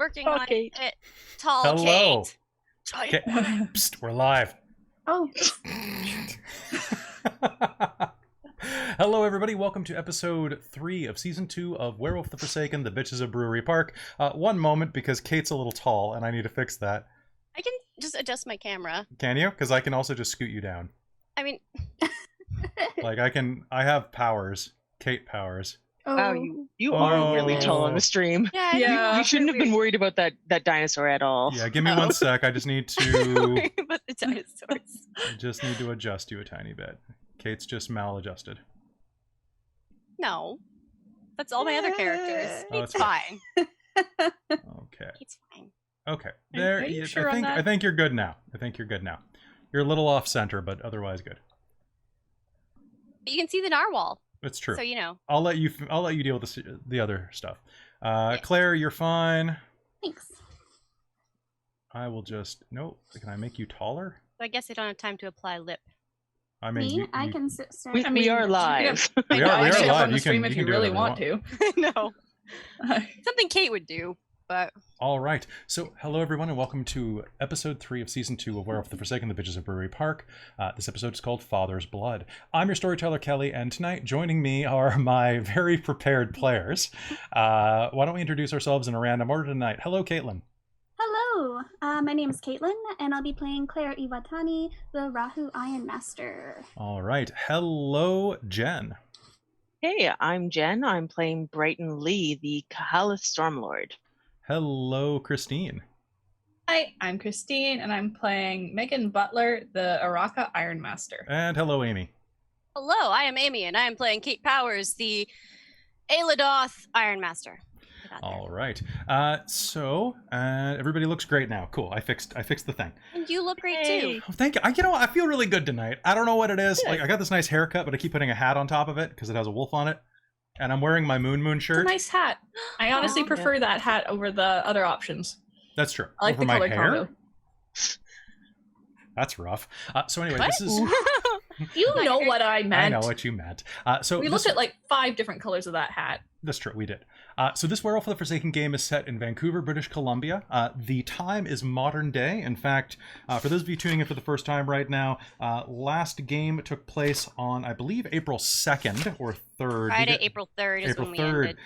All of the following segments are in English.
working Tall on Kate. it. Tall Hello. Kate. Giant Okay. Psst, we're live. Oh, Hello, everybody. Welcome to episode 3 of season 2 of Werewolf the Forsaken, the Bitches of Brewery Park. One moment, because Kate's a little tall, and I need to fix that. I can just adjust my camera. Can you? Because I can also just scoot you down. I mean, Like, I have powers. Kate powers. Wow, you are really tall on Oh. the stream. yeah, Yeah. You shouldn't have been worried about that dinosaur at all. Yeah, give me Oh. 1 sec. I just need Don't to... worry about the dinosaurs. I just need to adjust you a tiny bit. Kate's just maladjusted. No, that's all my other characters. Oh, It's it's fine. Okay. It's fine. Okay. Are There. you yeah, sure on I that? think you're good now. You're a little off center, but otherwise good. But you can see the narwhal, It's true. so you know. I'll let you deal with the other stuff. Claire, you're fine. thanks. I will just Can I make you taller? So I guess I don't have time to apply lip. I mean, Me? I can sit. We are live. We are I can live. on the You stream can if you do really whatever you want to. No, something Kate would do, but All right. So, hello everyone, and welcome to episode 3 of season 2 of Werewolf the Forsaken, the Bitches of Brewery Park. This episode is called Father's Blood. I'm your storyteller, Kelly, and tonight joining me are my very prepared players. Why don't we introduce ourselves in a random order tonight? Hello, Caitlin. Hello, my name is Caitlin, and I'll be playing Claire Iwatani, the Rahu Iron Master. All right. Hello, Jen. Hey, I'm Jen. I'm playing Brighton Lee, the Kahalis Stormlord. Hello, Christine. Hi, I'm Christine, and I'm playing Megan Butler, the Uratha Iron Master. And hello, Amy. hello, I am Amy, and I am playing Kate Powers, the Ailadoth Iron Master. I got there. All right. So everybody looks great now. Cool. I fixed the thing. And you look great Hey. too. Oh, thank you. You know what? I feel really good tonight. I don't know what it is. Good. Like, I got this nice haircut, but I keep putting a hat on top of it because it has a wolf on it. And I'm wearing my Moon It's a shirt. nice hat. I honestly Oh, prefer that hat over the other options. That's true. I like Over the my color hair? combo. That's rough. So anyway, What? this is... You know what I I meant. know what you meant. So We this- looked at like 5 different colors of that hat. That's true, we did. So this Werewolf of the Forsaken game is set in Vancouver, British Columbia. The time is modern day. In fact, for those of you tuning in for the first time right now, last game took place on, I believe, April 2nd or 3rd. Friday, April 3rd is April when we 3rd. ended.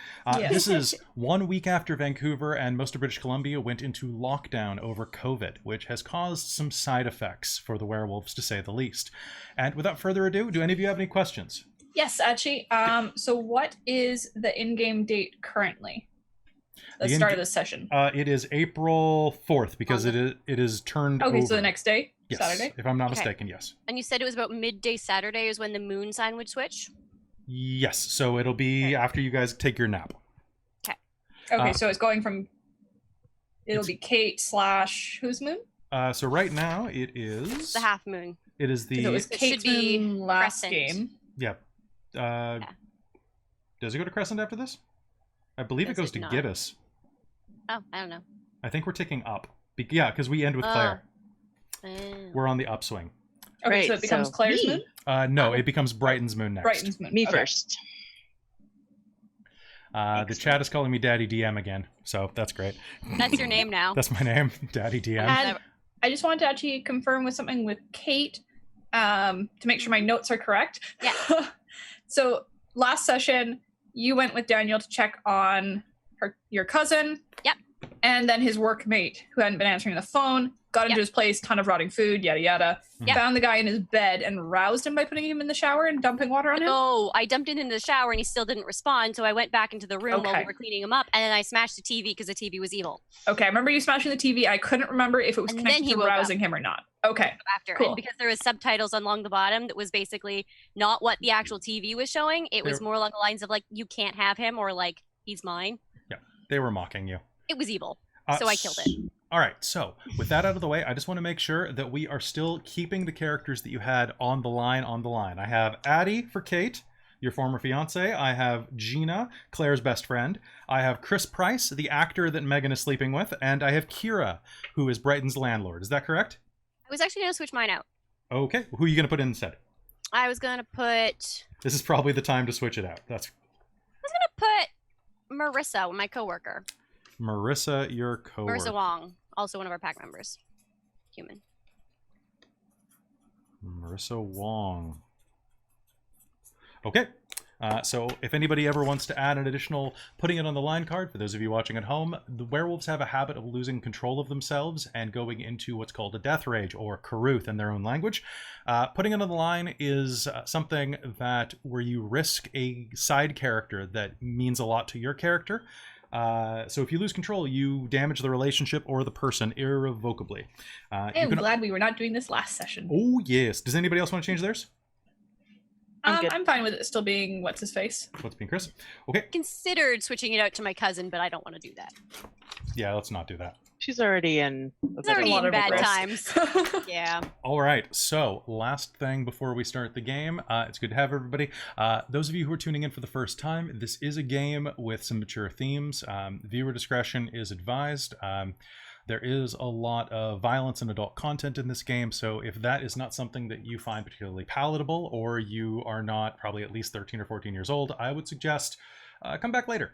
Yeah. This is 1 week after Vancouver and most of British Columbia went into lockdown over COVID, which has caused some side effects for the werewolves, to say the least. And without further ado, do any of you have any questions? Yes, actually. So what is the in-game date currently? The The start in- of the session. It is April 4th because it is turned Okay, over. so the next day? Yes, Saturday? if I'm not Okay. mistaken, yes. And you said it was about midday Saturday is when the moon sign would switch? Yes, so it'll be Okay. after you guys take your nap. Okay, Uh, so it's going from... It'll it's- be Kate / whose moon? So right now it is It's the half moon. it is the So it was It Kate's should be moon last crescent. game. yeah. Does it go to Crescent after this? I believe it Does goes it to not? Gibbous. Oh, I don't know. I think we're ticking up. Yeah, because we end with Oh. Claire. Oh. We're on the upswing. Okay, Right, so it becomes so Claire's me. moon? No, it becomes Brighton's moon next. Brighton's moon. Me Okay. first. The chat is calling me Daddy DM again, so that's great. That's your name now. That's my name, Daddy DM. And I just wanted to actually confirm with something with Kate to make sure my notes are correct. Yeah. So last session, you went with Daniel to check on your cousin. Yep. And then his workmate who hadn't been answering the phone, got into Yep. his place, ton of rotting food, yada yada. Yep. Found the guy in his bed and roused him by putting him in the shower and dumping water on him. Oh, I dumped him in the shower and he still didn't respond. So I went back into the room while we Okay. were cleaning him up, and then I smashed the TV because the TV was evil. Okay, I remember you smashing the TV. I couldn't remember if it was And then connected he to woke up. rousing him or not. Okay. After Cool. and because there was subtitles along the bottom that was basically not what the actual TV was showing. It was There- more along the lines of like, you can't have him, or like, he's mine. They were mocking you. It was evil. So I killed it. All right, so with that out of the way, I just want to make sure that we are still keeping the characters that you had on the line. I have Addie for Kate, your former fiance. I have Gina, Claire's best friend. I have Chris Price, the actor that Megan is sleeping with. And I have Kira, who is Brighton's landlord. Is that correct? I was actually going to switch mine out. Okay, who are you going to put in instead? I was going to put This is probably the time to switch it out. That's Marissa, my coworker. Marissa, your cohort. Marissa Wong, also one of our pack members. Human. Marissa Wong. Okay. So if anybody ever wants to add an additional putting it on the line card, for those of you watching at home, the werewolves have a habit of losing control of themselves and going into what's called a death rage, or Karuth in their own language. Putting it on the line is something that where you risk a side character that means a lot to your character. So if you lose control, you damage the relationship or the person irrevocably. I'm glad we were not doing this last session. Oh, yes. Does anybody else want to change theirs? I'm fine with it still being what's his face. What's being Chris? Okay. Considered switching it out to my cousin, but I don't want to do that. Yeah, let's not do that. She's already in a It's bit already of in a bad risk. times. Yeah. All right. So last thing before we start the game, it's good to have everybody. Those of you who are tuning in for the first time, this is a game with some mature themes. Viewer discretion is advised. There is a lot of violence and adult content in this game, so if that is not something that you find particularly palatable, or you are not probably at least 13 or 14 years old, I would suggest come back later.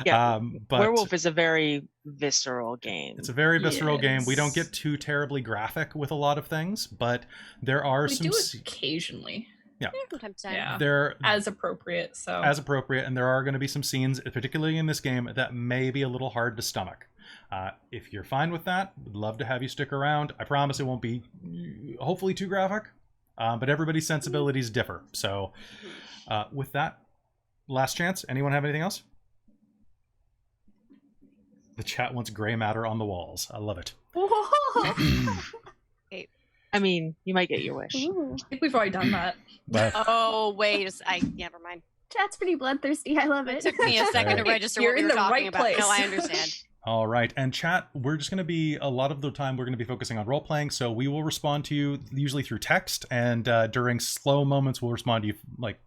Yeah, but Werewolf is a very visceral game. it's a very visceral game. We don't Yes. get too terribly graphic with a lot of things, but there are We some do it occasionally, From time to time. Yeah. there as appropriate. So as appropriate, and there are going to be some scenes, particularly in this game, that may be a little hard to stomach. If you're fine with that, we'd love to have you stick around. I promise it won't be hopefully too graphic, but everybody's sensibilities differ. So with that, last chance. Anyone have anything else? The chat wants gray matter on the walls. I love it. Whoa. I mean, you might get your wish. Ooh. I think we've already done that. But Oh, wait. Never mind. Chat's pretty bloodthirsty. I love It it. took me a second to register You're what we in were the talking right about. place. No, I understand. all right, and chat, we're just going to be, a lot of the time, we're going to be focusing on role playing, so we will respond to you usually through text, and during slow moments, we'll respond to you like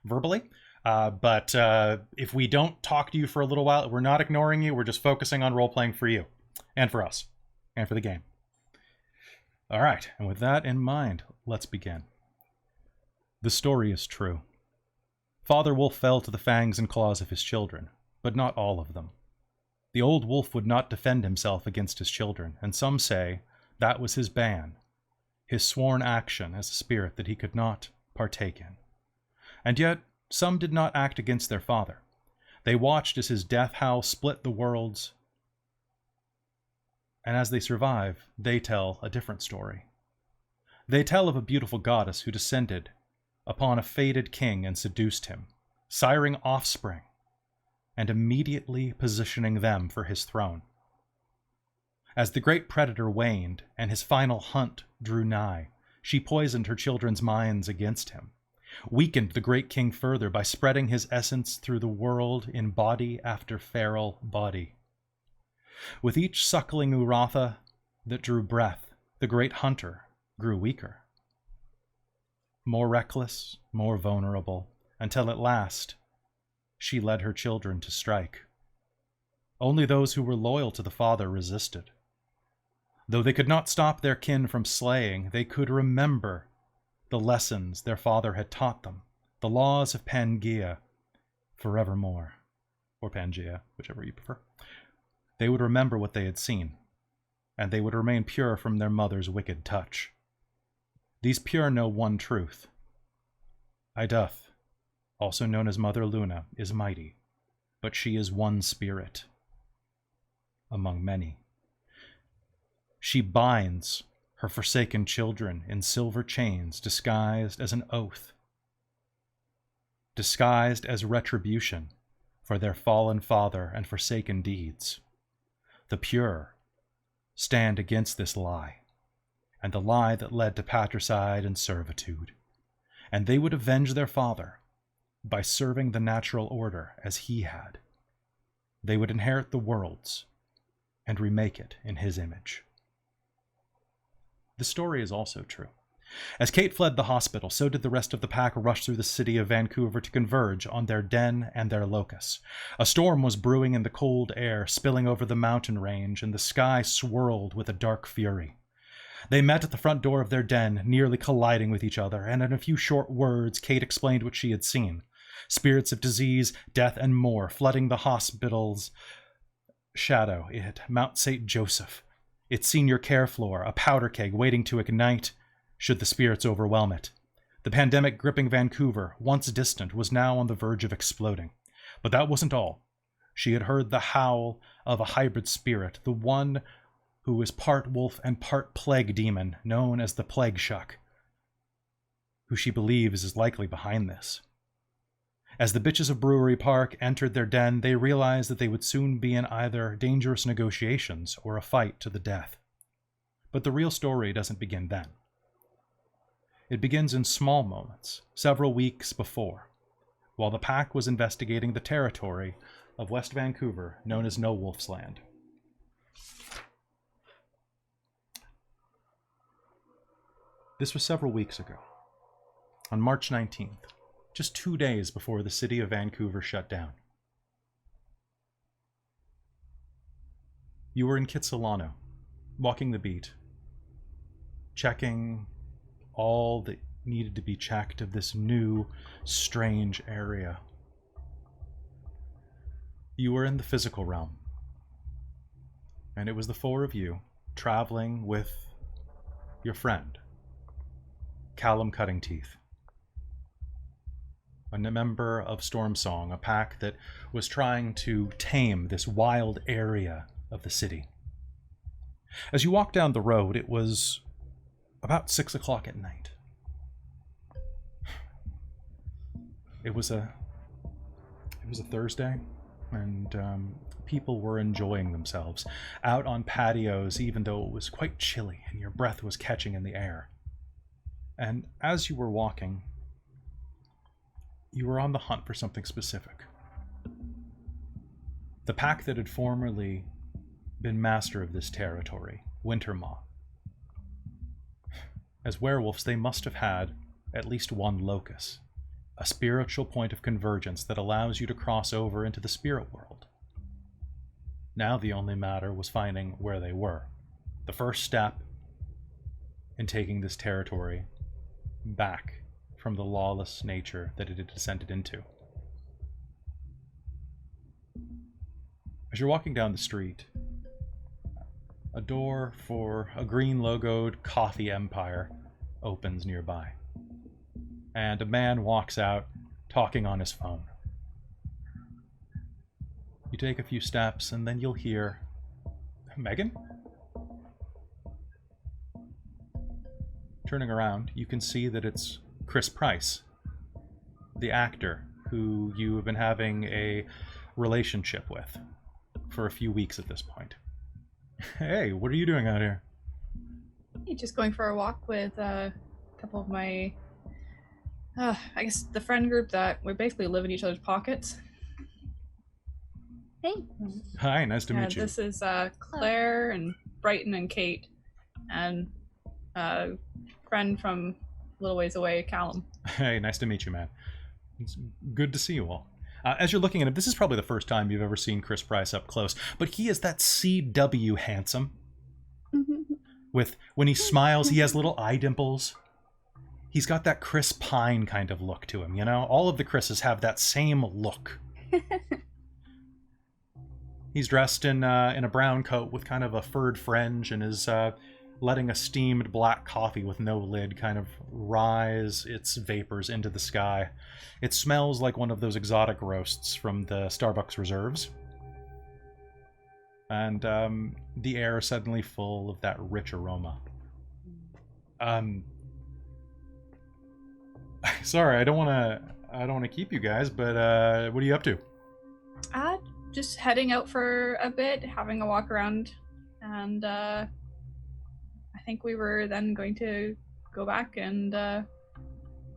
verbally. But if we don't talk to you for a little while, we're not ignoring you. We're just focusing on role playing for you and for us and for the game. All right, and with that in mind, let's begin. The story is true. Father Wolf fell to the fangs and claws of his children, but not all of them. The old wolf would not defend himself against his children, and some say that was his ban, his sworn action as a spirit that he could not partake in. And yet, some did not act against their father. They watched as his death howl split the worlds, and as they survive, they tell a different story. They tell of a beautiful goddess who descended upon a fated king and seduced him, siring offspring, and immediately positioning them for his throne. As the great predator waned and his final hunt drew nigh, she poisoned her children's minds against him, weakened the great king further by spreading his essence through the world in body after feral body. With each suckling Uratha that drew breath, the great hunter grew weaker, more reckless, more vulnerable, until at last she led her children to strike. Only those who were loyal to the father resisted. Though they could not stop their kin from slaying, they could remember the lessons their father had taught them, the laws of Pangaea, forevermore, or Pangea, whichever you prefer. They would remember what they had seen, and they would remain pure from their mother's wicked touch. These pure know one truth. Iduth, also known as Mother Luna, is mighty, but she is one spirit among many. She binds her forsaken children in silver chains disguised as an oath, disguised as retribution for their fallen father and forsaken deeds. The pure stand against this lie, and the lie that led to patricide and servitude, and they would avenge their father by serving the natural order as he had. They would inherit the worlds and remake it in his image. The story is also true. As Kate fled the hospital, so did the rest of the pack rush through the city of Vancouver to converge on their den and their locus. A storm was brewing in the cold air, spilling over the mountain range, and the sky swirled with a dark fury. They met at the front door of their den, nearly colliding with each other, and in a few short words, Kate explained what she had seen. Spirits of disease, death, and more flooding the hospital's shadow. It, Mount St. Joseph, its senior care floor, a powder keg waiting to ignite should the spirits overwhelm it. The pandemic gripping Vancouver, once distant, was now on the verge of exploding. But that wasn't all. She had heard the howl of a hybrid spirit, the one who is part wolf and part plague demon, known as the Plague Shuck, who she believes is likely behind this. As the Bitches of Brewery Park entered their den, they realized that they would soon be in either dangerous negotiations or a fight to the death. But the real story doesn't begin then. It begins in small moments, several weeks before, while the pack was investigating the territory of West Vancouver known as No Wolf's Land. This was several weeks ago, on March 19th, just 2 days before the city of Vancouver shut down. You were in Kitsilano, walking the beat, checking all that needed to be checked of this new, strange area. You were in the physical realm, and it was the four of you traveling with your friend, Callum Cutting Teeth, a member of Storm Song, a pack that was trying to tame this wild area of the city. As you walked down the road, it was about 6 o'clock at night. It was a Thursday, and people were enjoying themselves out on patios, even though it was quite chilly and your breath was catching in the air. And as you were walking, you were on the hunt for something specific. The pack that had formerly been master of this territory, Wintermaw. As werewolves, they must have had at least one locus, a spiritual point of convergence that allows you to cross over into the spirit world. Now the only matter was finding where they were, the first step in taking this territory back from the lawless nature that it had descended into. As you're walking down the street, a door for a green logoed coffee empire opens nearby, and a man walks out talking on his phone. You take a few steps and then you'll hear, "Megan?" Turning around, you can see that it's Chris Price, the actor who you have been having a relationship with for a few weeks at this point. Hey, what are you doing out here? Hey, just going for a walk with a couple of my, I guess the friend group that we basically live in each other's pockets. Hey. Hi, nice to meet you. This is Claire and Brighton and Kate, and a friend from a little ways away, Callum. Hey, nice to meet you, man. It's good to see you all. As you're looking at him, this is probably the first time you've ever seen Chris Price up close, but he is that CW handsome. With, when he smiles, he has little eye dimples. He's got that Chris Pine kind of look to him, you know? All of the Chris's have that same look. He's dressed in a brown coat with kind of a furred fringe and is letting a steamed black coffee with no lid kind of rise its vapors into the sky. It smells like one of those exotic roasts from the Starbucks reserves. And the air is suddenly full of that rich aroma. Sorry, I don't want to keep you guys, but what are you up to? Just heading out for a bit, having a walk around, and I think we were then going to go back and I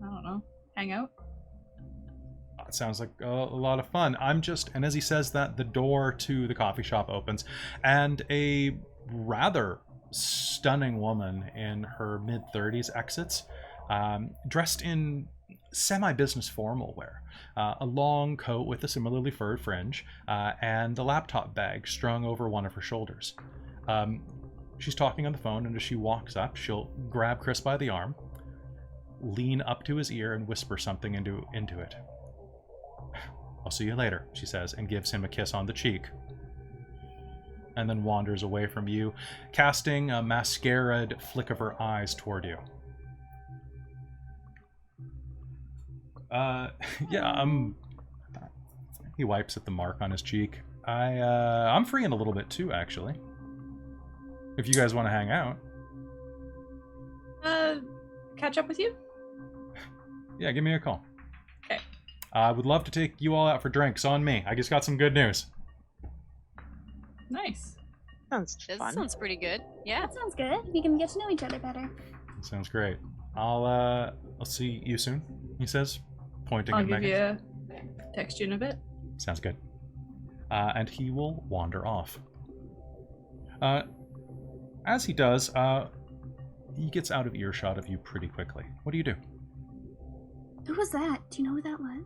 don't know, hang out. It sounds like a lot of fun. And as he says that, the door to the coffee shop opens, and a rather stunning woman in her mid-30s exits, dressed in semi-business formal wear. A long coat with a similarly furred fringe, and a laptop bag strung over one of her shoulders. She's talking on the phone, and as she walks up, she'll grab Chris by the arm, lean up to his ear, and whisper something into it. I'll see you later, she says, and gives him a kiss on the cheek. And then wanders away from you, casting a mascaraed flick of her eyes toward you. He wipes at the mark on his cheek. I'm free in a little bit too, actually. If you guys want to hang out. Catch up with you? Yeah, give me a call. Okay. I would love to take you all out for drinks on me. I just got some good news. Nice. Sounds This fun. sounds pretty good. Yeah. That sounds good. We can get to know each other better. Sounds great. I'll see you soon, he says, pointing I'll at give Megan. you a text you in a bit. Sounds good. And he will wander off. As he does, he gets out of earshot of you pretty quickly. What do you do? Who was that? Do you know who that was?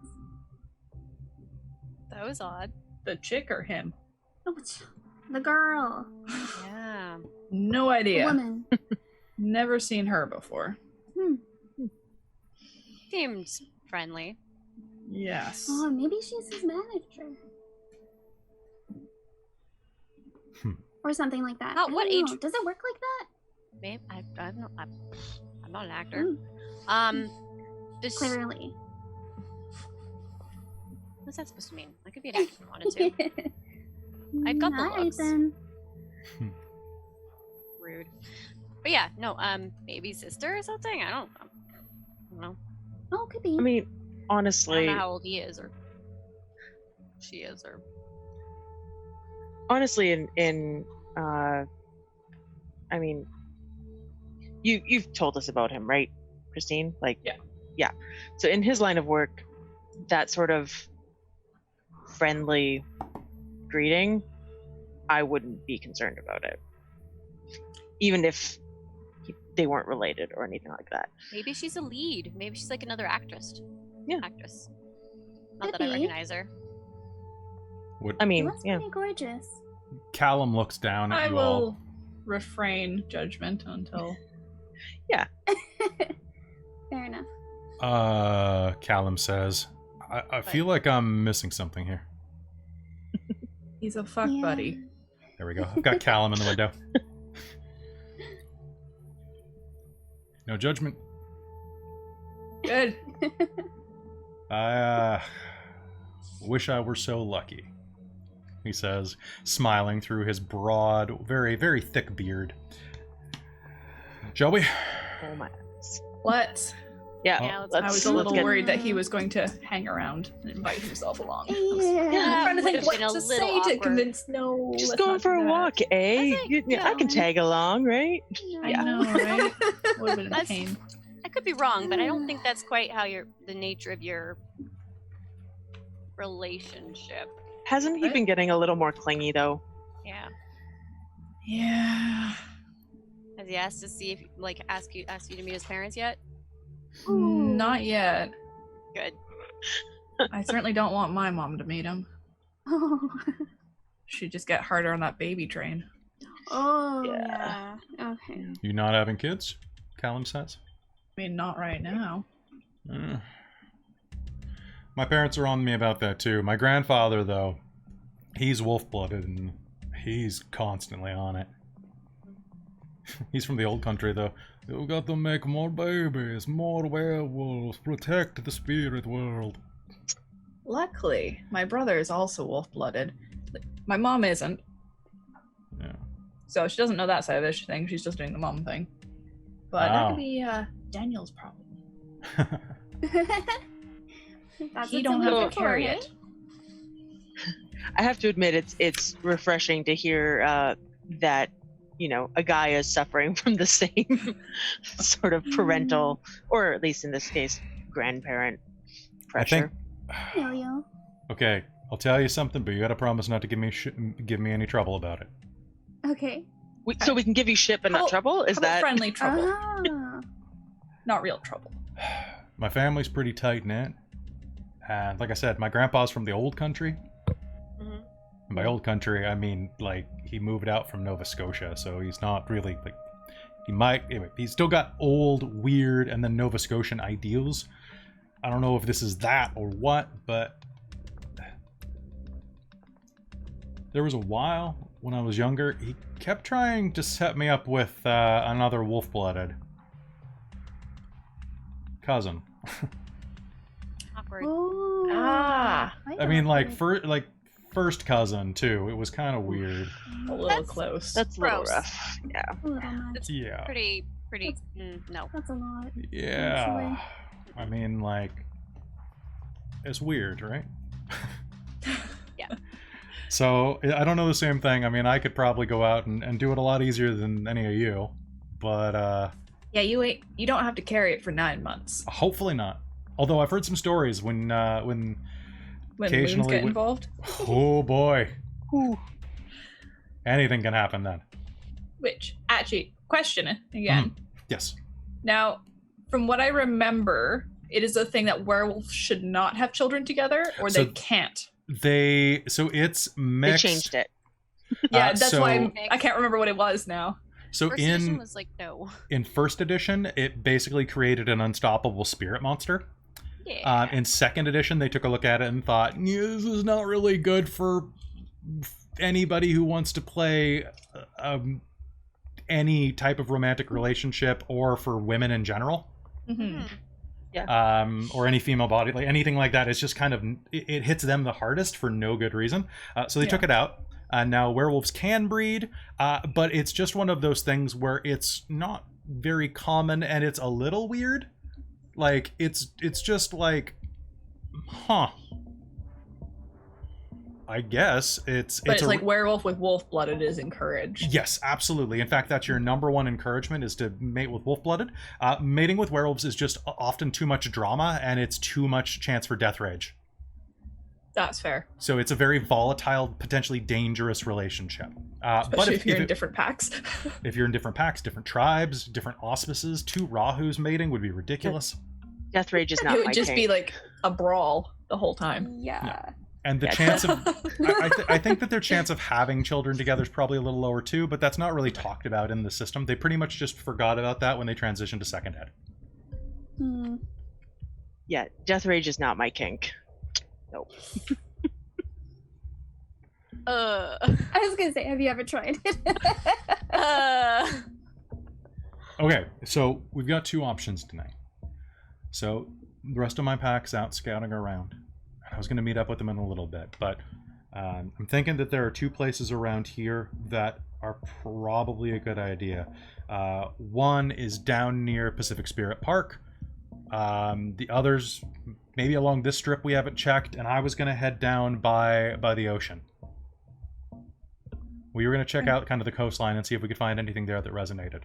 That was odd. The chick or him? Oh, the girl. Yeah. No The idea. woman. Never seen her before. Seemed friendly. Yes. Oh, maybe she's his manager. Or something like that. What I don't age- know. Does it work like that? Maybe I'm not an actor. Does Clearly. what's that supposed to mean? I could be an actor if I wanted to. I've got the Alright looks. then. Rude. But yeah, no. Maybe sister or something. I don't know. Oh, could be. I mean, I don't honestly, know how old he is or she is or. I mean, you've told us about him, right, Christine? Like, yeah. So in his line of work, that sort of friendly greeting, I wouldn't be concerned about it, even if they weren't related or anything like that. Maybe she's a lead. Maybe she's like another actress. Yeah. Actress. Not Could that I be. recognize her. I He mean, looks yeah. pretty gorgeous. Callum looks down at I you all. will refrain judgment until. Fair enough. Callum says, I feel like I'm missing something here. He's a fuck Yeah. buddy. There we go. I've got Callum in the window. No judgment. Good. I wish I were so lucky, he says, smiling through his broad, very, very thick beard. Shall we? Oh my. Let's. Yeah, Yeah, let's- I was a let's little get- worried that he was going to hang around and invite himself along. I was Yeah. trying to think Would've what been a to little say to awkward. convince. No, Just let's going not for do a that. walk, eh? I think, I can tag along, right? I Yeah. know, right? Would have been a That's- pain. I could be wrong, but I don't think that's quite how the nature of your relationship. Hasn't he Right. been getting a little more clingy though? Yeah. Yeah. Has he asked to see if ask you to meet his parents yet? Ooh. Not yet. Good. I certainly don't want my mom to meet him. Oh. She'd just get harder on that baby train. Oh, Yeah. yeah. Okay. You not having kids? Callum says. I mean, not right now. My parents are on me about that too. My grandfather, though, he's wolf-blooded and he's constantly on it. He's from the old country, though. You got to make more babies, more werewolves, protect the spirit world. Luckily, my brother is also wolf-blooded. My mom isn't, Yeah. so she doesn't know that side of this thing. She's just doing the mom thing. But that Wow. could be Daniel's problem. That's He what don't some have women to are for, carry right? it. I have to admit, it's refreshing to hear that a guy is suffering from the same sort of parental, or at least in this case, grandparent pressure. Yo-yo. Okay, I'll tell you something, but you gotta promise not to give me any trouble about it. Okay. So we can give you shit but How not about- trouble? Is How about that friendly trouble? Ah. Not real trouble. My family's pretty tight-knit. And like I said, my grandpa's from the old country. Mhm. And by old country, I mean, he moved out from Nova Scotia, so he's not really, he's still got old, weird, and then Nova Scotian ideals. I don't know if this is that or what, but there was a while when I was younger, he kept trying to set me up with another wolf-blooded cousin. Awkward. Oh. I mean, like, first cousin, too. It was kind of weird. A little close. That's a little Gross. rough. Yeah. A little much. Yeah. Pretty. No. That's a lot. Yeah. I mean, like, it's weird, right? Yeah. So, I don't know the same thing. I mean, I could probably go out and do it a lot easier than any of you. But, Yeah, you don't have to carry it for 9 months. hopefully not. Although I've heard some stories when When moons occasionally get involved. oh boy. Anything can happen then. Which, actually, question again. Yes. Now, from what I remember, it is a thing that werewolves should not have children together, or So- they can't. So it's mixed. They changed it. Yeah, that's so- why I can't remember what it was now. So First edition in was like no. first edition, it basically created an unstoppable spirit monster. Yeah. In second edition, they took a look at it and thought, yeah, this is not really good for anybody who wants to play any type of romantic relationship, or for women in general, Mm-hmm. or any female body, like anything like that. It's just kind of, it hits them the hardest for no good reason. So they took it out. Now werewolves can breed, but it's just one of those things where it's not very common and it's a little weird. Like, it's just like, huh. I guess it's like werewolf with wolf-blooded is encouraged. Yes, absolutely. In fact, that's your number one encouragement, is to mate with wolf-blooded. Mating with werewolves is just often too much drama, and it's too much chance for death rage. That's fair. So it's a very volatile, potentially dangerous relationship. Especially But if you're in different packs. if you're in different packs, different tribes, different auspices, two Rahus mating would be ridiculous. Death Rage is It not would my just thing. be like a brawl the whole time. Yeah. And the Yeah. chance of... I think that their chance of having children together is probably a little lower too, but that's not really talked about in the system. They pretty much just forgot about that when they transitioned to second ed. Hmm. Yeah, Death Rage is not my kink. Nope. I was gonna say, have you ever tried it? Okay, so we've got two options tonight. So the rest of my pack's out scouting around. I was going to meet up with them in a little bit, but I'm thinking that there are two places around here that are probably a good idea. One is down near Pacific Spirit Park. The others maybe along this strip we haven't checked, and I was going to head down by the ocean. We were going to check out kind of the coastline and see if we could find anything there that resonated.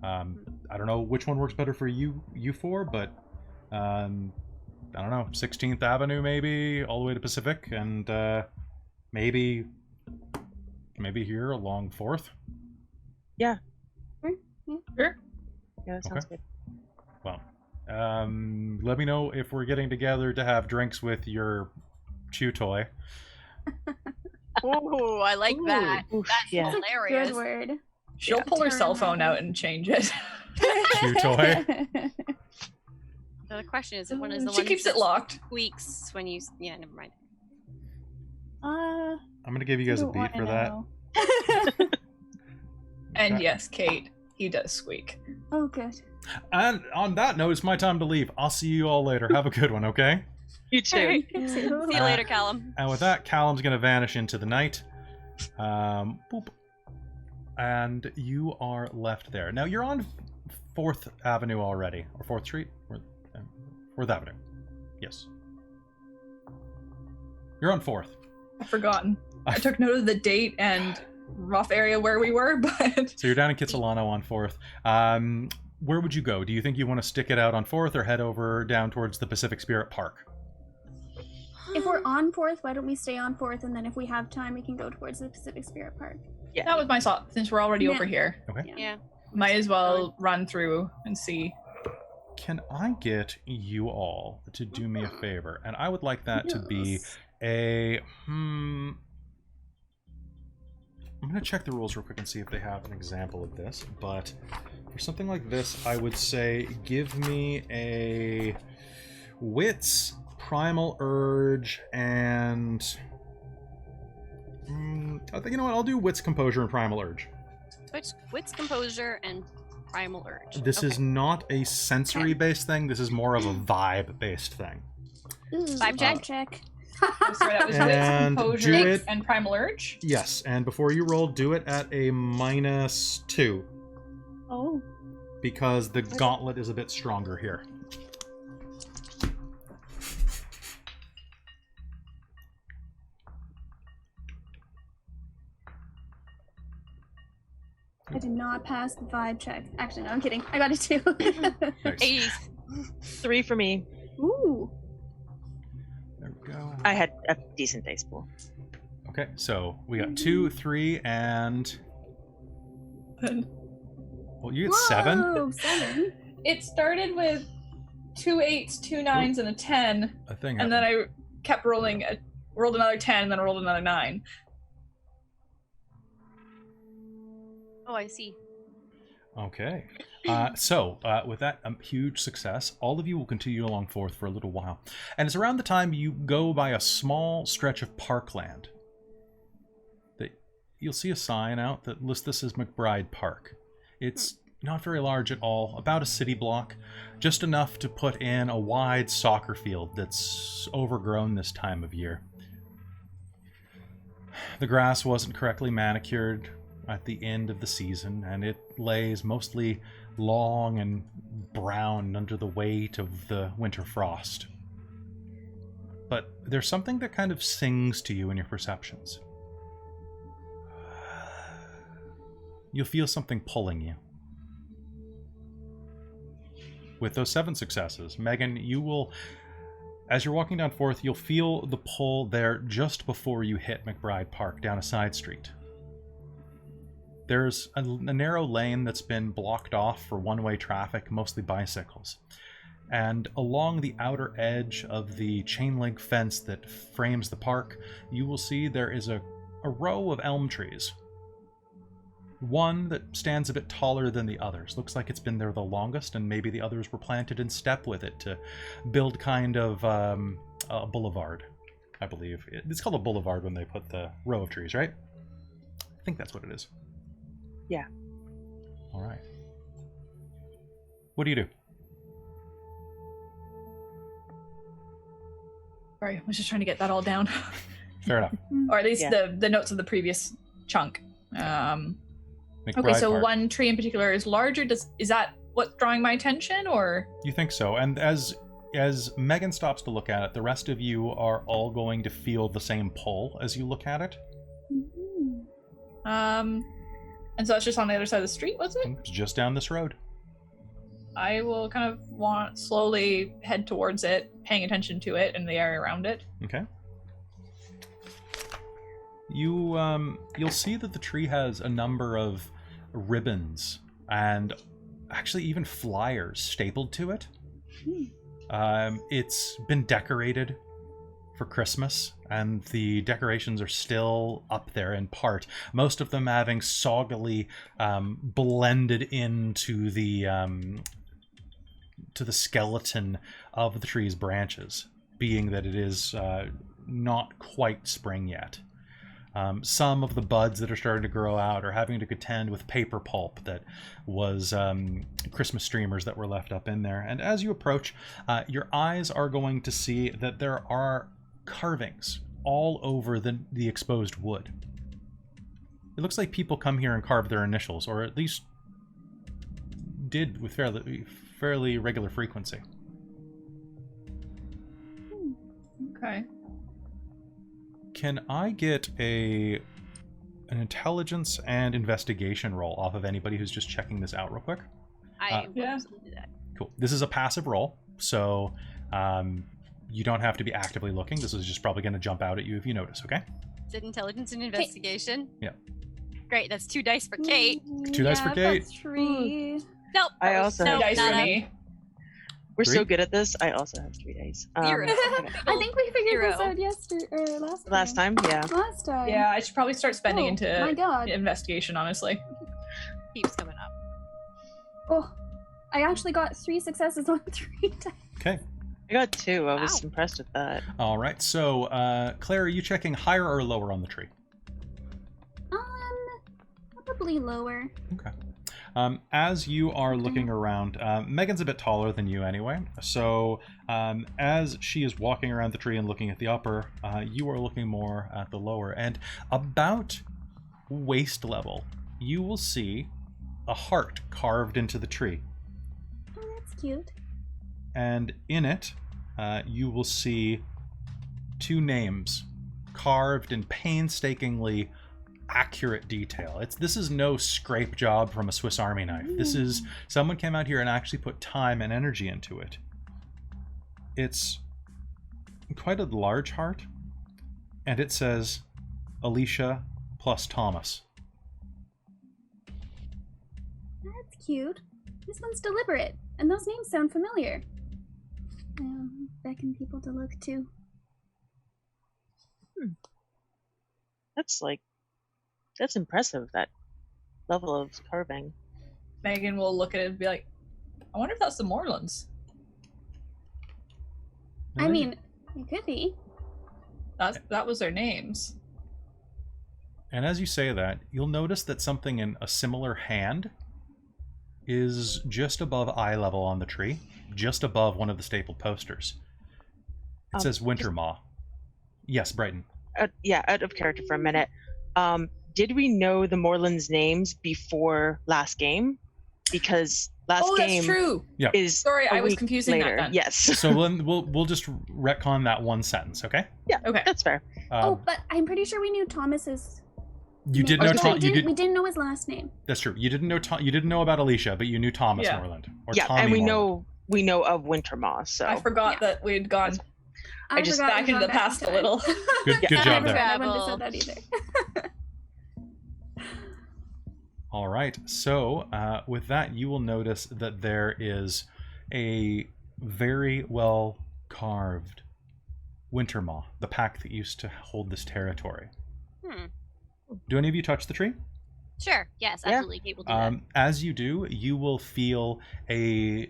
I don't know which one works better for you four, but I don't know, 16th Avenue maybe, all the way to Pacific, and maybe here along 4th. Yeah. Sure. Yeah, that sounds good. Well, let me know if we're getting together to have drinks with your chew toy. Ooh, I like that. Oof, That's yeah. That's a hilarious. good word. She'll pull her cell phone out and change it. Chew toy. So the question is, one is the She one keeps that it locked. squeaks when you... Yeah, never mind. I'm gonna give you guys a don't beat wanna for that. know. And Okay. yes, Kate, he does squeak. Oh, good. And on that note, it's my time to leave. I'll see you all later. Have a good one, okay? You too. Alright. You See too. you later, Callum. And with that, Callum's going to vanish into the night. Boop. And you are left there. Now, you're on 4th Avenue already. Or 4th Street? 4th Avenue. Yes. You're on 4th. I've forgotten. I took note of the date and rough area where we were, but So you're down in Kitsilano on 4th. Where would you go? Do you think you want to stick it out on 4th or head over down towards the Pacific Spirit Park? If we're on 4th, why don't we stay on 4th, and then if we have time, we can go towards the Pacific Spirit Park. Yeah. that was my thought. Since we're already over here, Okay. Yeah. might as well run through and see. Can I get you all to do me a favor? And I would like that to be Yes. a... I'm going to check the rules real quick and see if they have an example of this. But for something like this, I would say give me a Wits, Primal Urge, and I think, you know what? I'll do Wits, Composure, and Primal Urge. Wits, Composure, and Primal Urge. This is Okay. not a sensory-based thing. This is more of a vibe-based thing. Ooh, Vibe check. Oh, sorry, that was And Wits, do Composure, it- and Primal Urge. Yes, and before you roll, do it at a -2, Oh. because the gauntlet is a bit stronger here. I did not pass the vibe check. Actually, no, I'm kidding. I got a 2. Nice. Hey, 3 for me. Ooh. There we go. I had a decent dice pool. Okay, so we got 2, 3, and... Well, you get 7? Whoa, 7. It started with 2 8s, 2 9s, and a 10, I think. and then I kept rolling. Rolled another 10, and then I rolled another 9. oh, I see. Okay. So, with that huge success, all of you will continue along forth for a little while. And it's around the time you go by a small stretch of parkland that you'll see a sign out that lists this as McBride Park. It's not very large at all, about a city block, just enough to put in a wide soccer field that's overgrown this time of year. The grass wasn't correctly manicured at the end of the season, and it lays mostly long and brown under the weight of the winter frost. But there's something that kind of sings to you in your perceptions. You'll feel something pulling you. With those 7 successes, Megan, you will, as you're walking down forth, you'll feel the pull there just before you hit McBride Park down a side street. There's a narrow lane that's been blocked off for one-way traffic, mostly bicycles. And along the outer edge of the chain-link fence that frames the park, you will see there is a row of elm trees. One that stands a bit taller than the others. Looks like it's been there the longest, and maybe the others were planted in step with it to build kind of a boulevard, I believe. It's called a boulevard when they put the row of trees, right? I think that's what it is. Yeah. All right. What do you do? Sorry, I was just trying to get that all down, Fair enough. or at least Yeah. the notes of the previous chunk. Okay, McBride so Park. one tree in particular is larger. Is that what's drawing my attention, or? You think so? And as Megan stops to look at it, the rest of you are all going to feel the same pull as you look at it. And so it's just on the other side of the street, was it? It's just down this road. I will kind of slowly head towards it, paying attention to it and the area around it. Okay. You'll see that the tree has a number of ribbons and actually even flyers stapled to it. It's been decorated for Christmas, and the decorations are still up there in part. Most of them having soggily blended into the skeleton of the tree's branches, being that it is not quite spring yet. Some of the buds that are starting to grow out are having to contend with paper pulp that was Christmas streamers that were left up in there. And as you approach, your eyes are going to see that there are carvings all over the exposed wood. It looks like people come here and carve their initials, or at least did with fairly regular frequency. Okay. Can I get an intelligence and investigation roll off of anybody who's just checking this out real quick? I will Yeah. absolutely do that. Cool. This is a passive roll, so you don't have to be actively looking. This is just probably going to jump out at you if you notice, okay? Is it intelligence and investigation? Yeah. Great, that's 2 dice for Kate. 2 dice for I've Kate. got 3. Nope. I also no, have Dice for not me. We're so Three? good at this. I also have 3 days. Zero. I think we figured this Zero. out yesterday or Last time, yeah. Last time. Yeah, I should probably start spending Oh, into my God. investigation, honestly. Keeps coming up. Oh, I actually got 3 successes on 3 dice. Okay. I got 2. I was Wow. impressed with that. All right. So, Claire, are you checking higher or lower on the tree? Probably lower. Okay. As you are looking around, Megan's a bit taller than you anyway. So as she is walking around the tree and looking at the upper, you are looking more at the lower. And about waist level, you will see a heart carved into the tree. Oh, that's cute. And in it, you will see 2 names carved in painstakingly accurate detail. This is no scrape job from a Swiss Army knife. This is someone came out here and actually put time and energy into it. It's quite a large heart, and it says Alicia plus Thomas. That's cute. This one's deliberate, and those names sound familiar. Beckon people to look too. That's impressive, that level of carving. Megan will look at it and be like, I wonder if that's the Morelands. I mean, it could be. That was their names. And as you say that, you'll notice that something in a similar hand is just above eye level on the tree, just above one of the stapled posters. It says Wintermaw. Yes, Brighton. Out of character for a minute. Did we know the Morelands' names before last game? Because last game that's true. Yeah. is Sorry, I was confusing later. that then. Yes. So we'll just retcon that one sentence, okay? Yeah. Okay. That's fair. But I'm pretty sure we knew Thomas's. You did name. know But Tom. we didn't know his last name. That's true. You didn't know You didn't know about Alicia, but you knew Thomas Yeah. Moreland. Or Yeah, Tommy and we Moreland. know of Wintermaw. So I forgot that we had gone I just forgot back we into the gone back past in a time. little. Good Yeah, job I there. forgot. I wouldn't have said that either. All right. So with that, you will notice that there is a very well carved Wintermaw, the pack that used to hold this territory. Do any of you touch the tree? Sure. Yes, Yeah. absolutely. Kate will do that. As you do, you will feel a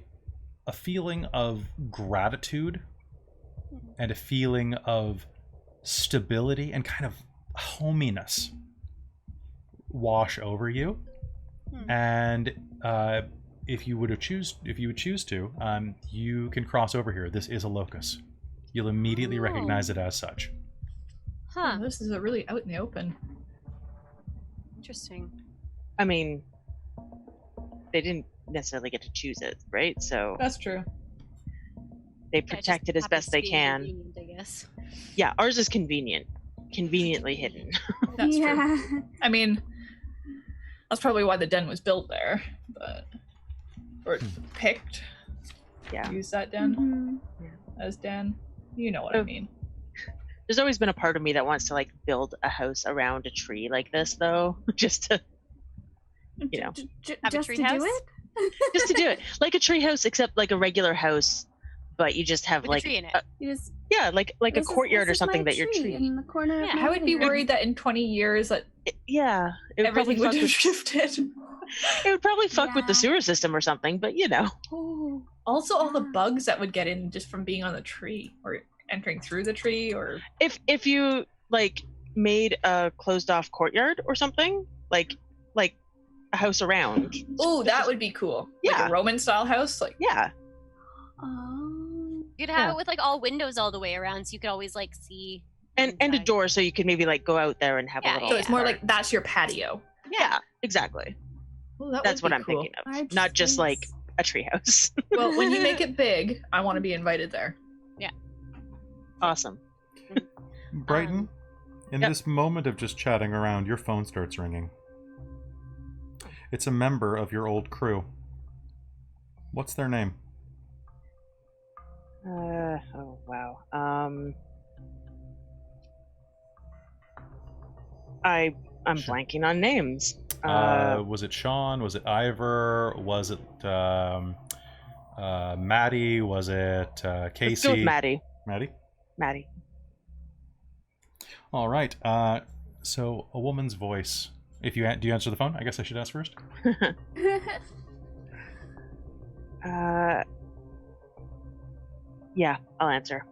feeling of gratitude and a feeling of stability and kind of hominess wash over you. And if you would choose to, you can cross over here. This is a locus. You'll immediately recognize it as such. Huh. This is a really out in the open. Interesting. I mean, they didn't necessarily get to choose it, right? So That's true. they Yeah, it just protect it as happens best to they be can. convenient, I guess. Yeah, ours is conveniently hidden. That's true. yeah. I mean, that's probably why the den was built there, but or picked. Yeah. Use that den Mhm. as den. You know what I mean. There's always been a part of me that wants to like build a house around a tree like this, though, just to, you know, Have a Just to treehouse? do it? just to do it, like a tree house, except like a regular house, but you just have With like a tree in it. You just like a this is- courtyard or this is my something that you're tree tree. in the corner of Yeah, my I would be living room. worried that in 20 years that It would everything probably would fuck have with, shifted. it would probably fuck with the Yeah. sewer system or something, but you know. Oh, Also, all the bugs that would get in just from being on the tree or entering through the tree, or If you like made a closed off courtyard or something, like a house around. oh, that would be cool. Like Yeah. a Roman style house, like Yeah. oh. You'd have Yeah. it with like all windows all the way around, so you could always like see. And a inside. door so you could maybe like go out there and have Yeah, a little so it's more bar. like that's your patio. Yeah, exactly. Oh, that That's would what be I'm cool. thinking of. Large Not just like space. a treehouse. Well, when you make it big, I want to be invited there. Awesome. Brighton, in Yep. this moment of just chatting around, your phone starts ringing. It's a member of your old crew. What's their name? Oh wow. I'm Sure. blanking on names. Was it Sean? Was it Ivor? Was it Maddie? Was it Casey? Let's go with Maddie. Maddie? All right. So a woman's voice. Do you answer the phone? I guess I should ask first. Yeah, I'll answer.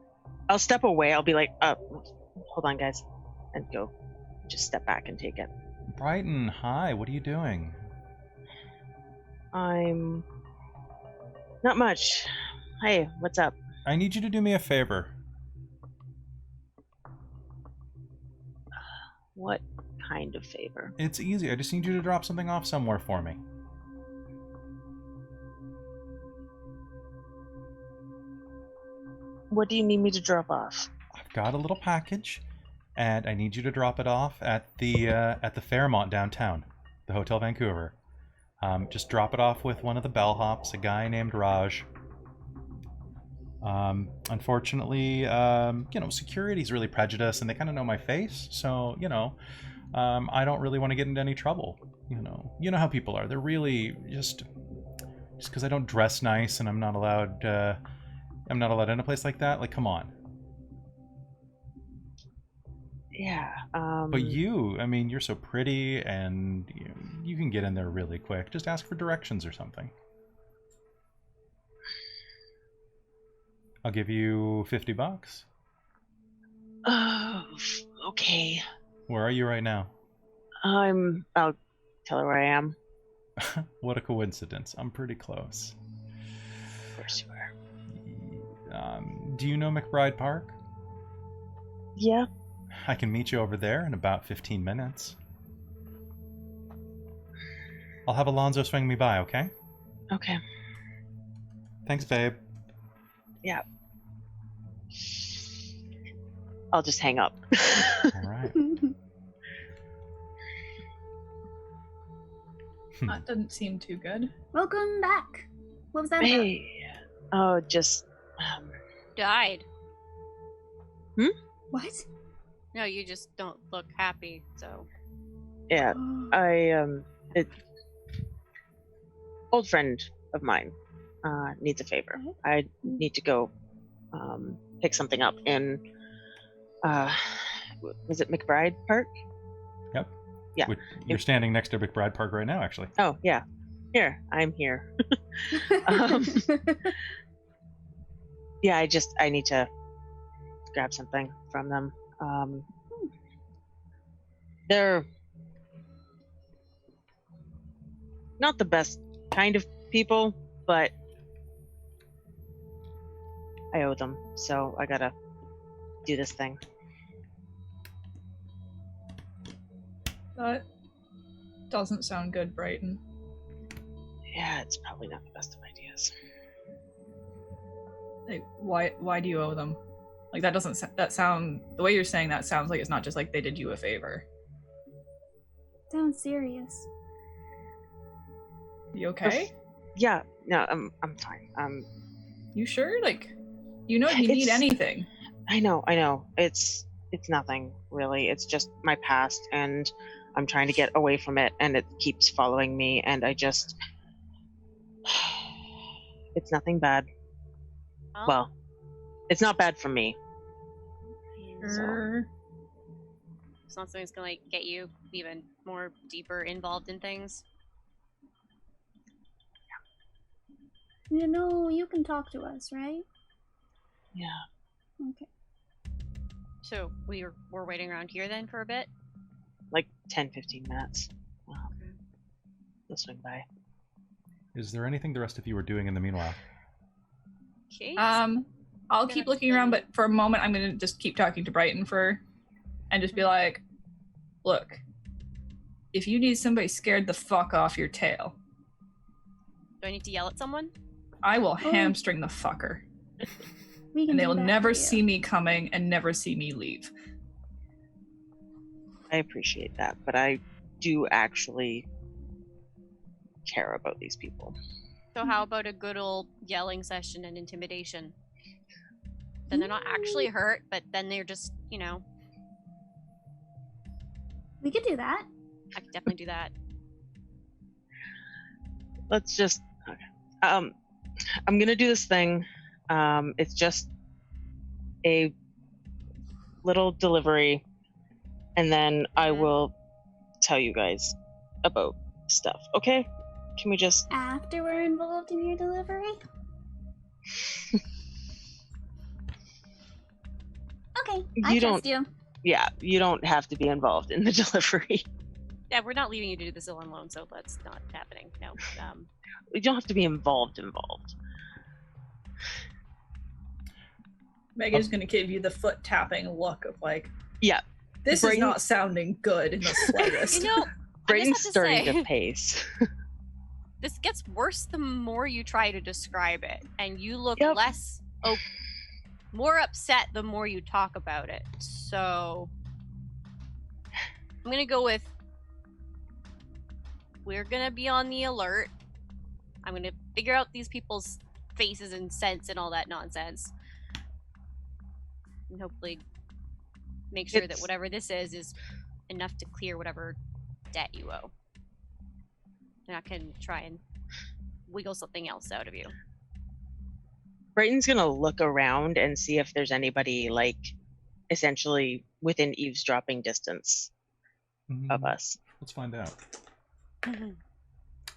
I'll step away. I'll be like, hold on, guys, and go. Just step back and take it. Brighton, hi, what are you doing? I'm not much. Hey, what's up? I need you to do me a favor. What kind of favor? It's easy. I just need you to drop something off somewhere for me. What do you need me to drop off? I've got a little package, and I need you to drop it off at the Fairmont downtown, the Hotel Vancouver. Just drop it off with one of the bellhops, a guy named Raj. Unfortunately, security's really prejudiced, and they kind of know my face, so I don't really want to get into any trouble. You know how people are. They're really just because I don't dress nice and I'm not allowed in a place like that. Like, come on. Yeah. But you're so pretty, and you can get in there really quick. Just ask for directions or something. I'll give you $50. Oh, okay. Where are you right now? I'll tell her where I am. What a coincidence. I'm pretty close. Of course you are. Do you know McBride Park? Yeah. I can meet you over there in about 15 minutes. I'll have Alonzo swing me by, okay? Okay. Thanks, babe. Yeah. I'll just hang up. All right. That doesn't seem too good. Welcome back. What was that about? Hey. Oh, just Died. What? No, you just don't look happy, so. yeah. Old friend of mine needs a favor. Okay. I need to go pick something up in was it McBride Park? Yep. Yeah. You're standing next to McBride Park right now, actually. Oh, yeah. I'm here. Yeah, I need to grab something from them. They're not the best kind of people, but I owe them, so I gotta do this thing. That doesn't sound good, Brighton. Yeah, it's probably not the best of ideas. Like, why do you owe them? Like, that sound the way you're saying that sounds like it's not just like they did you a favor. Sounds serious. You okay? Yeah, no, I'm fine. You sure? Like, if you need anything. I know. It's nothing really. It's just my past, and I'm trying to get away from it, and it keeps following me, and it's nothing bad. Well, it's not bad for me. Sure. It's not something that's gonna get you even more deeper involved in things. You can talk to us, right? Yeah. Okay. So we're waiting around here then for a bit. Like 10-15 minutes. They'll swing by. Is there anything the rest of you are doing in the meanwhile? Okay. I'll keep looking around, but for a moment I'm gonna just keep talking to Brighton and just be like, look, if you need somebody scared the fuck off your tail, Do I need to yell at someone? I will hamstring the fucker. We can And do they'll that never for you. see me coming and never see me leave. I appreciate that, but I do actually care about these people. So how about a good old yelling session and intimidation? Then they're not actually hurt, but then they're just, We could do that. I could definitely do that. Let's just okay. I'm gonna do this thing. It's just a little delivery, and then I will tell you guys about stuff. Okay? Can we just After we're involved in your delivery? Okay, I You trust you. Yeah, you don't have to be involved in the delivery. Yeah, we're not leaving you to do this all alone, so that's not happening. No. We don't have to be involved. Megan's gonna give you the foot tapping look of like, Yeah. this is Brayden- not sounding good in the slightest. You know, Brayden's to starting say- to pace. this gets worse the more you try to describe it, and you look Yep. more upset the more you talk about it. So I'm gonna go with, we're gonna be on the alert. I'm gonna figure out these people's faces and scents and all that nonsense, and hopefully make sure that It's- whatever this is enough to clear whatever debt you owe. And I can try and wiggle something else out of you. Brayton's gonna look around and see if there's anybody like essentially within eavesdropping distance of us. Let's find out.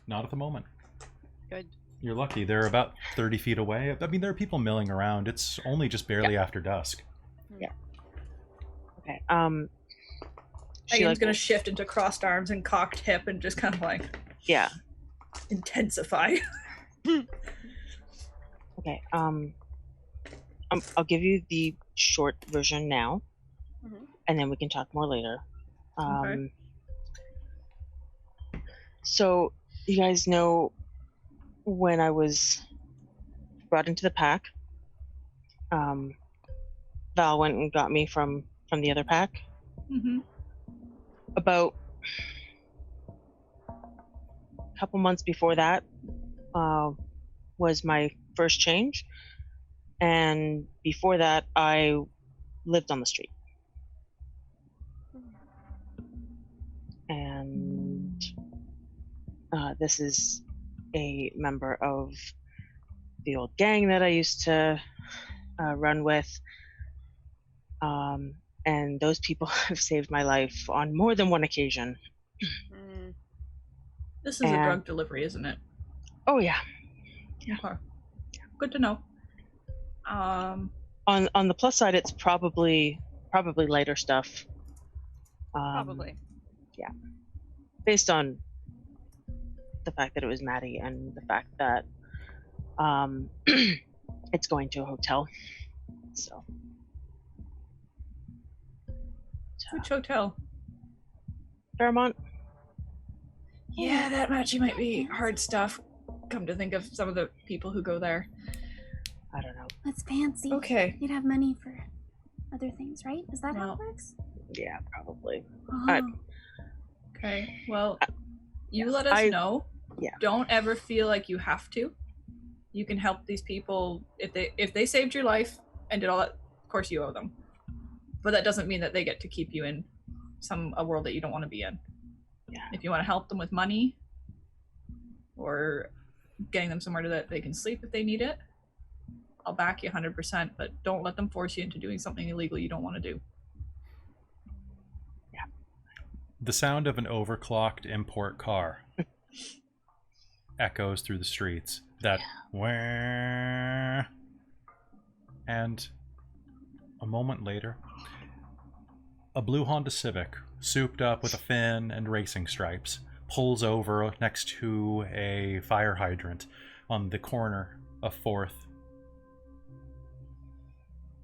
Not at the moment. Good. You're lucky. They're about 30 feet away. I mean, there are people milling around. It's only just barely after dusk. Okay. Megan's gonna shift into crossed arms and cocked hip and just kind of like Yeah. intensify. Okay. I'll give you the short version now, Mhm. and then we can talk more later. Okay. So you guys know when I was brought into the pack, Val went and got me from the other pack. Mm-hmm. About a couple months before that was my first change, and before that I lived on the street. And this is a member of the old gang that I used to run with. And those people have saved my life on more than one occasion. Mm. This is a And- drug delivery, isn't it? Oh yeah. Okay. Good to know. On the plus side, it's probably lighter stuff. Probably. Based on the fact that it was Maddie and the fact that it's going to a hotel. So Which hotel? Fairmont. Yeah, that actually might be hard stuff. Come to think of some of the people who go there. I don't know. That's fancy. Okay. You'd have money for other things, right? Is that how Well, it works? Yeah, probably. Oh. Okay. Well, you let us know. Yeah. Don't ever feel like you have to. You can help these people if they saved your life and did all that. Of course, you owe them. But that doesn't mean that they get to keep you in a world that you don't want to be in. Yeah. If you want to help them with money or getting them somewhere that they can sleep if they need it, I'll back you 100%. But don't let them force you into doing something illegal you don't want to do. The sound of an overclocked import car echoes through the streets. That wah. And a moment later, a blue Honda Civic, souped up with a fin and racing stripes, pulls over next to a fire hydrant on the corner of 4th.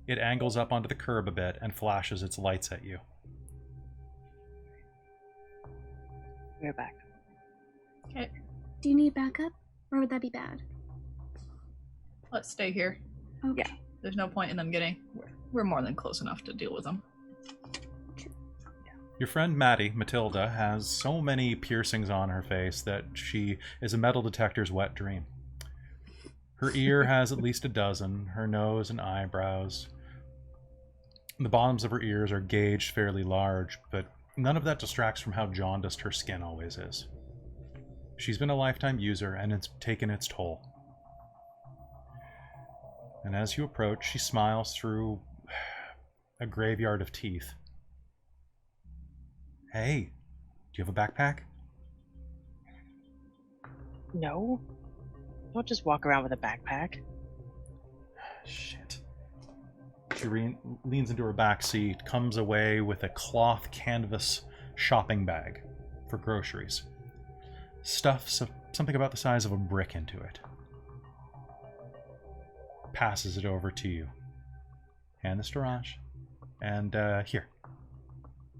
It angles up onto the curb a bit and flashes its lights at you. We're back. Okay. Do you need backup? Or would that be bad? Let's stay here. Okay. Yeah. There's no point in them getting. We're more than close enough to deal with them. Your friend Maddie, Matilda, has so many piercings on her face that she is a metal detector's wet dream. Her ear has at least a dozen, her nose and eyebrows. The bottoms of her ears are gauged fairly large, but none of that distracts from how jaundiced her skin always is. She's been a lifetime user, and it's taken its toll. And as you approach, she smiles through a graveyard of teeth. Hey, do you have a backpack? No. Don't just walk around with a backpack. Shit. She leans into her back seat, comes away with a cloth canvas shopping bag for groceries. Stuffs something about the size of a brick into it. Passes it over to you. Hand this to Raj. And here.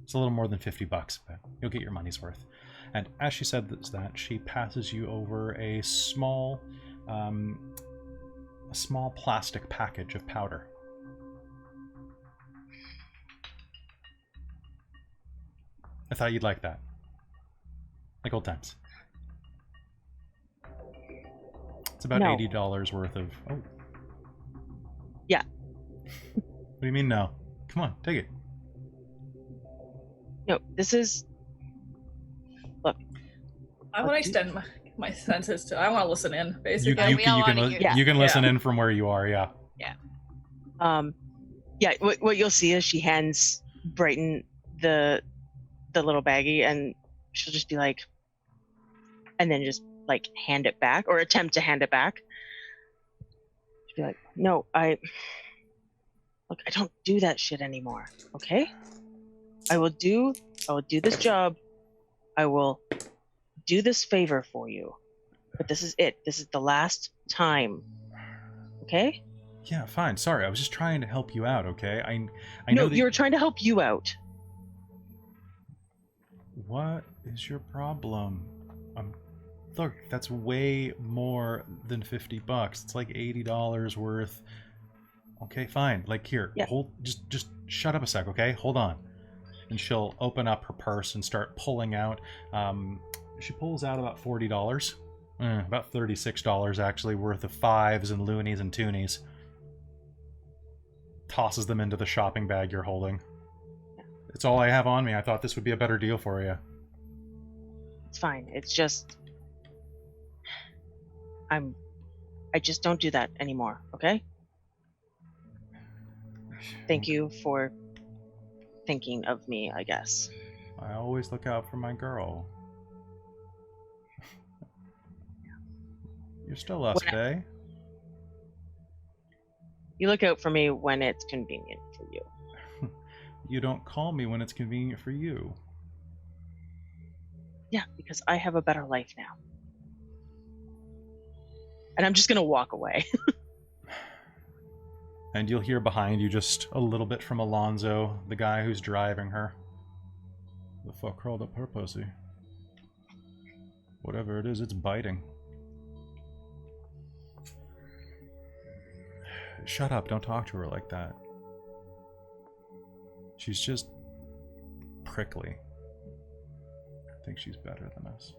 It's a little more than $50, but you'll get your money's worth. And as she said that, she passes you over a small plastic package of powder. I thought you'd like that. Like old times. It's about No. $80 worth of... Oh. Yeah. What do you mean no? Come on, take it. No, this is... Look. I want to extend my senses to. I want to listen in, basically. we all wanna hear that. you can listen Yeah. in from where you are, yeah. Yeah, what you'll see is she hands Brighton the little baggie, and she'll just be like, and then just like hand it back or attempt to hand it back. She'll be like, no, I don't do that shit anymore. Okay, I will do this job. I will do this favor for you, but this is it. This is the last time. Okay? Yeah, fine. Sorry, I was just trying to help you out, okay? I No, know that... you were trying to help you out. What is your problem? Look, that's way more than $50. It's like $80 worth. Okay, fine. Like here, Yeah. just shut up a sec, okay? Hold on. And she'll open up her purse and start pulling out. She pulls out about $40. About $36 actually worth of fives and loonies and toonies. Tosses them into the shopping bag you're holding. It's all I have on me. I thought this would be a better deal for you. It's fine. It's just I just don't do that anymore, okay? Thank you for thinking of me, I guess. I always look out for my girl. You're still us, When Bay. You look out for me when it's convenient for you. You don't call me when it's convenient for you. Yeah, because I have a better life now. And I'm just gonna walk away. And you'll hear behind you just a little bit from Alonzo, the guy who's driving her. The fuck crawled up her pussy? Whatever it is, it's biting. Shut up, don't talk to her like that. She's just prickly. I think she's better than us.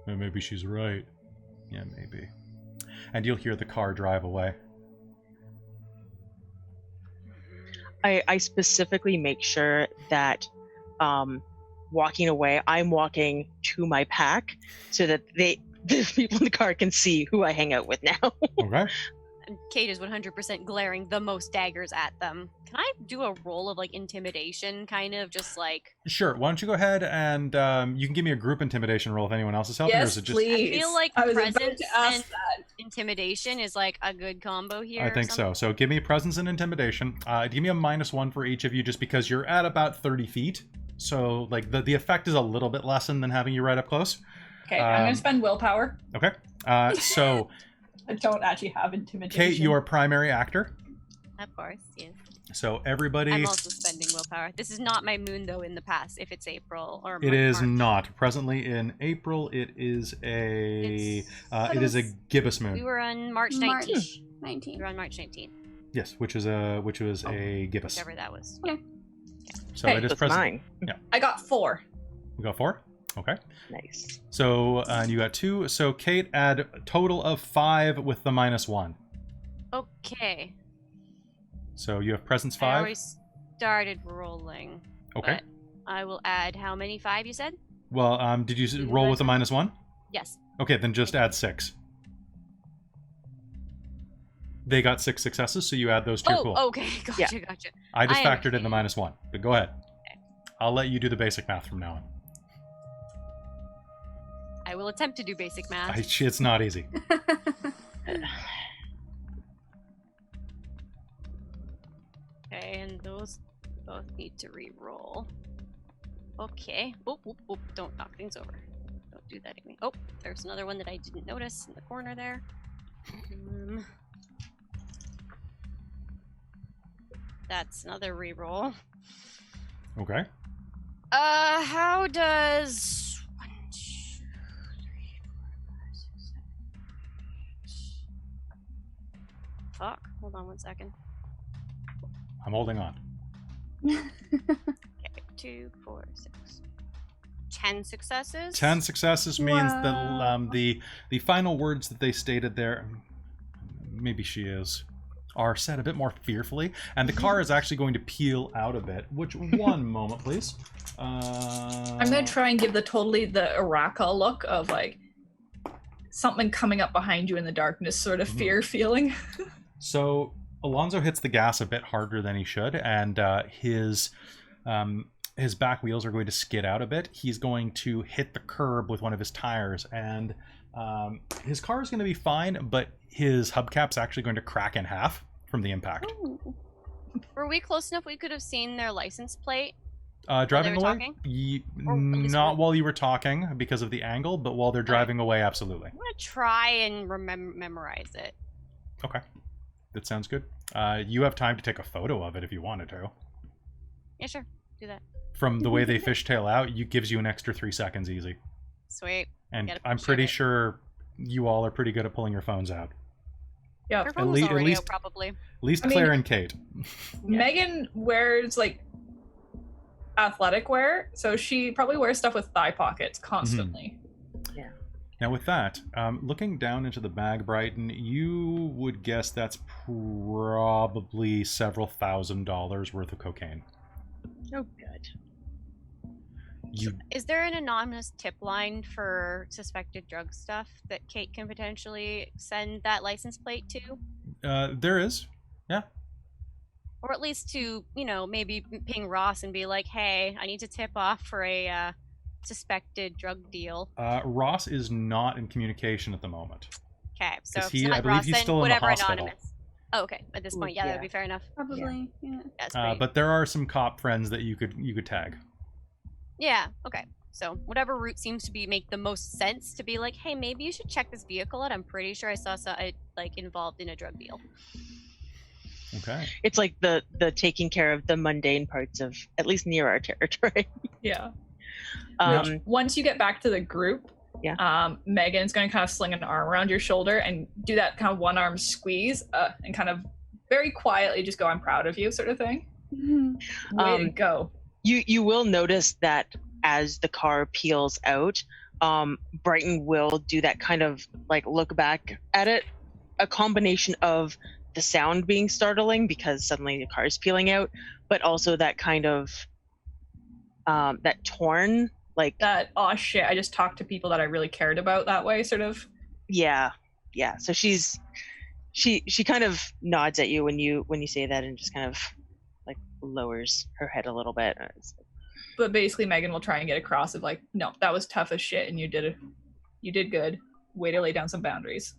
And maybe she's right. Yeah, maybe. And you'll hear the car drive away. I specifically make sure that walking away, I'm walking to my pack so that the people in the car can see who I hang out with now. Okay. And Kate is 100% glaring the most daggers at them. Can I do a roll of like intimidation, kind of just like? Sure. Why don't you go ahead and you can give me a group intimidation roll if anyone else is helping, or Yes, is it just? please. I feel like I was about presence to ask and that. intimidation is like a good combo here. I or think so. something. So give me presence and intimidation. Give me a -1 for each of you, just because you're at about 30 feet. So like the effect is a little bit lessened than having you right up close. Okay, I'm Um, gonna spend willpower. Okay. So I don't actually have intimidation. Kate, you are primary actor. Of course, yes. So everybody. I'm also spending willpower. This is not my moon though in the past. If it's April or It is March. not. Presently in April, it is a It's- it is a gibbous moon. We were on March March 19th. 19. We were on March 19th, Yes, which was a gibbous. whichever that was. So Okay, it is That's present. mine. I got 4. We got 4. Okay. Nice. So you got 2. So Kate, add a total of 5 with the -1. Okay. So you have presence I 5. already started rolling. Okay. But I will add how many? 5 you said? Well, did you Do roll the with a -1? Yes. Okay, then just add 6. They got 6 successes, so you add those 2. Oh, Cool. okay. Gotcha, gotcha. I just I factored in the understand. -1, but go ahead. I'll let you do the basic math from now on. I will attempt to do basic math. It's not easy. Okay, and those both need to re-roll. Okay. Oop, oop, oop. Don't knock things over. Don't do that to me. Oh, there's another one that I didn't notice in the corner there. That's another reroll. Okay. How does 1, 2, 3, 4, 5, 6, 7. Fuck. Hold on 1 second. I'm holding on. Okay, 2, 4, 6. 10 successes. 10 successes means Wow. that the final words that they stated there, maybe she is, are said a bit more fearfully, and the car is actually going to peel out a bit. Which one moment, please. I'm gonna try and give the Uratha look of like something coming up behind you in the darkness, sort of fear feeling. So Alonzo hits the gas a bit harder than he should, and his back wheels are going to skid out a bit. He's going to hit the curb with one of his tires, and his car is going to be fine, but his hubcap's actually going to crack in half from the impact. Ooh. Were we close enough we could have seen their license plate? Driving were away? talking? Or at least Not when- while you were talking because of the angle, but while they're driving away, absolutely. I'm gonna try and memorize it. Okay. That sounds good. You have time to take a photo of it if you wanted to. Yeah, sure. Do that. From the way they fishtail out, gives you an extra 3 seconds easy. Sweet. And Gotta I'm appreciate pretty it. sure you all are pretty good at pulling your phones out. Yeah. Her phone was at already least- out, probably. At least I mean- Claire and Kate. Megan wears like athletic wear, so she probably wears stuff with thigh pockets constantly. Now with that, looking down into the bag, Brighton, you would guess that's probably several $1,000s worth of cocaine. Oh, good. You Is there an anonymous tip line for suspected drug stuff that Kate can potentially send that license plate to? there is. Or at least to, maybe ping Ross and be like, hey, I need to tip off for a suspected drug deal. Ross is not in communication at the moment. Okay, so 'Cause if it's not I believe Ross, he's then still in the whatever hospital. anonymous. Oh, okay. At this Ooh, point, yeah, that yeah. would be fair enough. Probably, yeah. That's great. But there are some cop friends that you could tag. Yeah, okay. So whatever route seems to make the most sense to be like, hey, maybe you should check this vehicle out. I'm pretty sure I saw it involved in a drug deal. Okay. It's like the taking care of the mundane parts of at least near our territory. Yeah. Um, Once you get back to the group, Yeah. Megan's going to kind of sling an arm around your shoulder and do that kind of one arm squeeze and kind of very quietly just go, I'm proud of you, sort of thing. Way to go. you will notice that as the car peels out, Brighton will do that kind of like look back at it, a combination of the sound being startling because suddenly the car is peeling out, but also that kind of that torn, like That, oh shit, I just talked to people that I really cared about that way, sort of. yeah. So she kind of nods at you when you say that and just kind of like lowers her head a little bit. But basically Megan will try and get across of like, no, that was tough as shit and you did good. Way to lay down some boundaries.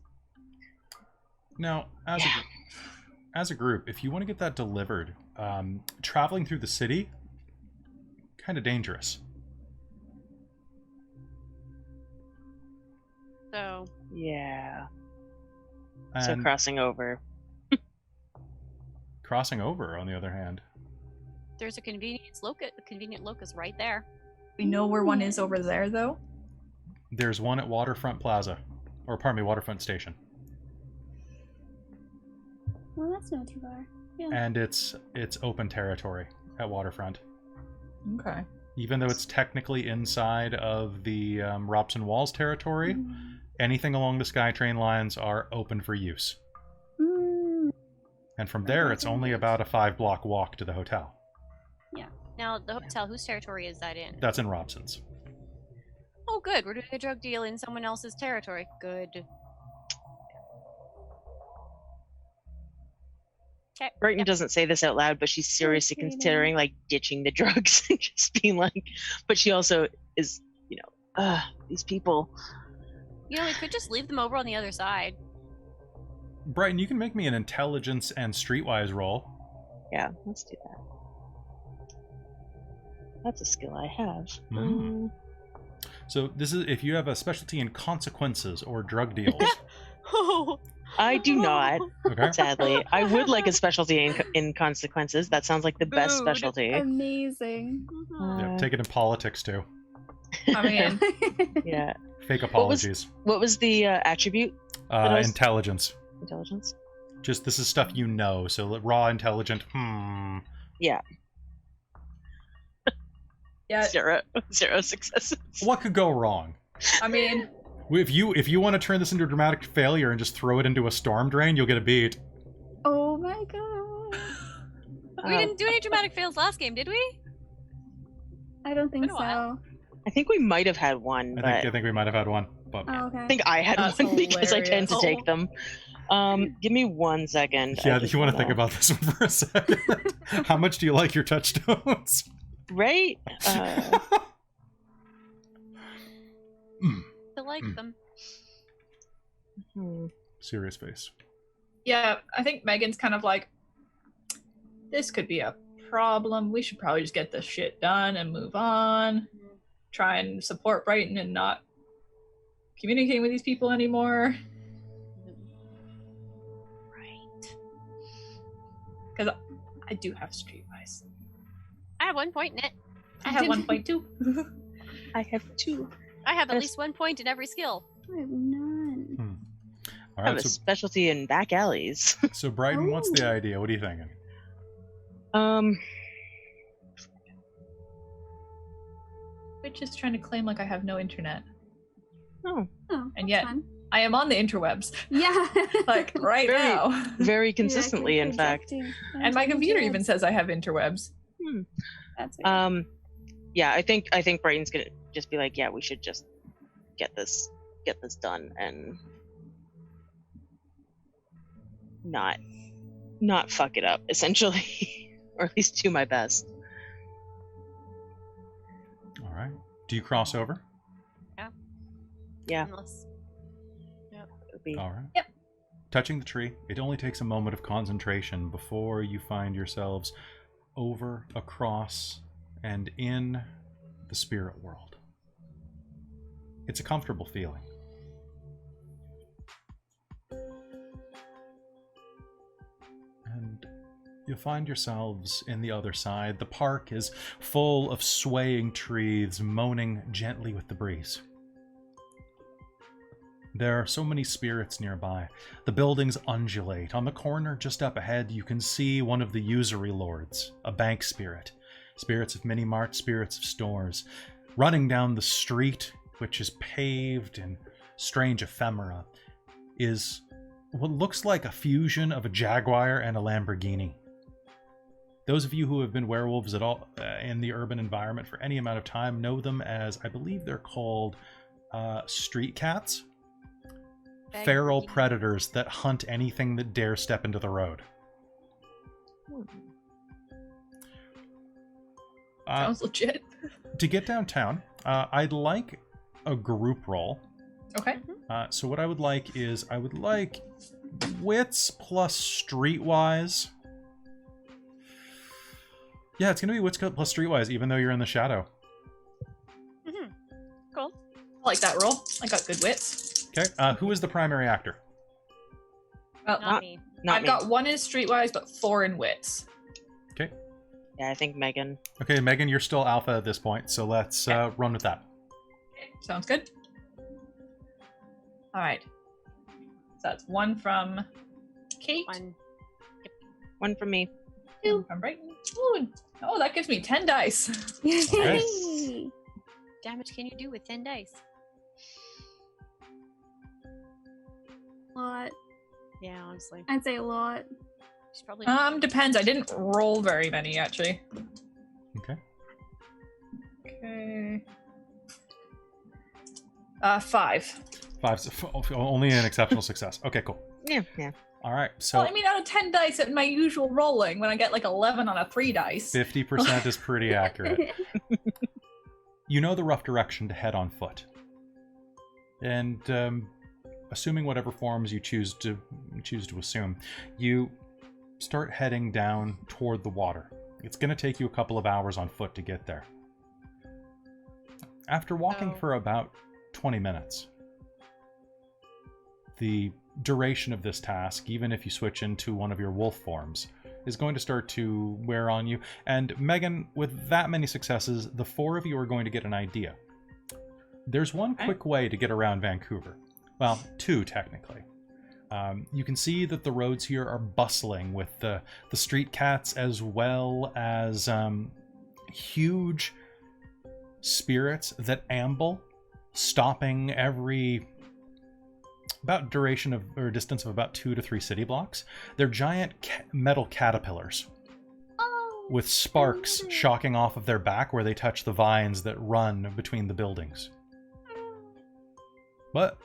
Now, as a group, if you want to get that delivered, traveling through the city, kind of dangerous. So Yeah. So And crossing over. crossing over, on the other hand, there's a convenient locus right there. We know where one is over there though. there's one at Waterfront Plaza, or pardon me, Waterfront Station, Well, that's not too far. Yeah. and it's open territory at Waterfront. Okay. Even though it's technically inside of the Robson Walls territory, anything along the SkyTrain lines are open for use. Mm. And from there, it's only about a 5-block walk to the hotel. Now, the hotel, whose territory is that in? That's in Robson's. Oh, good. We're doing a drug deal in someone else's territory. Good. Okay. Brighton doesn't say this out loud, but she's seriously Irritating. considering like ditching the drugs and just being like, but she also is, these people. We could just leave them over on the other side. Brighton, you can make me an intelligence and streetwise roll. Yeah, let's do that. That's a skill I have. Mm. So this is if you have a specialty in consequences or drug deals. I do not. Okay. Sadly, I would like a specialty in consequences. That sounds like the best Food. specialty. Amazing. Yeah, take it in politics too. I mean, Yeah. Fake apologies. What was the attribute? What else? Intelligence. Intelligence. Just this is stuff you know. So raw intelligent. Yeah. yeah. Zero successes. What could go wrong? I mean, If you want to turn this into a dramatic failure and just throw it into a storm drain, you'll get a beat. Oh my god. We didn't do any dramatic fails last game, did we? I don't think Been a while. so. I think we might have had one, but I think we might have had one, but Oh, okay. I think I had That's one because I tend to hilarious. take them. Give me 1 second. yeah, I just you want to think wanna- about this one for a second. How much do you like your touchstones? Right? I like them. Serious face. yeah, I think Megan's kind of like, this could be a problem. We should probably just get this shit done and move on. Try and support Brighton and not communicating with these people anymore. Right. Because I do have streetwise. I have 1 point in it. I have 1.2. I have 2. I have at Yes. least 1 point in every skill. I have none. All I have right, a specialty in back alleys. so Brighton, what's the idea? What are you thinking? Which is trying to claim like I have no internet. Oh, Oh, And that's yet- fun. I am on the interwebs, Yeah. like right Very- now. very consistently, in fact. And my computer even says I have interwebs. That's weird. Yeah, I think Brighton's gonna just be like, yeah, we should just get this done and not fuck it up, essentially, or at least do my best. All right. Do you cross over? Yeah, Unless... it would be. All right. Yep. Touching the tree, it only takes a moment of concentration before you find yourselves over, across, and in the spirit world. It's a comfortable feeling. And you'll find yourselves in the other side. The park is full of swaying trees moaning gently with the breeze. There are so many spirits nearby. The buildings undulate. On the corner, just up ahead, you can see one of the usury lords, a bank spirit. Spirits of mini-marts, spirits of stores. Running down the street, which is paved in strange ephemera, is what looks like a fusion of a Jaguar and a Lamborghini. Those of you who have been werewolves at all in the urban environment for any amount of time know them as, I believe they're called street cats. Feral predators that hunt anything that dare step into the road. Sounds legit. To get downtown, I'd like a group roll. Okay. So what I would like is, I would like wits plus streetwise. Yeah, it's going to be wits plus streetwise, even though you're in the shadow. Cool. I like that roll. I got good wits. Okay, who is the primary actor? Well, Not me. Not I've me. got 1 in streetwise, but 4 in wits. Okay. Yeah, I think Megan. Okay, Megan, you're still alpha at this point, so let's run with that. Sounds good. All right. So that's 1 from Kate. 1. One from me. 2 from Brighton. Ooh, oh, that gives me 10 dice. Yay! Damage can you do with 10 dice? Lot. Yeah, honestly. I'd say a lot. She's probably... Depends. I didn't roll very many, actually. Okay. Okay. 5. Only an exceptional success. Okay, cool. Yeah, yeah. All right, so Well, I mean, out of 10 dice at my usual rolling, when I get like 11 on a 3 dice. 50% is pretty accurate. You know the rough direction to head on foot. And assuming whatever forms you choose to assume, you start heading down toward the water. It's going to take you a couple of hours on foot to get there. After walking Oh. for about 20 minutes, the duration of this task, even if you switch into one of your wolf forms, is going to start to wear on you. And Megan, with that many successes, the four of you are going to get an idea. There's one quick way to get around Vancouver. Well, two, technically. You can see that the roads here are bustling with the street cats, as well as huge spirits that amble, stopping every about duration of or distance of about 2 to 3 city blocks. They're giant metal caterpillars with sparks shocking off of their back where they touch the vines that run between the buildings. But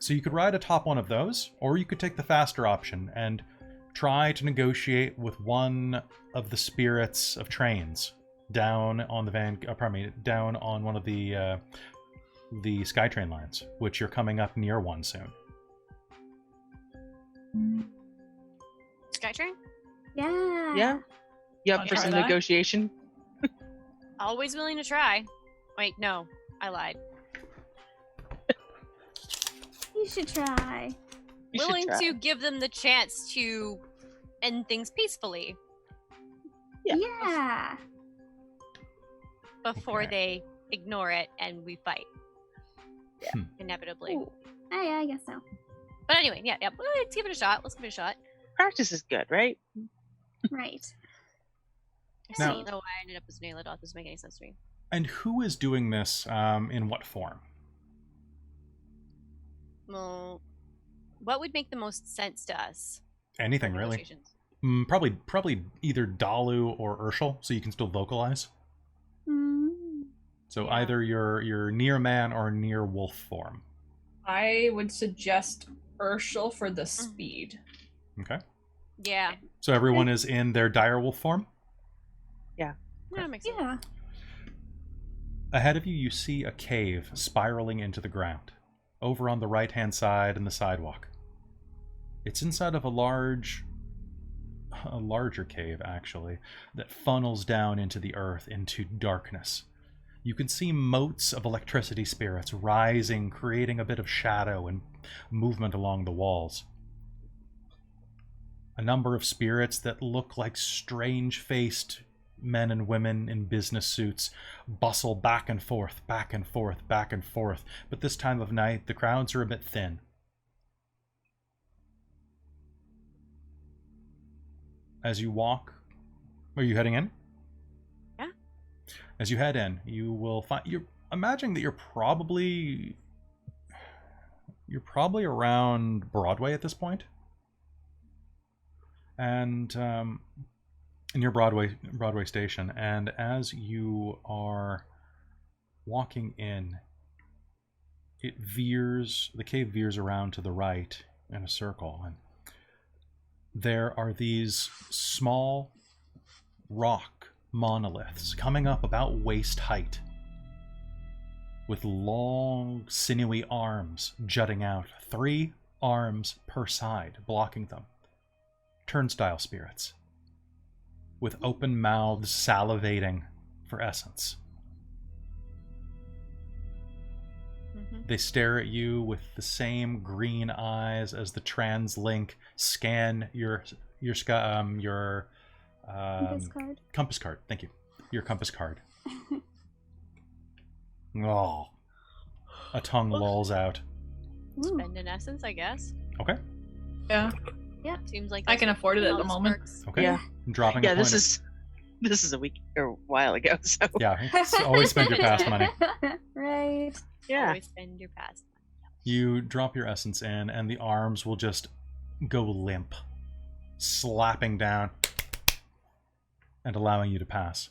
so you could ride atop one of those, or you could take the faster option and try to negotiate with one of the spirits of trains down on the down on one of the SkyTrain lines, which you're coming up near one soon. Skytrain? Yeah. Yeah. You up Wanna for try some that? negotiation? Always willing to try. Wait, no, I lied. You should try. You should Willing try. to give them the chance to end things peacefully Yeah. Yeah. before Okay. they ignore it and we fight. Yeah. Inevitably. Ooh. I guess so. But anyway, yeah. Well, let's give it a shot. Let's give it a shot. Practice is good, right? Right. I Now- don't know why I ended up as an alien. That doesn't make any sense to me. And who is doing this in what form? Well, what would make the most sense to us? Anything, for really. negotiations? Probably either Dalu or Urshel, so you can still vocalize. Mm. So Yeah. either your near man or near wolf form. I would suggest Urshel for the speed. Okay. Yeah. So everyone is in their dire wolf form. Yeah, that makes sense. Yeah. Ahead of you, you see a cave spiraling into the ground, over on the right-hand side in the sidewalk. It's inside of a larger cave, actually, that funnels down into the earth, into darkness. You can see motes of electricity spirits rising, creating a bit of shadow and movement along the walls. A number of spirits that look like strange-faced men and women in business suits bustle back and forth, back and forth, back and forth. But this time of night, the crowds are a bit thin. As you walk, are you heading in? Yeah. As you head in, you will find you're imagining that you're probably around Broadway at this point. And near Broadway station, and as you are walking in, the cave veers around to the right in a circle, and there are these small rock monoliths coming up about waist height, with long sinewy arms jutting out, 3 arms per side blocking them. Turnstile spirits, with open mouths salivating for essence. Mm-hmm. They stare at you with the same green eyes as the TransLink scan your This card. compass card. Thank you. Your compass card. Oh, a tongue lolls out. Ooh. Spend an essence, I guess. Okay, Yeah. Seems like I that's can what afford it at all the this moment. works. okay. Yeah. Dropping. Yeah, a this point is a week or a while ago. So Yeah, always spend your past money. Right. yeah, Always spend your past. You drop your essence in, and the arms will just go limp, slapping down and allowing you to pass.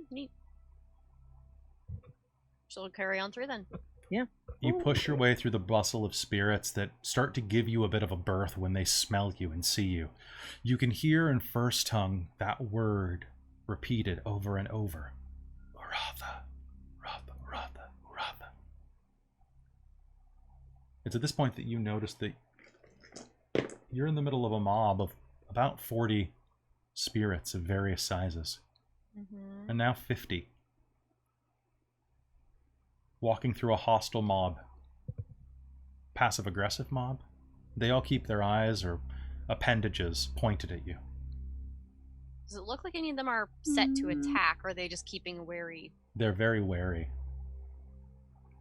Neat. So we'll carry on through then. You push your way through the bustle of spirits that start to give you a bit of a berth when they smell you and see you. You can hear in first tongue that word repeated over and over. Uratha, Uratha, Uratha, Uratha. It's at this point that you notice that you're in the middle of a mob of about 40 spirits of various sizes, Mm-hmm. and now 50. walking through a hostile mob. Passive-aggressive mob. They all keep their eyes or appendages pointed at you. Does it look like any of them are set to attack, or are they just keeping wary? They're very wary.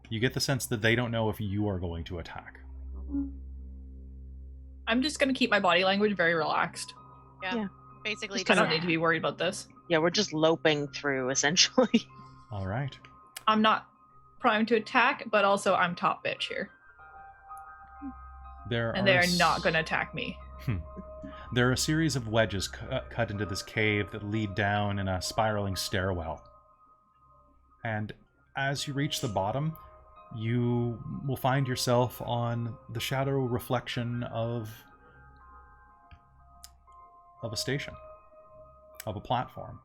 You get the sense that they don't know if you are going to attack. I'm just going to keep my body language very relaxed. Yeah. Basically, I don't need to be worried about this. Yeah, we're just loping through, essentially. All right. I'm not primed to attack, but also I'm top bitch here. And they are not going to attack me. There are a series of wedges cut into this cave that lead down in a spiraling stairwell. And as you reach the bottom, you will find yourself on the shadow reflection of a station, of a platform.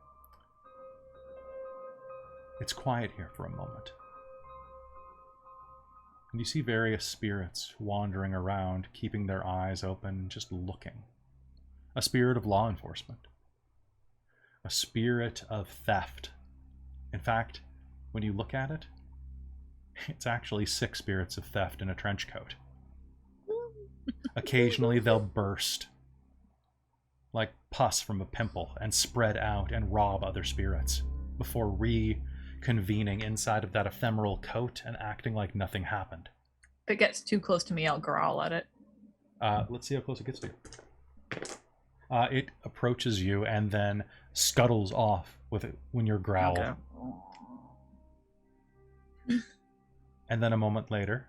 It's quiet here for a moment. And you see various spirits wandering around, keeping their eyes open, just looking. A spirit of law enforcement. A spirit of theft. In fact, when you look at it, it's actually 6 spirits of theft in a trench coat. Occasionally they'll burst like pus from a pimple and spread out and rob other spirits before reconvening inside of that ephemeral coat and acting like nothing happened. If it gets too close to me, I'll growl at it. Let's see how close it gets to you. It approaches you and then scuttles off with it when you're growled. Okay. And then a moment later,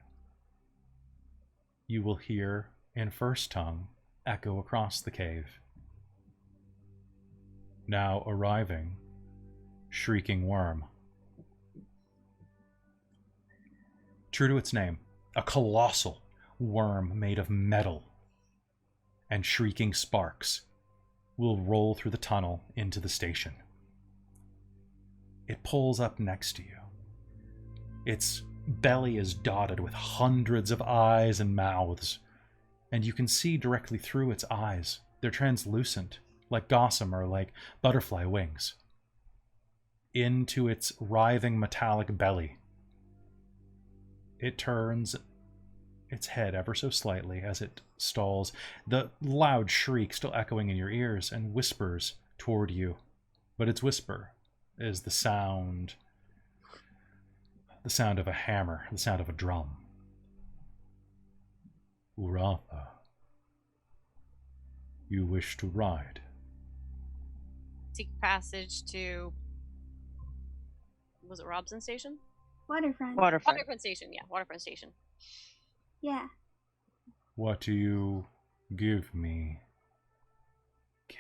you will hear in first tongue echo across the cave. Now arriving, shrieking worm. True to its name, a colossal worm made of metal and shrieking sparks will roll through the tunnel into the station. It pulls up next to you. Its belly is dotted with hundreds of eyes and mouths, and you can see directly through its eyes. They're translucent, like gossamer, like butterfly wings. Into its writhing metallic belly, it turns its head ever so slightly as it stalls, the loud shriek still echoing in your ears, and whispers toward you. But its whisper is the sound of a hammer, the sound of a drum. Uratha, you wish to ride? Seek passage to... Was it Robson Station? Waterfront. Waterfront Station, yeah. Waterfront Station. Yeah. What do you give me? Give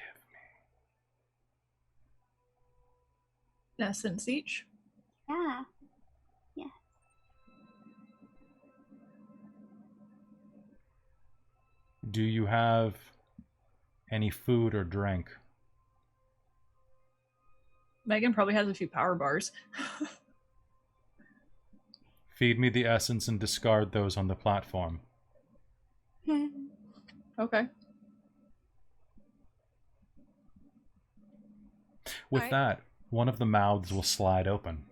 me. Essence each. Yeah. Do you have any food or drink? Megan probably has a few power bars. Feed me the essence and discard those on the platform. Okay. With that, one of the mouths will slide open.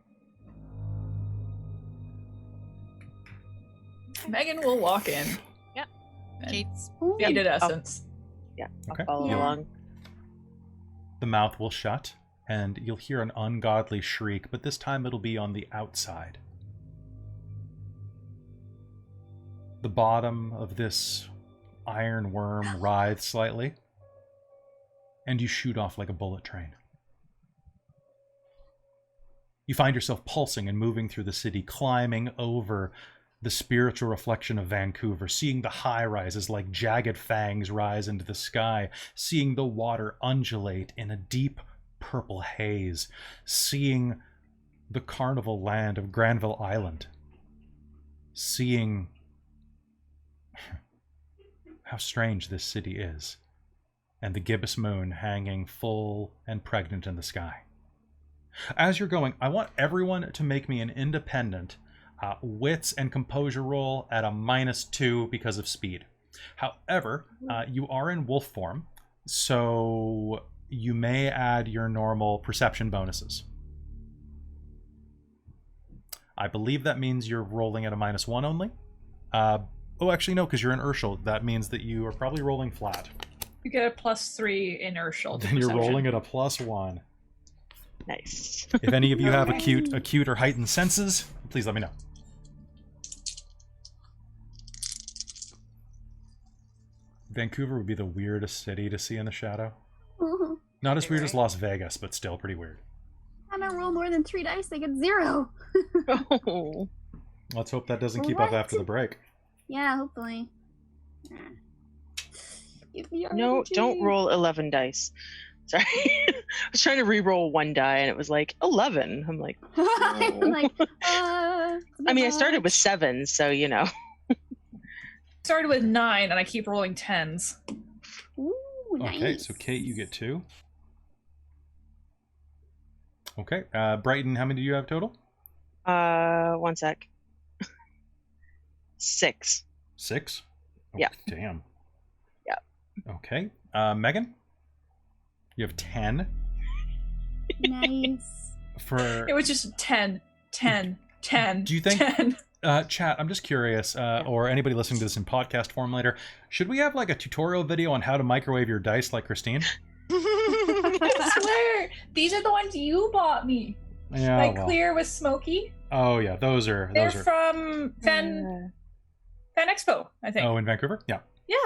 Megan will walk in. Yep. And Kate's... feed it essence. Yeah, Okay. I'll follow Yeah. along. The mouth will shut, and you'll hear an ungodly shriek, but this time it'll be on the outside. The bottom of this iron worm writhes slightly, and you shoot off like a bullet train. You find yourself pulsing and moving through the city, climbing over the spiritual reflection of Vancouver, seeing the high-rises like jagged fangs rise into the sky, seeing the water undulate in a deep purple haze, seeing the carnival land of Granville Island, seeing how strange this city is, and the gibbous moon hanging full and pregnant in the sky. As you're going, I want everyone to make me an independent wits and composure roll at a -2 because of speed. However, you are in wolf form, so you may add your normal perception bonuses. I believe that means you're rolling at a -1 only. Oh, actually, no, because you're inertial. That means that you are probably rolling flat. You get a +3 inertial. to Then you're perception. rolling at a +1. Nice. If any of you have Alright. acute or heightened senses, please let me know. Vancouver would be the weirdest city to see in the shadow. Mhm. Not as weird as Right. Las Vegas, but still pretty weird. I'm gonna roll more than 3 dice, I get 0. Oh. Let's hope that doesn't keep up What? after the break. Yeah, hopefully. Give me No, RPG. don't roll 11 dice. Sorry. I was trying to re-roll 1 die and it was like 11. I'm like, I'm like, it's a I bit mean, I started with much. 7, so you know. Started with 9, and I keep rolling 10s. Ooh, nice. Okay, so Kate, you get 2. Okay, Brighton, how many do you have total? 1 sec. 6. 6? Oh, Yeah. Damn. Yeah. Okay, Megan? You have 10. Nice. For It was just 10, 10, 10. Do you think- 10. chat, I'm just curious, or anybody listening to this in podcast form later, should we have like a tutorial video on how to microwave your dice like Christine? I swear, these are the ones you bought me. Yeah. Like well. clear with smoky. Oh yeah, those are. They're from Fan Expo, I think. Oh, in Vancouver? Yeah. Yeah.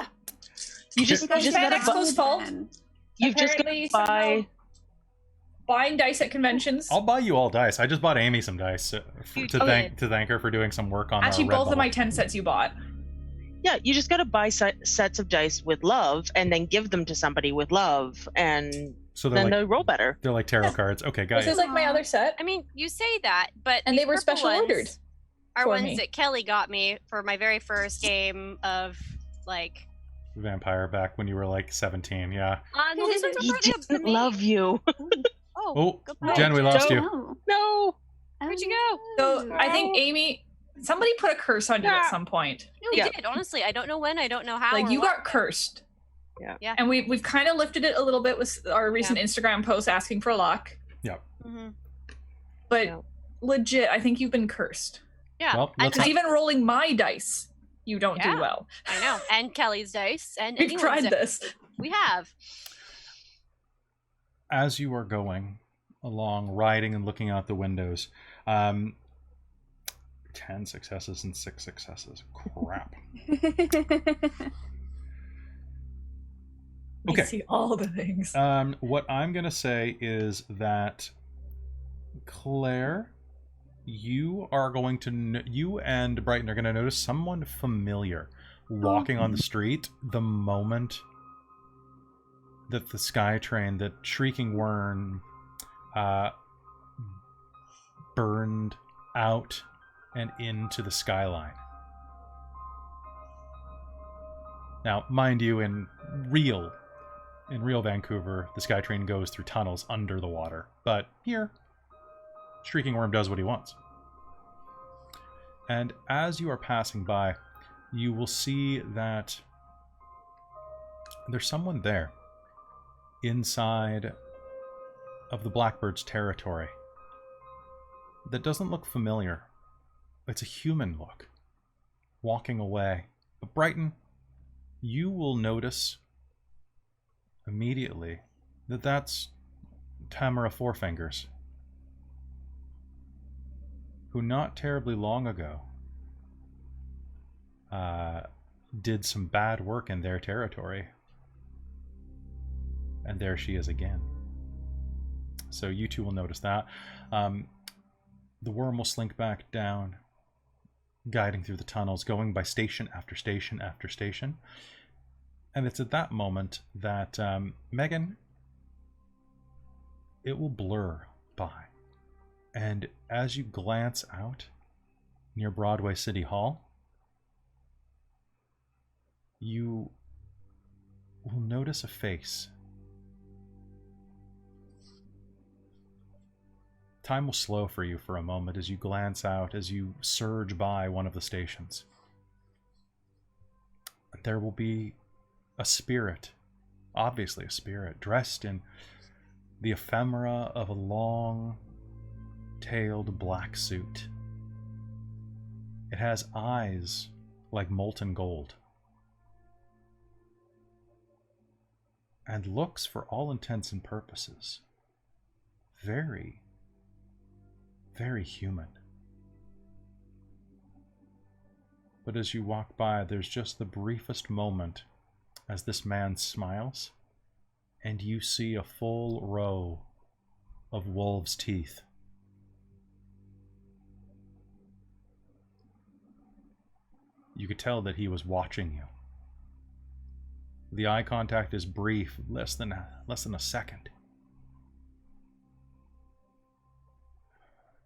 You just Fan gotta Expo's fault. You've just got Apparently to buy. somehow buying dice at conventions. I'll buy you all dice. I just bought Amy some dice You to did. thank her for doing some work on Actually, Red both of my Bubble. 10 sets you bought. Yeah, you just got to buy sets of dice with love and then give them to somebody with love, and So then they're they'll roll better. like tarot cards. Okay, got This you. is like my other set. I mean, you say that, but And these they were purple special ones ordered Are for ones me. that Kelly got me for my very first game of like. Vampire back when you were like 17. Yeah. Well, these ones He were partly up for didn't me. love you. Oh, goodbye. Jen, we lost you. Oh. No. Where'd you go? So I think Amy, somebody put a curse on you at some point. No, he Yeah. did. Honestly, I don't know when. I don't know how. Like or you what. got cursed. Yeah. Yeah. And we've kind of lifted it a little bit with our recent Instagram post asking for luck. Mhm. But Yeah. legit, I think you've been cursed. Yeah. Well, and let's Because even rolling my dice, you don't Yeah. do well. I know. And Kelly's dice. And We've anyone's tried dice. this. We have. As you are going along, riding and looking out the windows, 10 successes and 6 successes. Crap. We Okay. see all the things. What I'm gonna say is that Claire, you are going to you and Brighton are going to notice someone familiar walking on the street the moment that the sky train, the shrieking worm, burned out and into the skyline. Now, mind you, in real Vancouver, the SkyTrain goes through tunnels under the water. But here, Shrieking Worm does what he wants. And as you are passing by, you will see that there's someone there inside of the Blackbird's territory that doesn't look familiar. It's a human look, walking away. But Brighton, you will notice immediately that that's Tamara Fourfingers, who not terribly long ago did some bad work in their territory. And there she is again. So you two will notice that. The worm will slink back down, guiding through the tunnels, going by station after station after station. And it's at that moment that, Megan, it will blur by. And as you glance out near Broadway City Hall, you will notice a face. Time will slow for you for a moment as you glance out, as you surge by one of the stations. There will be a spirit, obviously a spirit, dressed in the ephemera of a long-tailed black suit, It has eyes like molten gold. And looks, for all intents and purposes, very, very human. But as you walk by, there's just the briefest moment as this man smiles, and you see a full row of wolves' teeth. You could tell that he was watching you. The eye contact is brief, less than a second.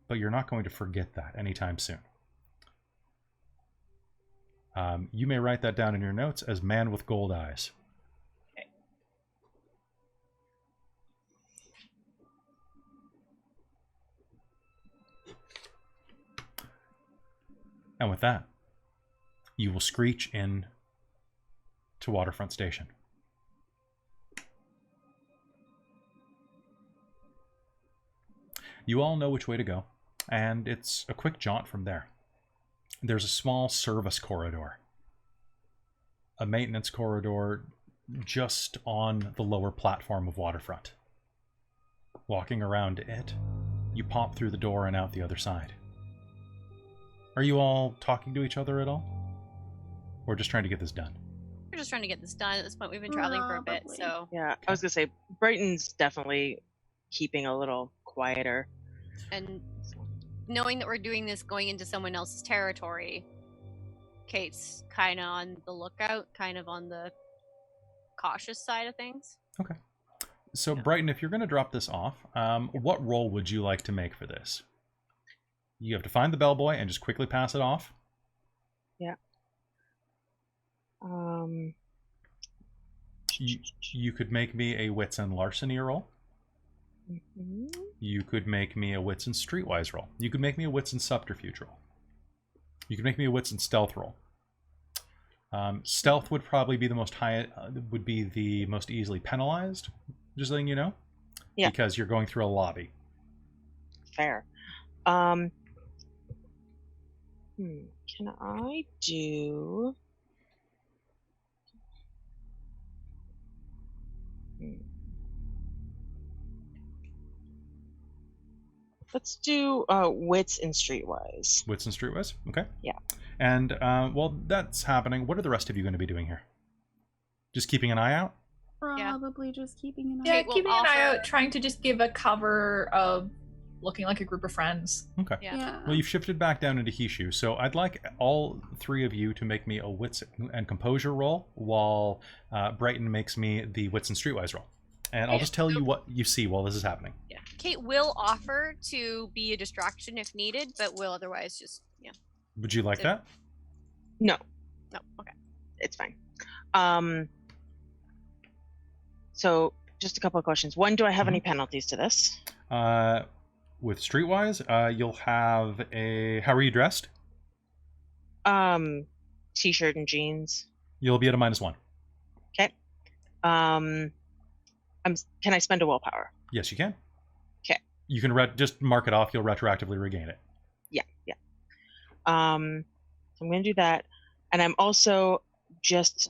But you're not going to forget that anytime soon. You may write that down in your notes as man with gold eyes. Okay. And with that, you will screech in to Waterfront Station. You all know which way to go, and it's a quick jaunt from there. There's a small service corridor, a maintenance corridor just on the lower platform of Waterfront. Walking around it, you pop through the door and out the other side. Are you all talking to each other at all? Or just trying to get this done? We're just trying to get this done. At this point, we've been traveling for a bit, Probably. so Yeah, I was gonna say Brighton's definitely keeping a little quieter. and knowing that we're doing this going into someone else's territory, Kate's kind of on the lookout, kind of on the cautious side of things. Okay. So, Yeah. Brighton, if you're going to drop this off, what roll would you like to make for this? You have to find the bellboy and just quickly pass it off. Yeah. You could make me a wits and larceny roll. Mhm. You could make me a wits and streetwise roll. You could make me a wits and subterfuge roll. You could make me a wits and stealth roll. Stealth would probably be the most easily penalized, just letting you know. Yeah. Because you're going through a lobby. Fair. Can I do? Let's do wits and streetwise. Wits and streetwise? Okay. Yeah. And while that's happening, what are the rest of you going to be doing here? Just keeping an eye out? Probably just keeping an eye. Yeah, Okay, we'll keeping an eye offer- out, trying to just give a cover of looking like a group of friends. Okay. Yeah. Well, you've shifted back down into Hishu, so I'd like all three of you to make me a wits and composure roll, while Brighton makes me the wits and streetwise roll. And I'll Okay, just tell so- you what you see while this is happening. Yeah. Kate will offer to be a distraction if needed, but will otherwise just, yeah. Would you like that? No, No, okay. it's fine. So just a couple of questions. One, do I have any penalties to this? With streetwise, you'll have a... How are you dressed? T-shirt and jeans. You'll be at a -1. Okay. Can I spend a willpower? Yes, you can. Okay. You can just mark it off. You'll retroactively regain it. Yeah. So I'm gonna do that, and I'm also just,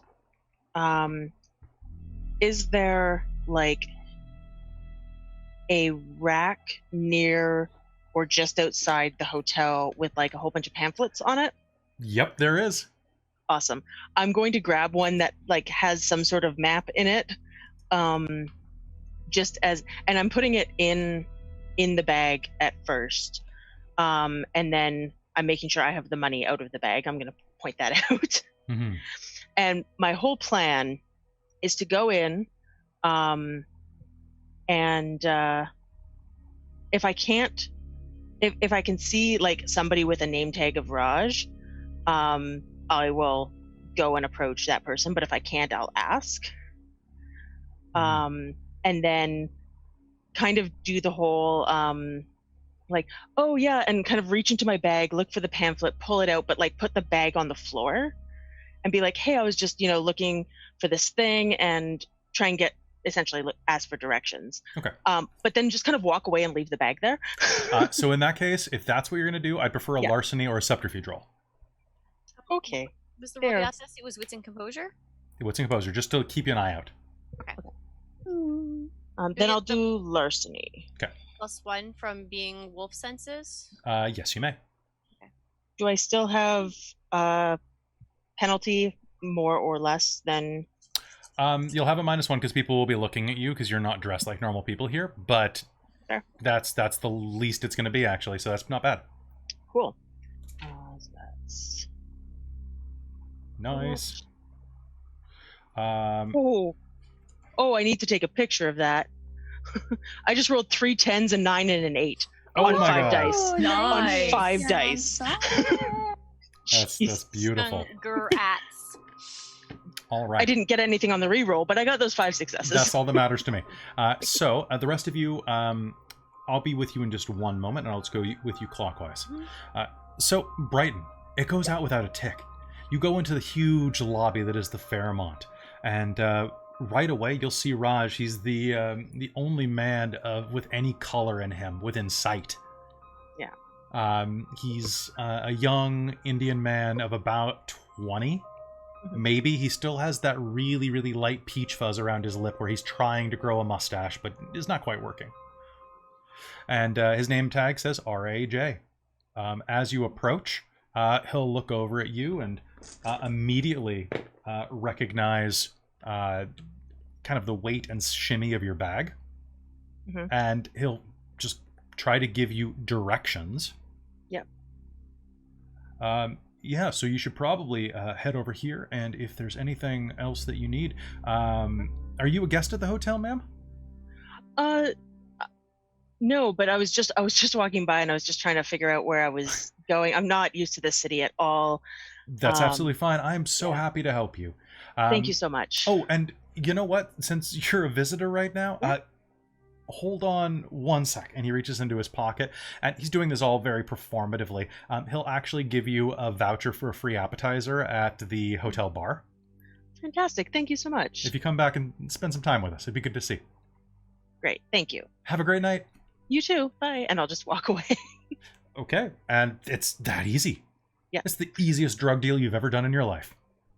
is there like a rack near or just outside the hotel with like a whole bunch of pamphlets on it? Yep, there is. Awesome. I'm going to grab one that like has some sort of map in it, and I'm putting it in the bag at first, and then I'm making sure I have the money out of the bag. I'm going to point that out. Mm-hmm. And my whole plan is to go in, and if I can see like somebody with a name tag of Raj, I will go and approach that person. But if I can't, I'll ask. And then kind of do the whole like, oh yeah, and kind of reach into my bag, look for the pamphlet, pull it out, but like put the bag on the floor and be like, hey, I was just, looking for this thing, and try and get essentially ask for directions. Okay. But then just kind of walk away and leave the bag there. So in that case, if that's what you're going to do, I'd prefer a Yeah. larceny or a subterfuge roll. Okay. Was the Fair. role you asked us? It was wits and composure? What's in composure? Just to keep you an eye out. Then get I'll the- do larceny. +1 from being wolf senses. Yes, you may. Do I still have penalty more or less than? You'll have a -1 because people will be looking at you because you're not dressed like normal people here. But Fair. that's the least it's going to be actually. So that's not bad. Cool. So that's Nice. Oh, I need to take a picture of that. I just rolled 3 10s, a 9, and an 8 Oh on my 5 God. dice. Nice. On 5 Yeah, dice. That's beautiful. Congrats. All right. I didn't get anything on the reroll, but I got those 5 successes. That's all that matters to me. So the rest of you, I'll be with you in just one moment, and I'll just go with you clockwise. So Brighton, it goes out without a tick. You go into the huge lobby that is the Fairmont, and right away you'll see Raj. He's the only man with any color in him within sight. Yeah. He's a young Indian man of about 20. Maybe he still has that really, really light peach fuzz around his lip where he's trying to grow a mustache, but is not quite working. And his name tag says R.A.J. As you approach, he'll look over at you and immediately recognize kind of the weight and shimmy of your bag. And he'll just try to give you directions. Yep. Yeah, so you should probably head over here, and if there's anything else that you need, are you a guest at the hotel, ma'am? No, but I was just walking by, and I was just trying to figure out where I was going. I'm not used to this city at all. That's absolutely fine. I'm so happy to help you. Thank you so much. Oh, and you know what? Since you're a visitor right now, hold on one sec. And he reaches into his pocket, and he's doing this all very performatively. He'll actually give you a voucher for a free appetizer at the hotel bar. Fantastic. Thank you so much. If you come back and spend some time with us, it'd be good to see. Great. Thank you. Have a great night. You too. Bye. And I'll just walk away. Okay. And it's that easy. Yeah. It's the easiest drug deal you've ever done in your life.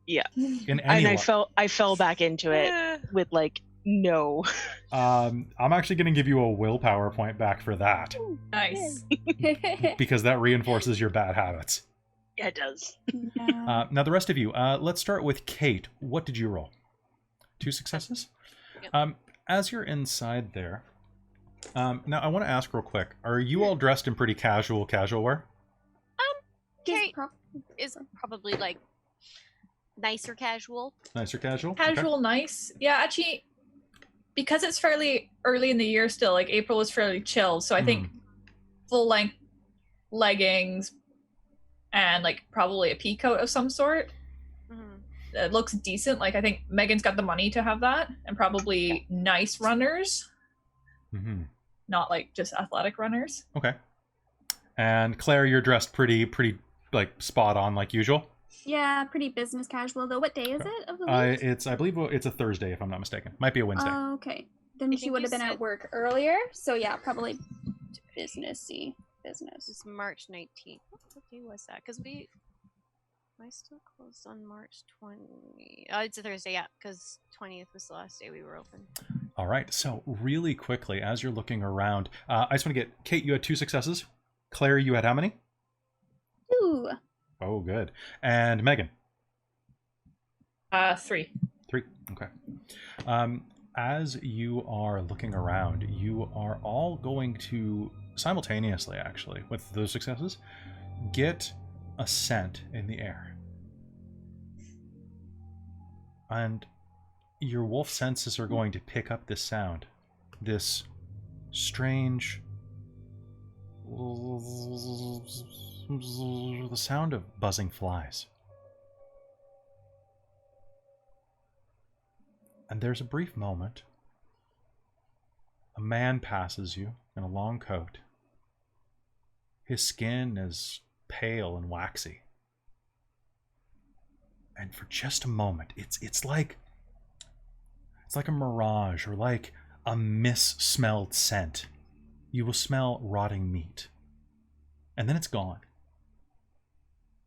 Yeah. In any And life. I fell back into it with like no. I'm actually going to give you a willpower point back for that Nice. because that reinforces your bad habits. Yeah, it does. Yeah. Now the rest of you, let's start with Kate. What did you roll? 2 successes? Yep. As you're inside there, now I want to ask real quick, are you all dressed in pretty casual wear? Kate is probably like nicer casual. Nicer casual? Casual, nice. Yeah, actually, because it's fairly early in the year still, like April is fairly chill, so I think full length leggings and like probably a pea coat of some sort. It looks decent. Like I think Megan's got the money to have that, and probably nice runners, not like just athletic runners. Okay. And Claire, you're dressed pretty like spot on like usual. Yeah, pretty business casual though. What day is it of the week? I believe it's a Thursday if I'm not mistaken. Might be a Wednesday. Oh, okay. Then I she think would you have been said- at work earlier. So yeah, probably businessy business. This is March 19th. What day was that? Because I still closed on March 20. It's a Thursday, yeah, because 20th was the last day we were open. All right. So really quickly, as you're looking around, I just want to get Kate. You had 2 successes. Claire, you had how many? 2. Oh, good. And Megan. 3. 3. Okay. As you are looking around, you are all going to simultaneously, actually, with those successes, get a scent in the air. And your wolf senses are going to pick up this sound. This strange... the sound of buzzing flies. And there's a brief moment. A man passes you in a long coat. His skin is pale and waxy. And for just a moment, it's like a mirage or like a mis-smelled scent. You will smell rotting meat. And then it's gone.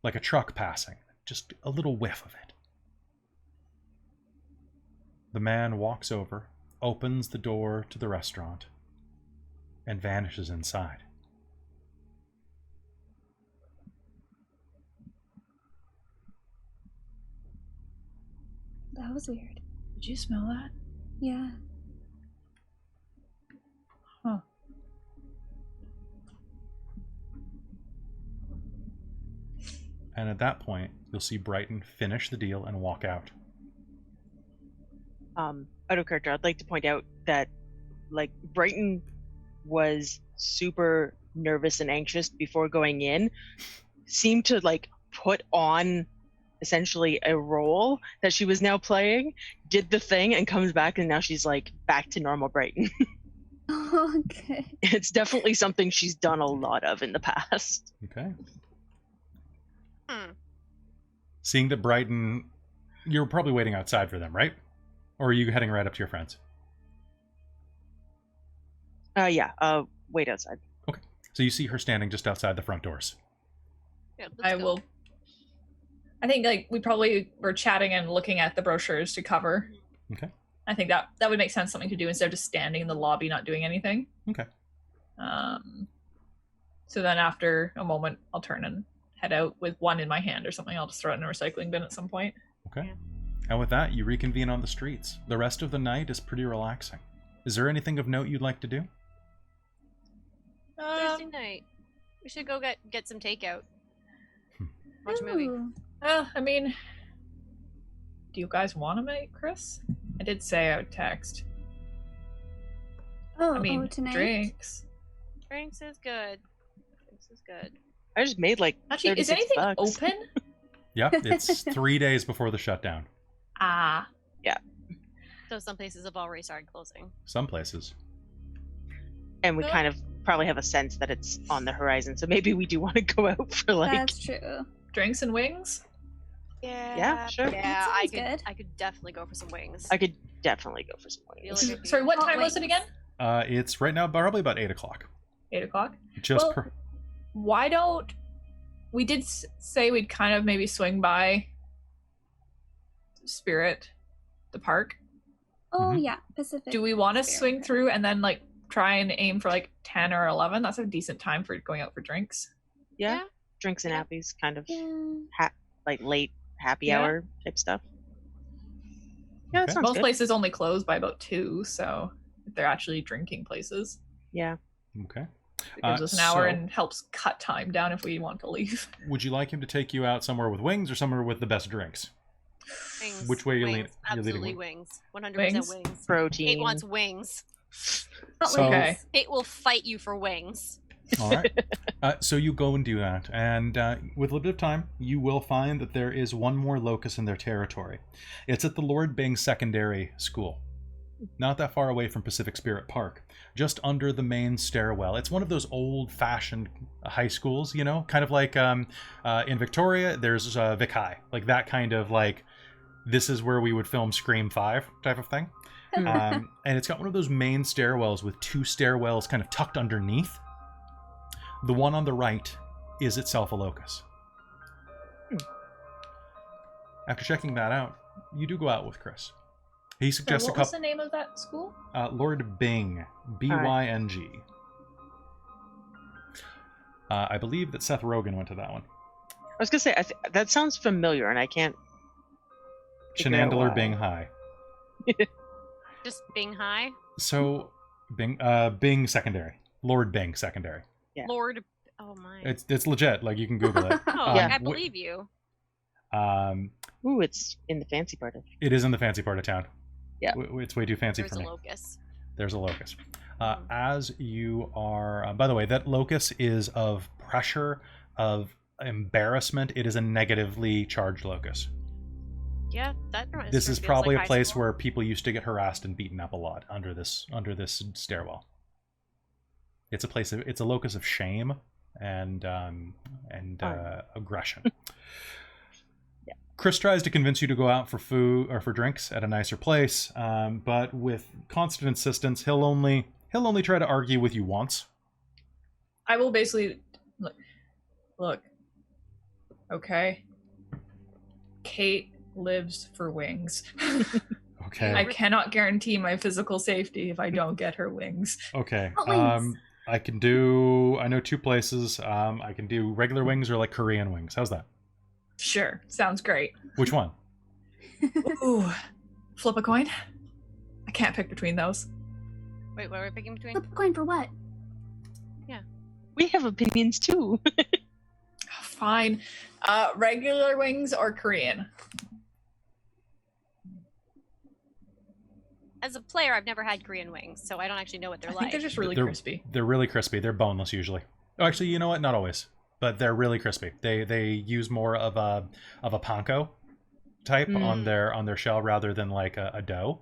Like a truck passing. just a little whiff of it. The man walks over, opens the door to the restaurant, and vanishes inside. That was weird. Did you smell that? Yeah. Huh. And at that point, you'll see Brighton finish the deal and walk out. Out of character, I'd like to point out that, like, Brighton was super nervous and anxious before going in, seemed to, like, put on essentially a role that she was now playing, did the thing, and comes back, and now she's, like, back to normal Brighton. Okay. It's definitely something she's done a lot of in the past. Okay. Hmm. Seeing that Brighton, you're probably waiting outside for them, right? Or are you heading right up to your friends? Wait outside. Okay. So you see her standing just outside the front doors. Yeah, I will. I think like we probably were chatting and looking at the brochures to cover. Okay. I think that would make sense, something to do instead of just standing in the lobby not doing anything. Okay. So then after a moment, I'll turn and head out with one in my hand or something. I'll just throw it in a recycling bin at some point. Okay. And with that, you reconvene on the streets. The rest of the night is pretty relaxing. Is there anything of note you'd like to do? Thursday night. We should go get some takeout. Watch a movie. Ooh. I mean, do you guys want to make Chris? I did say I would text. Oh, I mean, tonight? drinks. Drinks is good. Drinks is good. I just made like Actually, is 36 anything bucks. open? Yep, it's 3 days before the shutdown. Ah. So some places have already started closing. Some places. And we Well- kind of probably have a sense that it's on the horizon, so maybe we do want to go out for like That's true. Drinks and wings? Yeah, sure. Yeah, That I sounds could. good. I could definitely go for some wings. I could definitely go for some Feel wings. like I could Sorry, go what for time was it wings. again? It's right now probably about 8 o'clock. 8 o'clock? Just Well, Why don't... We did say we'd kind of maybe swing by Spirit, the park. Oh Mhm. yeah, Pacific. Do we want to Spirit. swing through and then like try and aim for like 10 or 11? That's a decent time for going out for drinks. Yeah, Yeah. drinks and Yeah. appies, kind of Yeah. like late happy Yeah. hour type stuff. Yeah, that Okay. sounds Most good. places only close by about 2, so if they're actually drinking places, Yeah. Okay. it gives us an hour so- and helps cut time down if we want to leave. Would you like him to take you out somewhere with wings or somewhere with the best drinks? Wings. Which way you lean- wings. you're leaning Absolutely with? wings. 100% Wings? wings. Protein. Kate wants wings. Not So- wings. Okay. Kate will fight you for wings. All right. So you go and do that, and with a little bit of time, you will find that there is one more locus in their territory. It's at the Lord Byng Secondary School, not that far away from Pacific Spirit Park, just under the main stairwell. It's one of those old-fashioned high schools, you know, kind of like in Victoria, there's Vic High, like that kind of like, this is where we would film Scream 5 type of thing. And it's got one of those main stairwells with 2 stairwells kind of tucked underneath. The one on the right is itself a locus. After checking that out, you do go out with Chris. He So suggests what a was the couple. name of that school? Lord Byng, Byng. I believe that Seth Rogen went to that one. I was gonna say that sounds familiar, and I can't. figure out Shenandoah why. Byng High. Just Bing High. So Byng Secondary, Lord Byng Secondary. Yeah. Lord. Oh my. It's legit. Like you can Google it. Oh, Yeah. I believe you. Ooh, it's in the fancy part of. It is in the fancy part of town. Yeah. It's way too fancy There's for a me. locus. There's a locus. As you are, by the way, that locus is of pressure, of embarrassment. It is a negatively charged locus. Yeah, that. This sure is feels probably like a high place school. where people used to get harassed and beaten up a lot under this stairwell. It's a place. It's a locus of shame and aggression. Yeah. Chris tries to convince you to go out for food or for drinks at a nicer place, but with constant insistence, he'll only try to argue with you once. I will basically look. Okay. Kate lives for wings. Okay. I cannot guarantee my physical safety if I don't get her wings. Okay. What wings? I know 2 places. I can do regular wings or like Korean wings. How's that? Sure, sounds great. Which one? Ooh, flip a coin? I can't pick between those. Wait, what are we picking between? Flip a coin for what? We have opinions too. Fine. Regular wings or Korean? As a player, I've never had Korean wings, so I don't actually know what they're I like. think they're just really crispy. They're really crispy. They're boneless usually. Oh, actually, you know what? Not always, but they're really crispy. They use more of a panko type on their shell rather than like a dough.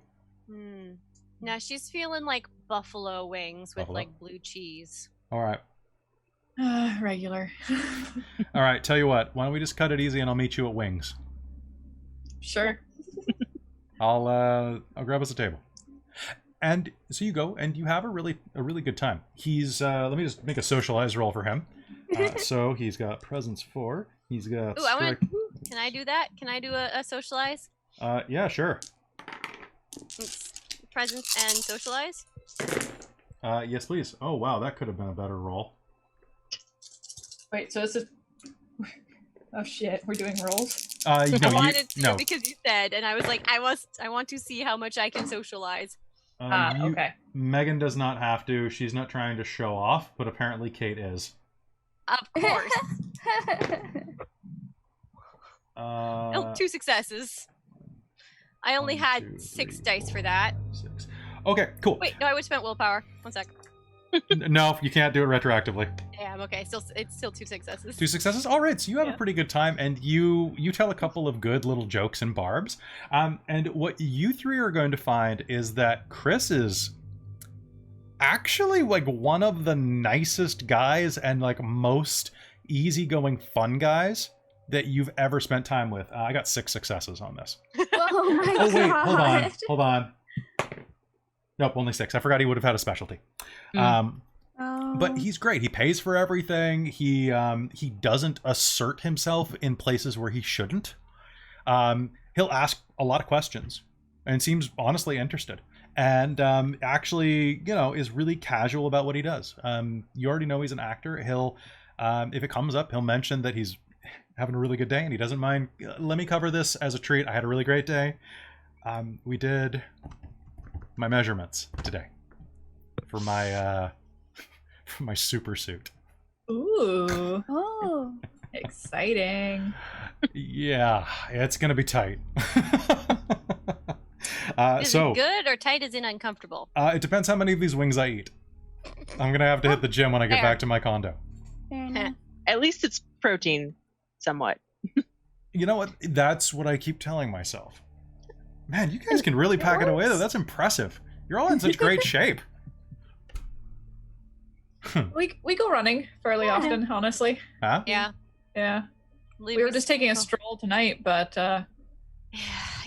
Now she's feeling like buffalo wings with Buffalo? like blue cheese. All right. Regular. All right. Tell you what. Why don't we just cut it easy and I'll meet you at Wings. Sure. I'll grab us a table. And so you go and you have a really good time. He's let me just make a socialize roll for him. So he's got presence 4. He's got. Ooh, I want. Can I do that? Can I do a socialize? Yeah, sure. Presence and socialize. Yes, please. Oh wow, that could have been a better roll. Wait, so this is... Oh shit, we're doing rolls? I wanted to because you said, and I was like, I want to see how much I can socialize. Okay. Megan does not have to. She's not trying to show off, but apparently Kate is. Of course. Oh, 2 successes. I only had 6 dice for that. 6. Okay, cool. Wait, no, I would have spent willpower. 1 sec. No, you can't do it retroactively. Damn, okay. It's still 2 successes. 2 successes? All right, so you have a pretty good time, and you tell a couple of good little jokes and barbs. And what you 3 are going to find is that Chris is actually like one of the nicest guys and like most easygoing fun guys that you've ever spent time with. I got 6 successes on this. Oh my god. Oh wait, hold on. Nope, only 6. I forgot he would have had a specialty. But he's great. He pays for everything. He doesn't assert himself in places where he shouldn't. He'll ask a lot of questions and seems honestly interested. And actually, is really casual about what he does. You already know he's an actor. He'll, if it comes up, he'll mention that he's having a really good day and he doesn't mind. Let me cover this as a treat. I had a really great day. We did my measurements today for my super suit. Ooh. Oh. Exciting. Yeah, it's gonna be tight. Is it good or tight as in uncomfortable? It depends how many of these wings I eat. I'm gonna have to hit the gym when I get Fair. back to my condo. Fair enough. At least it's protein, somewhat. You know what? That's what I keep telling myself. Man, you guys can really pack it away though. That's impressive. You're all in such great shape. We go running fairly often, honestly. Huh? Yeah. Yeah. We were just taking a stroll tonight, but Yeah,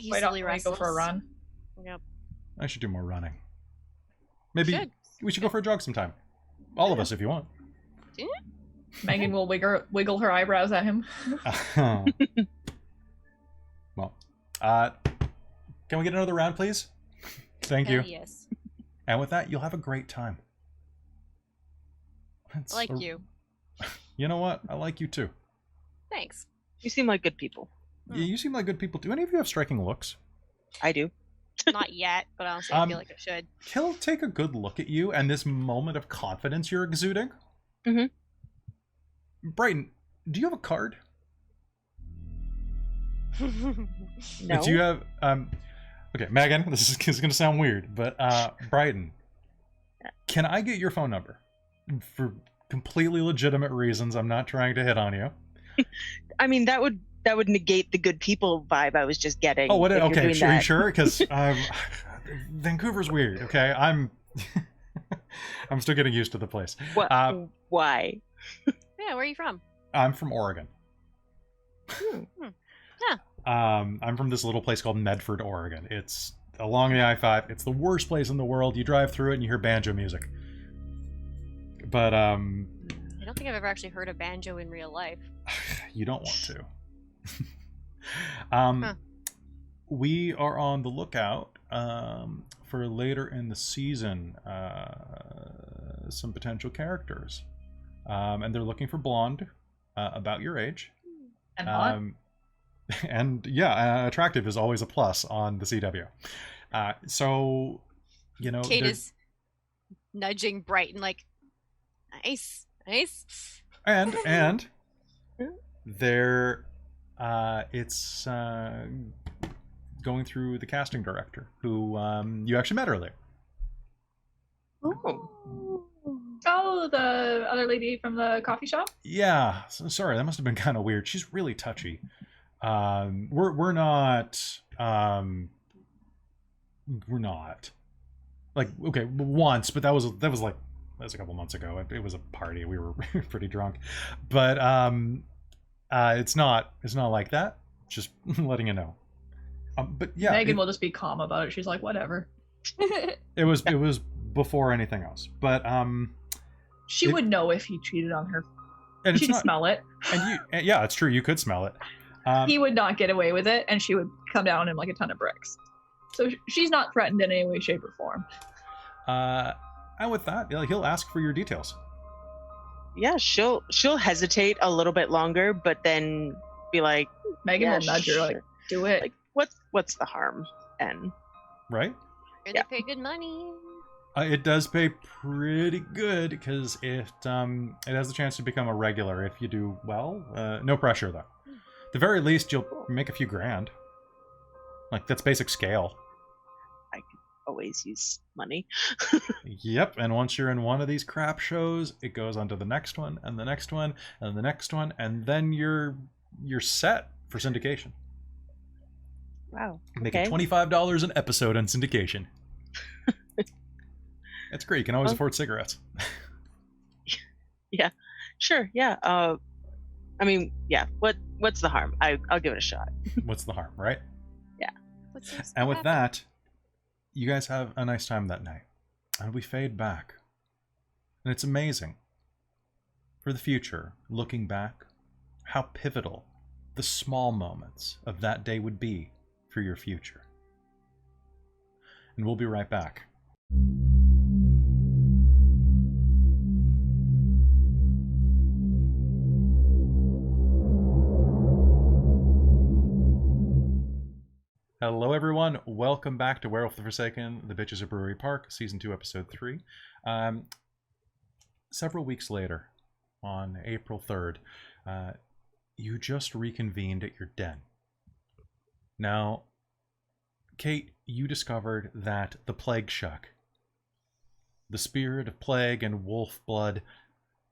why don't easily we go for a restless. run? Yep. I should do more running. Maybe Should. we should go for a jog sometime. All of us, if you want. Megan will wiggle her eyebrows at him. Well, can we get another round, please? Thank you. Yes. And with that, you'll have a great time. I like you. You know what? I like you too. Thanks. You seem like good people. Yeah, you seem like good people. Do any of you have striking looks? I do. Not yet, but honestly, I feel like I should. He'll take a good look at you and this moment of confidence you're exuding. Mhm. Brighton, do you have a card? No. Do you have okay, Megan, this is gonna sound weird, but Brighton, can I get your phone number? For completely legitimate reasons. I'm not trying to hit on you. I mean, that would negate the good people vibe I was just getting. Oh, what? if you're Okay, doing sure, that. sure. Because Vancouver's weird. Okay, I'm still getting used to the place. What? Why? Yeah, where are you from? I'm from Oregon. Yeah. I'm from this little place called Medford, Oregon. It's along the I-5. It's the worst place in the world. You drive through it and you hear banjo music. But I don't think I've ever actually heard a banjo in real life. you don't want to. We are on the lookout for later in the season some potential characters. And they're looking for blonde, about your age. And hot. And yeah, attractive is always a plus on the CW. So, you know, Kate is nudging Brighton like, nice. and there, it's going through the casting director, who you actually met earlier. Oh, the other lady from the coffee shop? Yeah, sorry, that must have been kind of weird. She's really touchy. We're not like, okay, once, but that was a couple months ago. It was a party. We were pretty drunk, but it's not like that. Just letting you know. But yeah, Megan will just be calm about it. She's like, whatever. It was before anything else, but she would know if he cheated on her. And She'd smell it. And yeah, it's true. You could smell it. He would not get away with it, and she would come down in like a ton of bricks. So she's not threatened in any way, shape, or form. And with that, he'll ask for your details. Yeah, she'll hesitate a little bit longer, but then be like, Megan yeah, will nudge her, like, do it. Like, what's the harm? And right? They pay good money. It does pay pretty good because it has the chance to become a regular if you do well. No pressure though. At the very least, you'll make a few grand. Like, that's basic scale. I could always use money. Yep, and once you're in one of these crap shows, it goes on to the next one, and the next one, and the next one, and then you're set for syndication. Wow. Making $25 an episode on syndication. That's great. You can always afford cigarettes. Yeah, sure. Yeah. I mean, yeah. What's the harm? I'll give it a shot. What's the harm, right? Yeah. And with that, you guys have a nice time that night, and we fade back, and it's amazing. For the future, looking back, how pivotal the small moments of that day would be for your future. And we'll be right back. Hello everyone, welcome back to Werewolf the Forsaken, the Bitches of Brewery Park, Season 2, Episode 3. Several weeks later, on April 3rd, you just reconvened at your den. Now, Kate, you discovered that the Plague Shuck, the spirit of plague and wolf blood,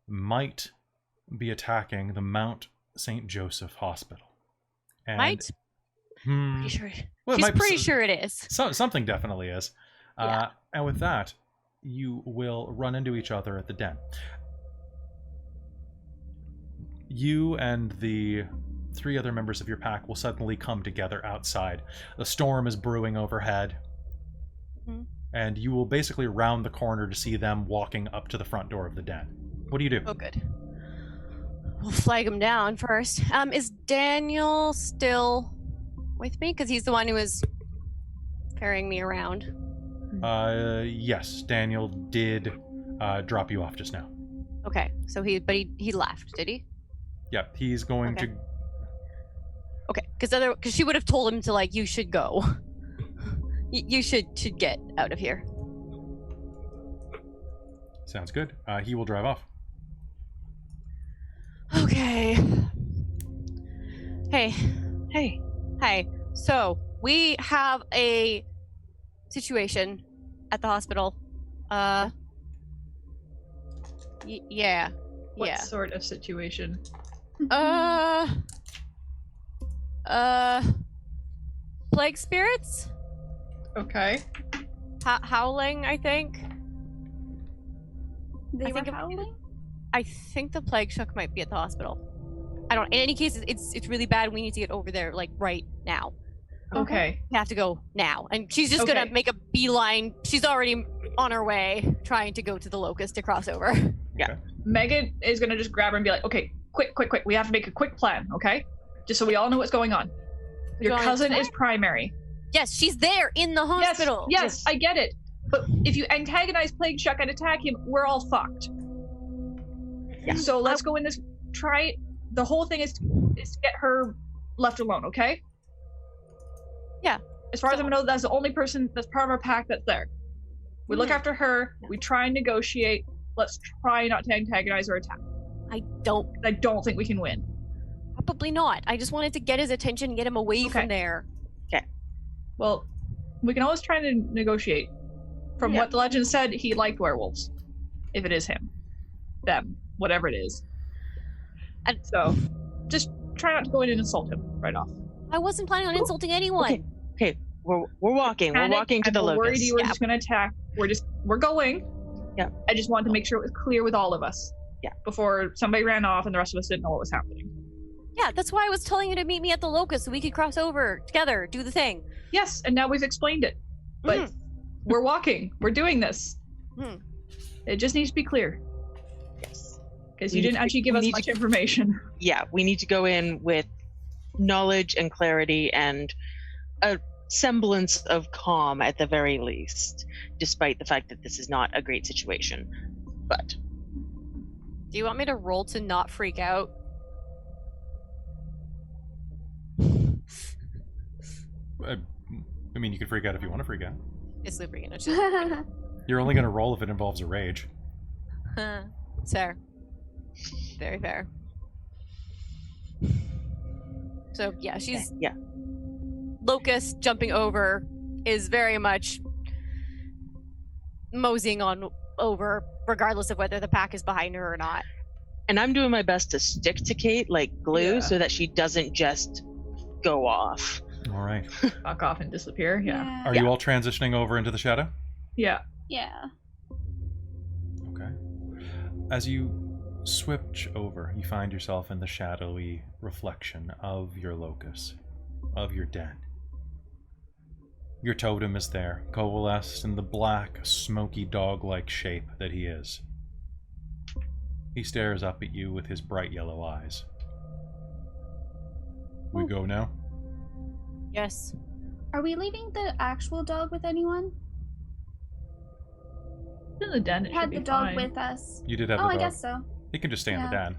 might be attacking the Mount St. Joseph Hospital. And Might? Pretty sure. Well, She's pretty sure it is. Something definitely is. Yeah. And with that, you will run into each other at the den. You and the 3 other members of your pack will suddenly come together outside. A storm is brewing overhead. Mm-hmm. And you will basically round the corner to see them walking up to the front door of the den. What do you do? Oh, good. We'll flag him down first. Is Daniel still with me? Because he's the one who was carrying me around. Yes, Daniel did drop you off just now. Okay, so he left, did he? Yeah, he's going to. Okay, because she would have told him to, like, you should go. You should get out of here. Sounds good. He will drive off. Okay. Hey. So we have a situation at the hospital. Yeah. What sort of situation? Plague spirits? Okay. Howling, I think. They were howling? I think the plague shuck might be at the hospital. I don't. In any case, it's really bad. We need to get over there, like, right now. Okay. We have to go now. And she's just gonna make a beeline. She's already on her way, trying to go to the locust to cross over. Yeah. Okay. Megan is gonna just grab her and be like, okay, quick. We have to make a quick plan, okay? Just so we all know what's going on. We Your go cousin inside? is primary. Yes, she's there in the hospital. Yes, I get it. But if you antagonize Plague Chuck and attack him, we're all fucked. Yeah. So let's go in this. Try. The whole thing is to get her left alone, okay? Yeah. As far as I know, that's the only person that's part of our pack that's there. We look after her. We try and negotiate. Let's try not to antagonize or attack. I don't. I don't think we can win. Probably not. I just wanted to get his attention and get him away from there. Well, we can always try to negotiate. From what the legend said, he liked werewolves. If it is him. Them. Whatever it is. And so, just try not to go in and insult him right off. I wasn't planning on insulting anyone. Okay. We're walking. We're walking to the I'm worried locus. you were just going to attack. We're going. Yeah. I just wanted to make sure it was clear with all of us. Yeah. Before somebody ran off and the rest of us didn't know what was happening. Yeah, that's why I was telling you to meet me at the locus so we could cross over together, do the thing. Yes, and now we've explained it. But we're walking. We're doing this. It just needs to be clear. Yes. Because you didn't actually give us much information. Yeah, we need to go in with knowledge and clarity and a semblance of calm at the very least, despite the fact that this is not a great situation. But do you want me to roll to not freak out? I mean, you can freak out if you want to freak out. It's super, you know. You're only going to roll if it involves a rage. It's fair. Very fair. So, yeah, she's... Yeah. Locust jumping over is very much moseying on over, regardless of whether the pack is behind her or not. And I'm doing my best to stick to Kate like glue so that she doesn't just go off. All right. Fuck off and disappear, yeah. Are you all transitioning over into the shadow? Yeah. Yeah. Okay. As you switch over, you find yourself in the shadowy reflection of your locus, of your den. Your totem is there, coalesced in the black, smoky dog-like shape that he is. He stares up at you with his bright yellow eyes. We go now? Yes. Are we leaving the actual dog with anyone? In the den, it We had should be the dog fine. with us. You did have the Oh, dog. I guess so. He can just stay in the den.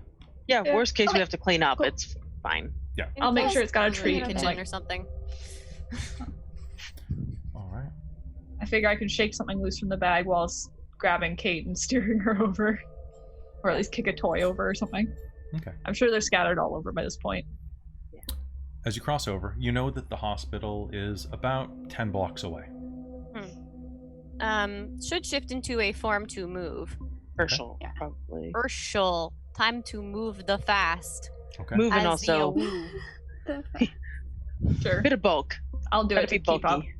Yeah, Yeah. worst case we Okay. have to clean up. Cool. It's fine. Yeah. I'll make Yes. sure it's got a In the treat. kitchen Like, or something. All right. I figure I can shake something loose from the bag while grabbing Kate and steering her over. Or at least kick a toy over or something. Okay. I'm sure they're scattered all over by this point. As you cross over, you know that the hospital is about 10 blocks away. Should shift into a form to move. Herschel, Yeah. probably. Herschel, time to move the fast. Okay. Move and As also the Sure. bit of bulk. I'll do Gotta it to be keep up. bulky.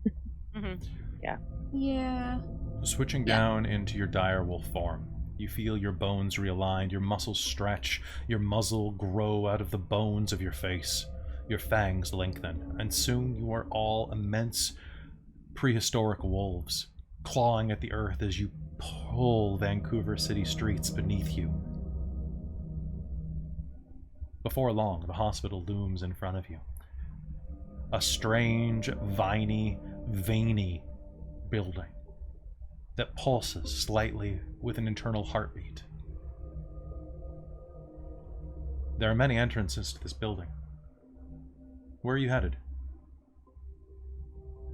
Yeah. Switching down into your direwolf form, you feel your bones realigned, your muscles stretch, your muzzle grow out of the bones of your face, your fangs lengthen, and soon you are all immense prehistoric wolves, clawing at the earth as you pull Vancouver city streets beneath you. Before long, the hospital looms in front of you. A strange, viney, veiny building that pulses slightly with an internal heartbeat. There are many entrances to this building. Where are you headed?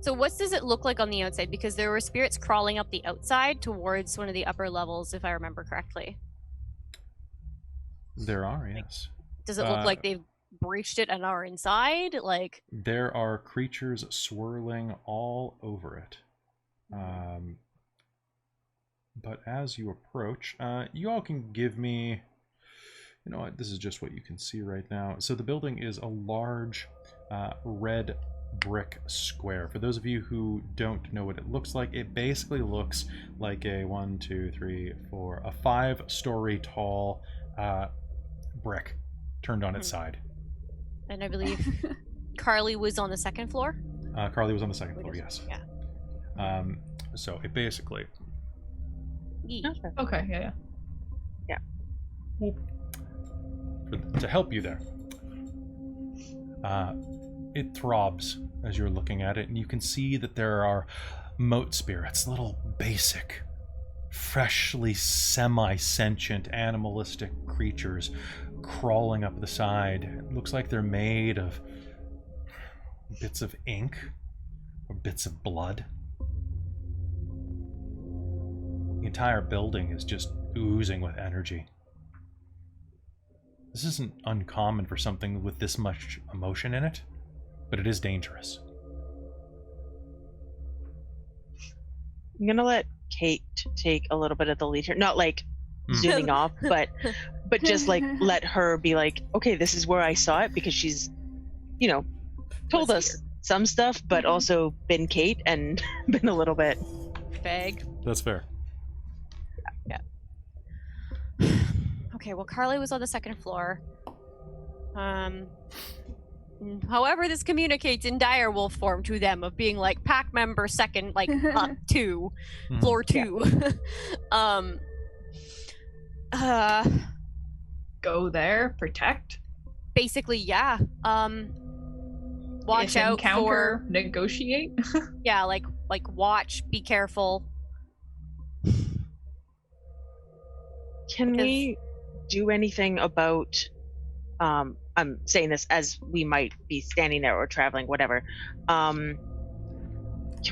So what does it look like on the outside? Because there were spirits crawling up the outside towards one of the upper levels, if I remember correctly. There are, yes. Does it look like they've breached it and are inside? Like, There are creatures swirling all over it. But as you approach, you all can give me... You know what? This is just what you can see right now. So the building is a large red brick square. For those of you who don't know what it looks like, it basically looks like a 5-story tall brick turned on its side. and I believe Carly was on the second floor? Carly was on the second floor, yes. Yeah. So it basically... Yee. Okay, yeah. to help you there. it throbs as you're looking at it, and you can see that there are moat spirits, little basic, freshly semi-sentient, animalistic creatures crawling up the side. It looks like they're made of bits of ink or bits of blood. The entire building is just oozing with energy. This isn't uncommon for something with this much emotion in it, but it is dangerous. I'm gonna let Kate take a little bit of the lead here. Not like zooming off, but just like let her be like, okay, this is where I saw it, because she's, you know, told Was us some stuff, but also been Kate and been a little bit Vague. That's fair. Okay, well, Carly was on the second floor. However, this communicates in dire wolf form to them of being like pack member second, like up two, floor two. Go there, protect. Basically, yeah. Watch if out encounter, for negotiate. yeah, like watch, be careful. Can we do anything about I'm saying this as we might be standing there or traveling, whatever. Can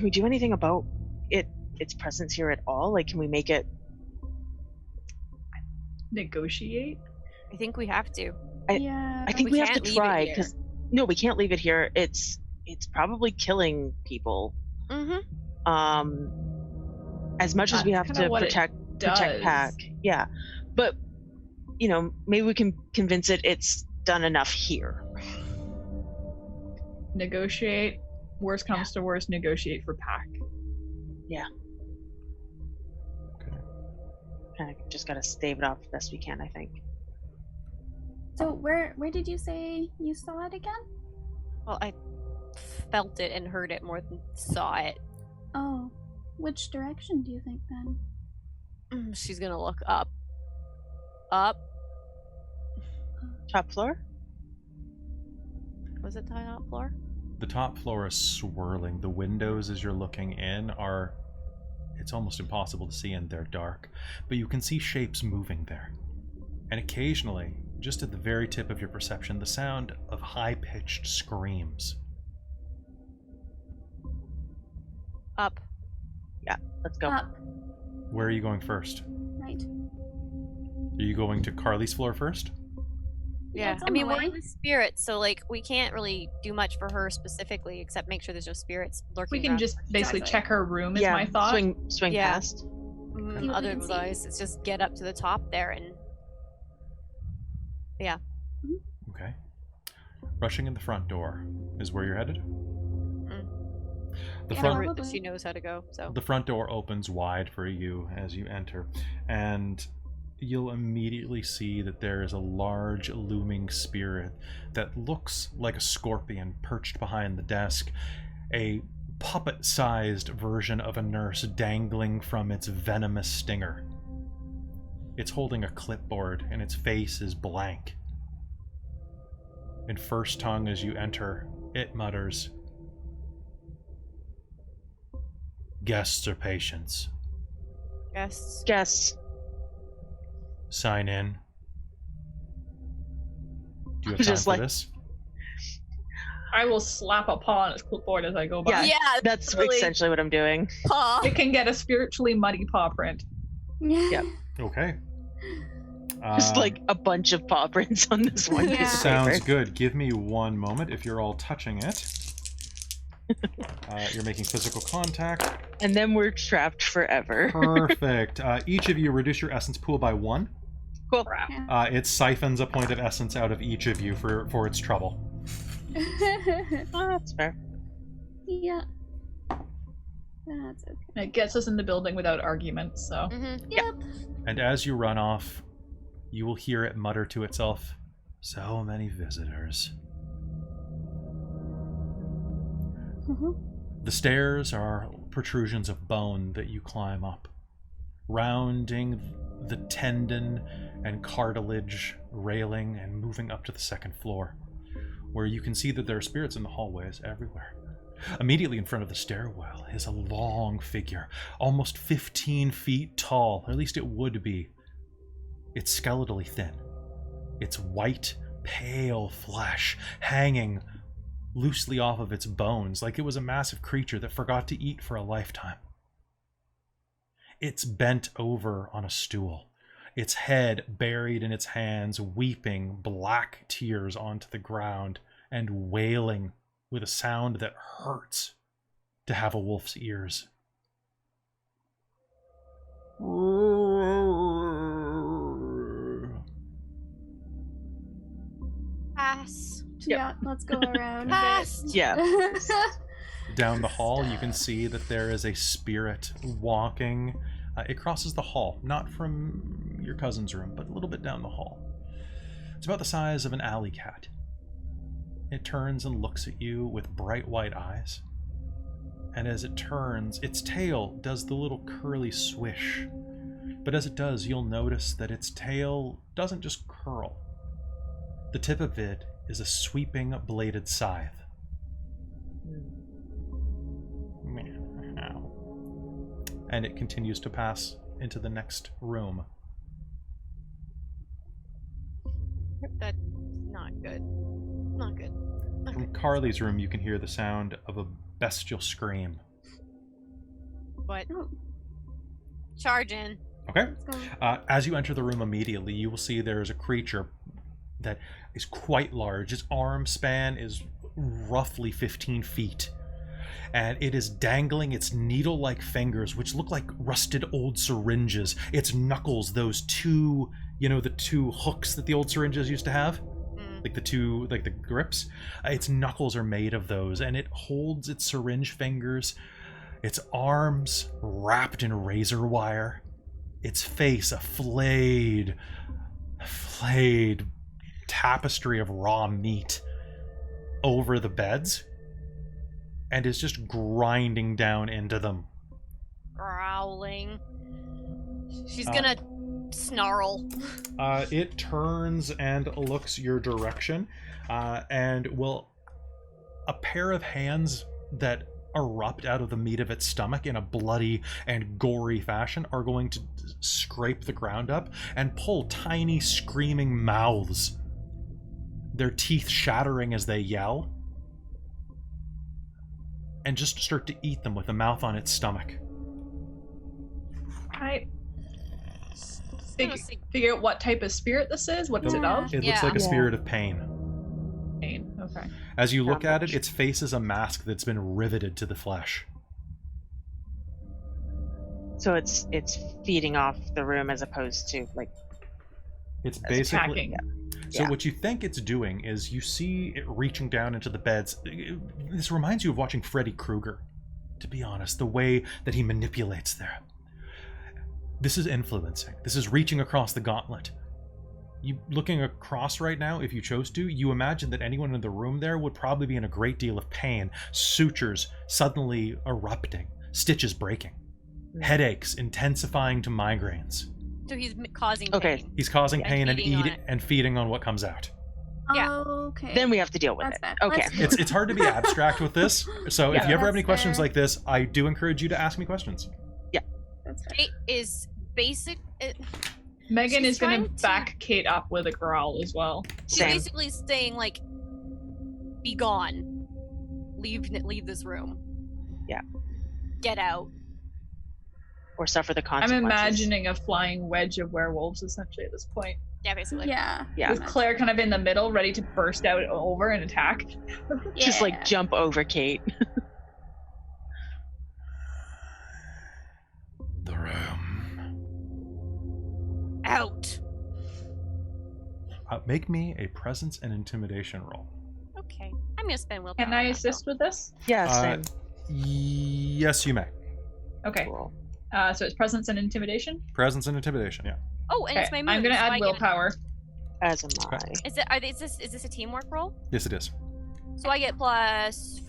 we do anything about its presence here at all? Like, can we make it Negotiate? I think we have to. Yeah. I think We we have to can't leave it try, here. because no, we can't leave it here. It's probably killing people. As much as we have kinda to what it protect does. Pack, yeah, but you know, maybe we can convince it's done enough here. Negotiate. Worst comes to worst, negotiate for pack. Kind of just gotta stave it off the best we can, I think. So where did you say you saw it again? Well, I felt it and heard it more than saw it. Oh, which direction do you think then? She's gonna look up. Up. Top floor? Was it the top floor? The top floor is swirling. The windows, as you're looking in, are... It's almost impossible to see, and they're dark. But you can see shapes moving there. And occasionally, just at the very tip of your perception, the sound of high-pitched screams. Up. Let's go. Up, Where are you going first? right. Are you going to Carly's floor first? Yeah. it's I on mean, the we're way. the spirits, so like we can't really do much for her specifically, except make sure there's no spirits lurking. We can around. just basically Exactly. check her room is Yeah, my thought. swing Yeah. past. See what we can see. Otherwise, it's just get up to the top there and Okay. Rushing in the front door is where you're headed. The yeah, front route that Probably. she knows how to go. So The front door opens wide for you as you enter, and you'll immediately see that there is a large looming spirit that looks like a scorpion perched behind the desk, a puppet-sized version of a nurse dangling from its venomous stinger. It's holding a clipboard, and its face is blank. In first tongue as you enter, it mutters, "Guests or patients? guests. Guess. Sign in. Do you have time Just for like- this?" I will slap a paw on its clipboard as I go by. Yeah. Yeah, That's really. essentially what I'm doing. Paw. It can get a spiritually muddy paw print. Yep. Okay. Just like a bunch of paw prints on this one. Yeah. piece of Sounds paper. good. Give me one moment if you're all touching it. You're making physical contact. And then we're trapped forever. Perfect. Each of you reduce your essence pool by 1. Cool. It siphons a point of essence out of each of you for its trouble. Oh, that's fair. Yeah. That's okay. And it gets us in the building without argument, so. Yep. And as you run off, you will hear it mutter to itself, "So many visitors." The stairs are protrusions of bone that you climb up, rounding the tendon and cartilage railing and moving up to the second floor. where you can see that there are spirits in the hallways everywhere. Immediately in front of the stairwell is a long figure, almost 15 feet tall, or at least it would be. It's skeletally thin. It's white, pale flesh hanging loosely off of its bones, like it was a massive creature that forgot to eat for a lifetime. It's bent over on a stool, its head buried in its hands, weeping black tears onto the ground and wailing with a sound that hurts to have a wolf's ears. Pass. Yeah, let's go around. Pass. Yeah. Down the hall, you can see that there is a spirit walking. It crosses the hall, not from your cousin's room, but a little bit down the hall. It's about the size of an alley cat. It turns and looks at you with bright white eyes. And as it turns, its tail does the little curly swish. But as it does, you'll notice that its tail doesn't just curl. The tip of it is a sweeping bladed scythe. Meow. And it continues to pass into the next room. That's not good. Not good. Not From good. Carly's room, you can hear the sound of a bestial scream. But Oh, charge in. Okay? let's go. As you enter the room immediately, you will see there is a creature that is quite large. Its arm span is roughly 15 feet. And it is dangling its needle-like fingers, which look like rusted old syringes. Its knuckles, those two, the two hooks that the old syringes used to have? Like the grips? Its knuckles are made of those, and it holds its syringe fingers, its arms wrapped in razor wire, its face a flayed tapestry of raw meat over the beds, and is just grinding down into them. Growling. She's gonna snarl. It turns and looks your direction, and will a pair of hands that erupt out of the meat of its stomach in a bloody and gory fashion are going to scrape the ground up and pull tiny screaming mouths, their teeth shattering as they yell, and just start to eat them with the mouth on its stomach. I Gonna say- figure out what type of spirit this is. What is it of? It looks like a spirit of pain. Pain. Okay. As you look at it, its face is a mask that's been riveted to the flesh. So it's feeding off the room as opposed to It's As basically... Attacking. So Yeah. what you think it's doing is you see it reaching down into the beds. This reminds you of watching Freddy Krueger, to be honest, the way that he manipulates there. This is influencing. This is reaching across the gauntlet. You looking across right now, if you chose to, you imagine that anyone in the room there would probably be in a great deal of pain, sutures suddenly erupting, stitches breaking, headaches intensifying to migraines. So he's causing pain. Okay. He's causing And pain and feeding on eating it. and feeding on what comes out. Yeah. Okay. then we have to deal with That's it. bad. Okay. Let's- It's hard to be abstract with this. So if Yeah, you ever have any that's questions fair. like this, I do encourage you to ask me questions. That's fair. Kate is basic. Megan She's is going trying to to- back Kate up with a growl as well. She's Same. basically saying like, "Be gone, leave this room." Yeah. Get out. Or suffer the I'm consequences. imagining a flying wedge of werewolves essentially at this point. Yeah, basically. Yeah. Yeah. With Claire kind of in the middle, ready to burst out over and attack. Just Yeah. jump over Kate. The room. Out. Make me a presence and intimidation roll. Okay. I'm gonna spend willpower. Can I on that, assist with this? Yeah, Uh, same. Yes, you may. Okay. Cool. So it's presence and intimidation. Presence and intimidation, yeah. though. Oh, and Okay. it's my move. I'm going to so add I get it. willpower. As am I. Is this a teamwork roll? Yes, it is. So I get plus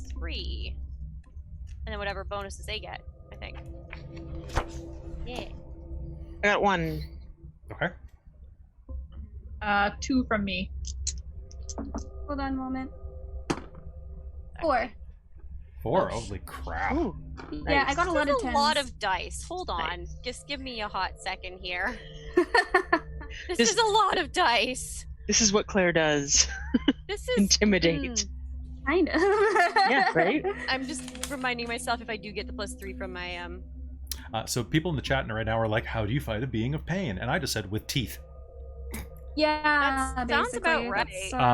3, and then whatever bonuses they get. I think. Yeah. I got 1. Okay. 2 from me. Hold on a moment. 4. 4. Holy crap. Ooh, Yeah, I nice. got a lot of This is a 10s. lot of dice. Hold on. Nice. Just give me a hot second here. This is a lot of dice. This is what Claire does. This is Intimidate. Kind of. Yeah, right? I'm just reminding myself if I do get the +3 from my So people in the chat right now are like, how do you fight a being of pain? And I just said, with teeth. Yeah, That sounds about basically. right.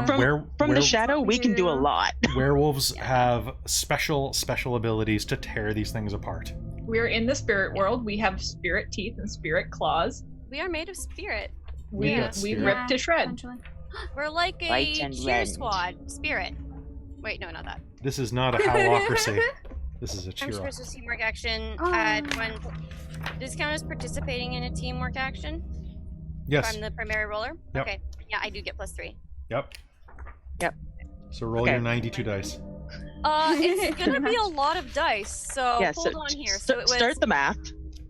That's, From the shadow, we can do a Yeah. lot. Werewolves have special abilities to tear these things apart. We're in the spirit world. We have spirit teeth and spirit claws. we are made of spirit. We We got spirit. rip to shred. essentially. We're like a Light and cheer rend. squad. Spirit. Wait, no, not that. This is not a howlocracy. This is a I'm cheer supposed to teamwork action Oh. at when. Does this count as participating in a teamwork action? Yes. If I'm the primary roller? Yep. Okay. Yeah, I do get +3. Yep. Yep. So roll Okay. your 92 dice. It's gonna be a lot of dice, so Yeah, hold so on here. st- So it was start the math.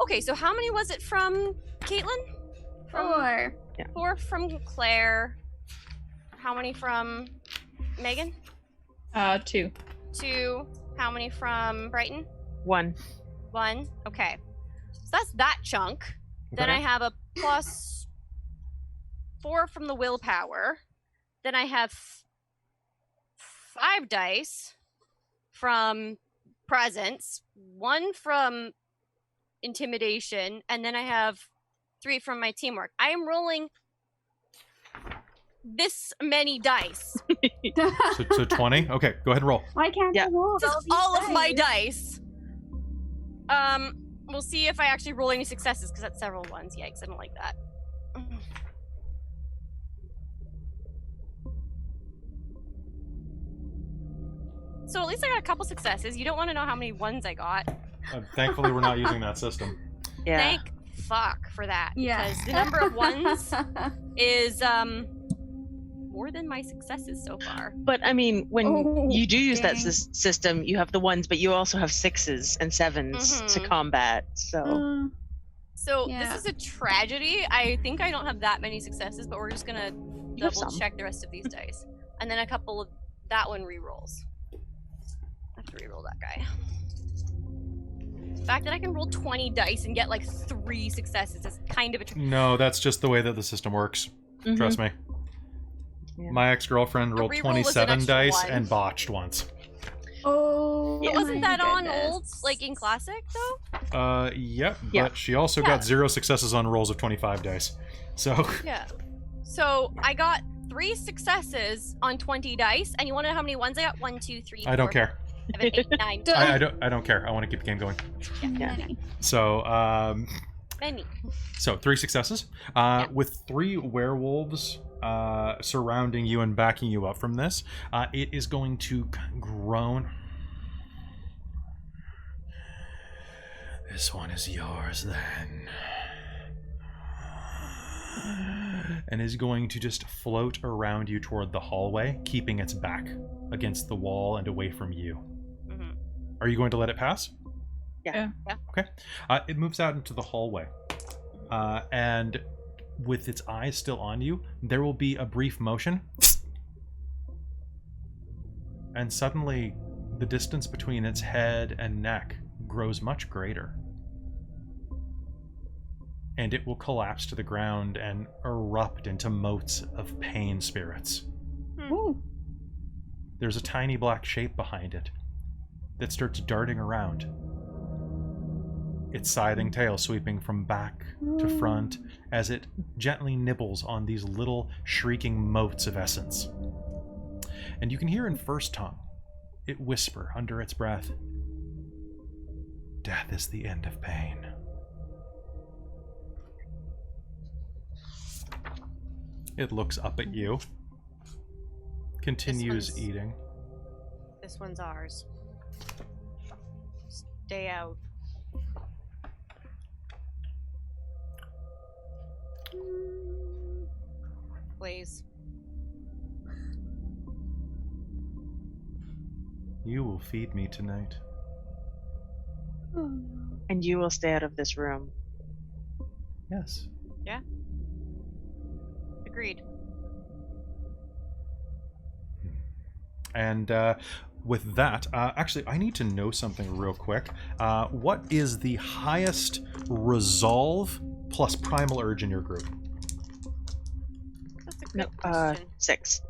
okay. So how many was it from Caitlin? 4. 4 from Claire. How many from Megan? 2. 2. How many from Brighton? 1. 1. Okay. So that's that chunk. Then Okay. I have a +4 from the willpower. Then I have 5 dice from presence, 1 from intimidation, and then I have 3 from my teamwork. I am rolling this many dice. So 20? Okay, go ahead and roll. Why can't Yeah. I roll This all is these all of my dice? dice. We'll see if I actually roll any successes, because that's several ones. Yikes, I don't like that. So at least I got a couple successes. You don't want to know how many ones I got. Thankfully, we're not using that system. Yeah. Thank fuck for that. Yeah. Because the number of ones is more than my successes so far. But I mean, when Oh, you do use that dang. system, you have the 1s, but you also have 6s and 7s to Mhm. combat. So Mm, So Yeah. this is a tragedy. I think I don't have that many successes, but we're just gonna You have double some. check the rest of these dice. And then a couple of that one re-rolls. I have to re-roll that guy. The fact that I can roll 20 dice and get like 3 successes is kind of a No, that's just the way that the system works. Mhm. Trust me. Yeah. My ex-girlfriend rolled reroll was an 27 extra dice 1. and botched once. Oh, But wasn't my that on goodness. old, like in classic though? Yep, Yeah. but she also Yeah. got 0 successes on rolls of 25 dice. So, Yeah. So I got 3 successes on 20 dice, and you want to know how many ones I got? 1, 2, 3, I don't 4, care. 7, 8, 9. I don't care. I want to keep the game going. Yeah. Many. So, Many. So 3 successes. With 3 werewolves surrounding you and backing you up from this, it is going to groan. This one is yours then. And is going to just float around you toward the hallway, keeping its back against the wall and away from you. Mhm. Are you going to let it pass? Yeah. Yeah. Okay. It moves out into the hallway. And with its eyes still on you, there will be a brief motion. And suddenly, the distance between its head and neck grows much greater. And it will collapse to the ground and erupt into motes of pain spirits. Ooh. There's a tiny black shape behind it that starts darting around, its scything tail sweeping from back to front as it gently nibbles on these little shrieking motes of essence. And you can hear in first tongue it whisper under its breath, "Death is the end of pain." It looks up at you, continues one's- eating. This one's ours. Stay out. Please. You will feed me tonight. And you will stay out of this room. Yes. Agreed. And with that, actually, I need to know something real quick. What is the highest resolve plus primal urge in your group? That's a good No, question. 6.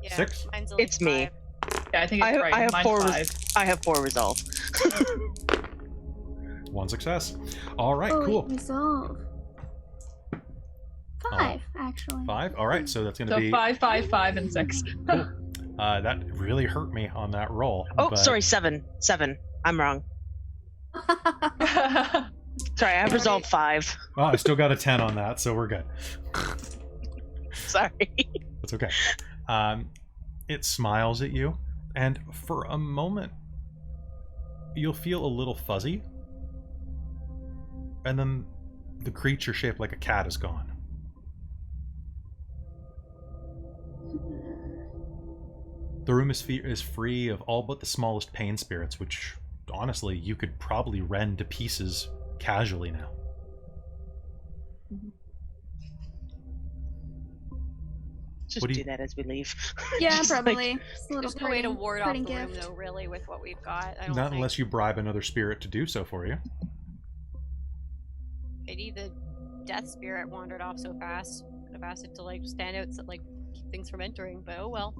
Yeah, 6? mine's only It's me. 5. Yeah, I think it's right. I have Mine's 4. 5. I have 4 resolve. 1 success. All right, Oh, cool. wait, resolve. 5, actually. 5? All right, so that's going to So be... 5, 5, 5, and 6. Cool. That really hurt me on that roll. Oh, but... sorry, 7. 7. I'm wrong. Sorry, I have resolve 5. Oh, I still got a 10 on that, so we're good. Sorry. That's okay. It smiles at you, and for a moment, you'll feel a little fuzzy, and then the creature shaped like a cat is gone. The room is free of all but the smallest pain spirits, which, honestly, you could probably rend to pieces casually now. Just What do do you- that as we leave. Yeah, Just like- probably. Just a little There's no way to parting- ward off the parting room, gift. though, really, with what we've got. I don't Not think. unless you bribe another spirit to do so for you. Maybe the death spirit wandered off so fast. Could have asked it to, like, stand out, so, like, keep things from entering, but oh well.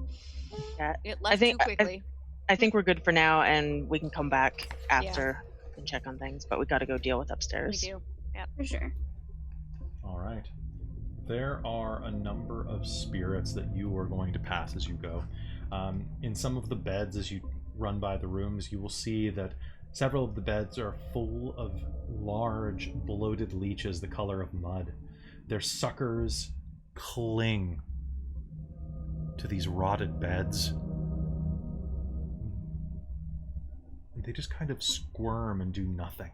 Yeah, It left think- too quickly. I think we're good for now, and we can come back after and check on things. But we got to go deal with We upstairs. do. For sure. All right. There are a number of spirits that you are going to pass as you go. In some of the beds, as you run by the rooms, you will see that several of the beds are full of large, bloated leeches the color of mud. Their suckers cling to these rotted beds. And they just kind of squirm and do nothing.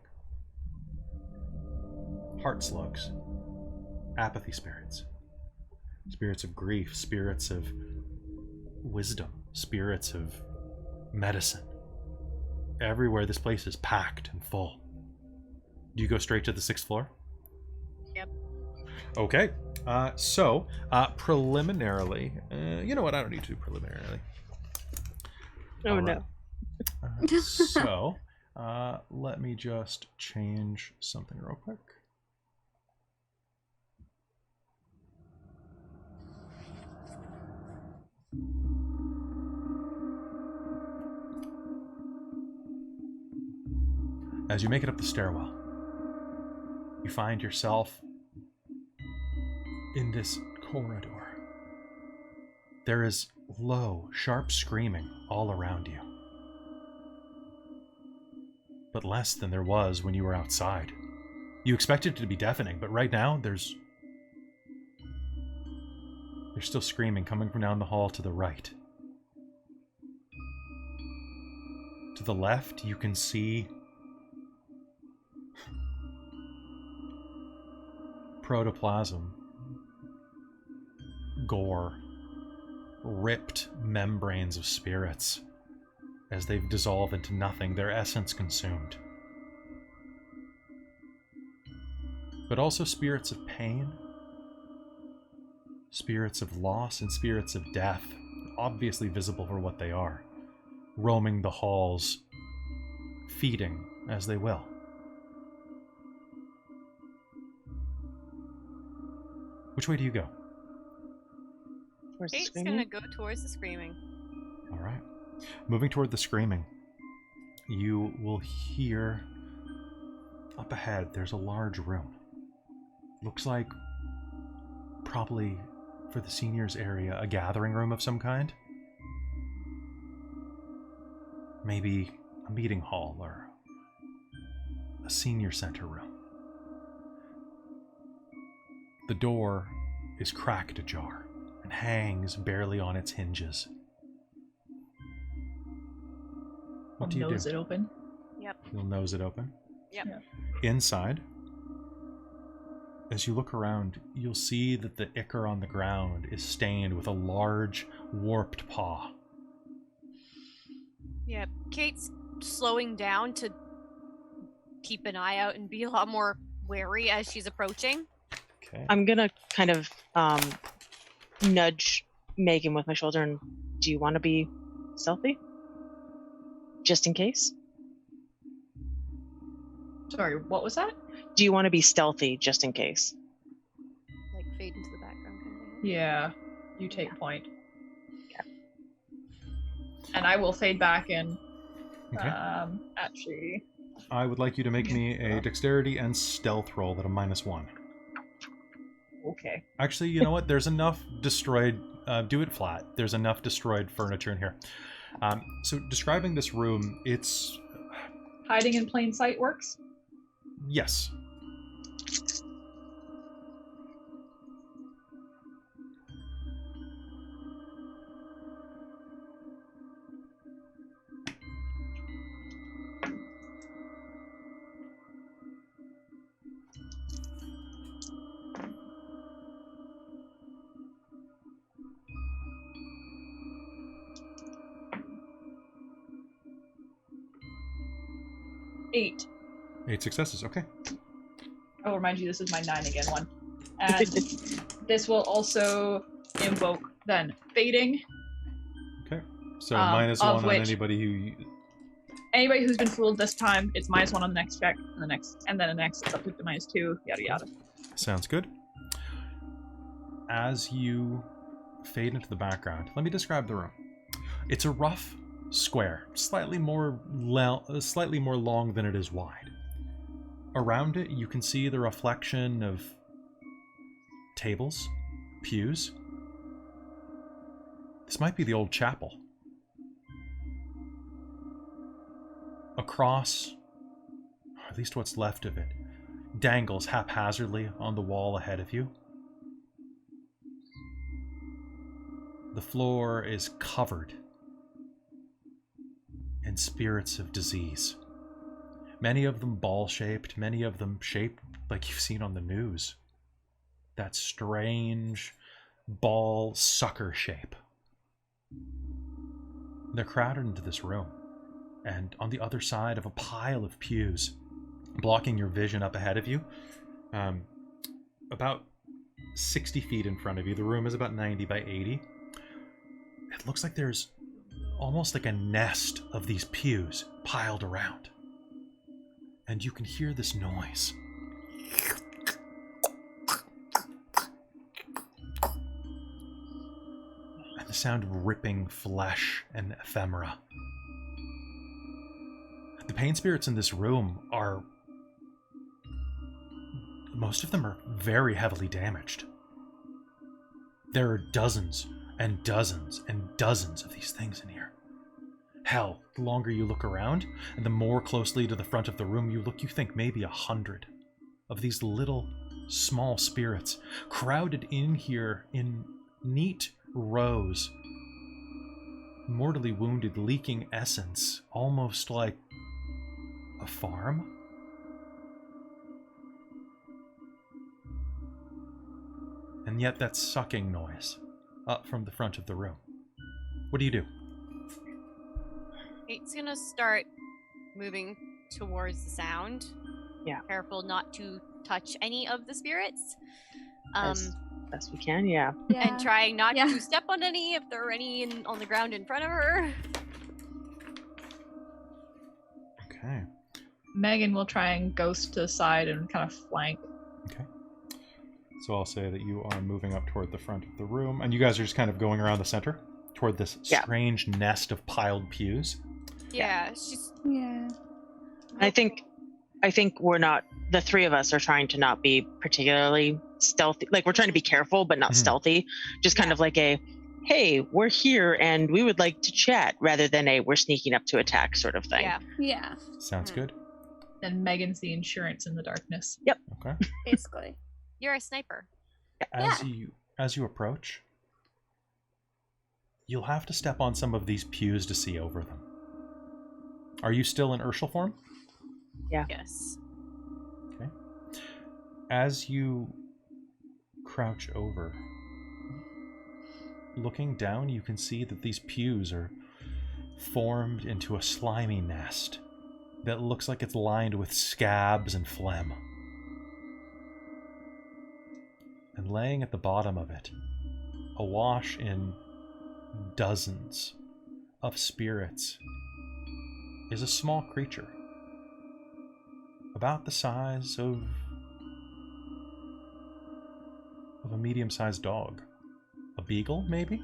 Heart slugs. Apathy spirits. Spirits of grief. Spirits of wisdom. Spirits of medicine. Everywhere this place is packed and full. Do you go straight to the 6th floor? Yep. Okay. So, preliminarily... you know what? I don't need to do preliminarily. Oh All no. right. So, let me just change something real quick. As you make it up the stairwell, you find yourself in this corridor. There is low, sharp screaming all around you. But less than there was when you were outside. You expected it to be deafening, but right now there's still screaming coming from down the hall to the right. To the left, you can see protoplasm, gore, ripped membranes of spirits as they've dissolved into nothing, their essence consumed. But also spirits of pain, spirits of loss, and spirits of death, obviously visible for what they are, roaming the halls, feeding as they will. Which way do you go? Where's the Kate's screaming? gonna go towards the screaming. All right. Moving toward the screaming, you will hear up ahead, there's a large room. Looks like probably for the seniors area, a gathering room of some kind. Maybe a meeting hall or a senior center room. The door is cracked ajar and hangs barely on its hinges. What do you Nose do? it open. Yep. You'll nose it open. Yep. Yeah. Inside, as you look around, you'll see that the ichor on the ground is stained with a large, warped paw. Yep. Kate's slowing down to keep an eye out and be a lot more wary as she's approaching. Okay. I'm gonna kind of nudge Megan with my shoulder and do you want to be stealthy? Just in case? Sorry, what was that? Do you want to be stealthy just in case? Like fade into the background kind of thing. Yeah, you take point. And I will fade back in. Okay. Actually, I would like you to make me a dexterity and stealth roll at a -1. okay. Actually, you know what? There's enough destroyed... do it flat. There's enough destroyed furniture in here. So describing this room, it's... Hiding in plain sight works? Yes. Eight. 8 successes. Okay. I will remind you, this is my 9 again one. And this will also invoke then fading. Okay. So Of -1 on which- anybody who... Anybody who's been fooled this time, it's -1 on the next check, and the next, and then the next, it's up to -2, yada yada. Sounds good. As you fade into the background, let me describe the room. It's a rough square, slightly more long than it is wide. Around it, you can see the reflection of tables, pews. This might be the old chapel. Across, or at least what's left of it, dangles haphazardly on the wall ahead of you. The floor is covered in spirits of disease. Many of them ball-shaped, many of them shaped like you've seen on the news. That strange ball sucker shape. They're crowded into this room, and on the other side of a pile of pews, blocking your vision up ahead of you, about 60 feet in front of you. The room is about 90 by 80. It looks like there's almost like a nest of these pews piled around. And you can hear this noise. And the sound of ripping flesh and ephemera. The pain spirits in this room are... most of them are very heavily damaged. There are dozens and dozens and dozens of these things in here. Hell, the longer you look around, and the more closely to the front of the room you look, you think maybe 100 of these little, small spirits crowded in here in neat rows, mortally wounded, leaking essence, almost like a farm. And yet that sucking noise up from the front of the room. What do you do? Kate's gonna start moving towards the sound. Yeah. Careful not to touch any of the spirits. As best we can, yeah. Yeah. And trying not Yeah. to step on any if there are any on the ground in front of her. Okay. Megan will try and ghost to the side and kind of flank. Okay. So I'll say that you are moving up toward the front of the room, and you guys are just kind of going around the center toward this Yeah. strange nest of piled pews. Yeah, she's. Yeah. I think we're not, the three of us are trying to not be particularly stealthy. Like, we're trying to be careful, but not Mhm. stealthy. Just kind of like a, hey, we're here and we would like to chat, rather than a, we're sneaking up to attack sort of thing. Yeah. Yeah. Sounds Mhm. good. And Megan's the insurance in the darkness. Okay. Basically. You're a sniper. As you approach, you'll have to step on some of these pews to see over them. Are you still in Urshel form? Yes. Okay. As you crouch over, looking down, you can see that these pews are formed into a slimy nest that looks like it's lined with scabs and phlegm. And laying at the bottom of it, awash in dozens of spirits is a small creature. About the size of a medium-sized dog. A beagle, maybe?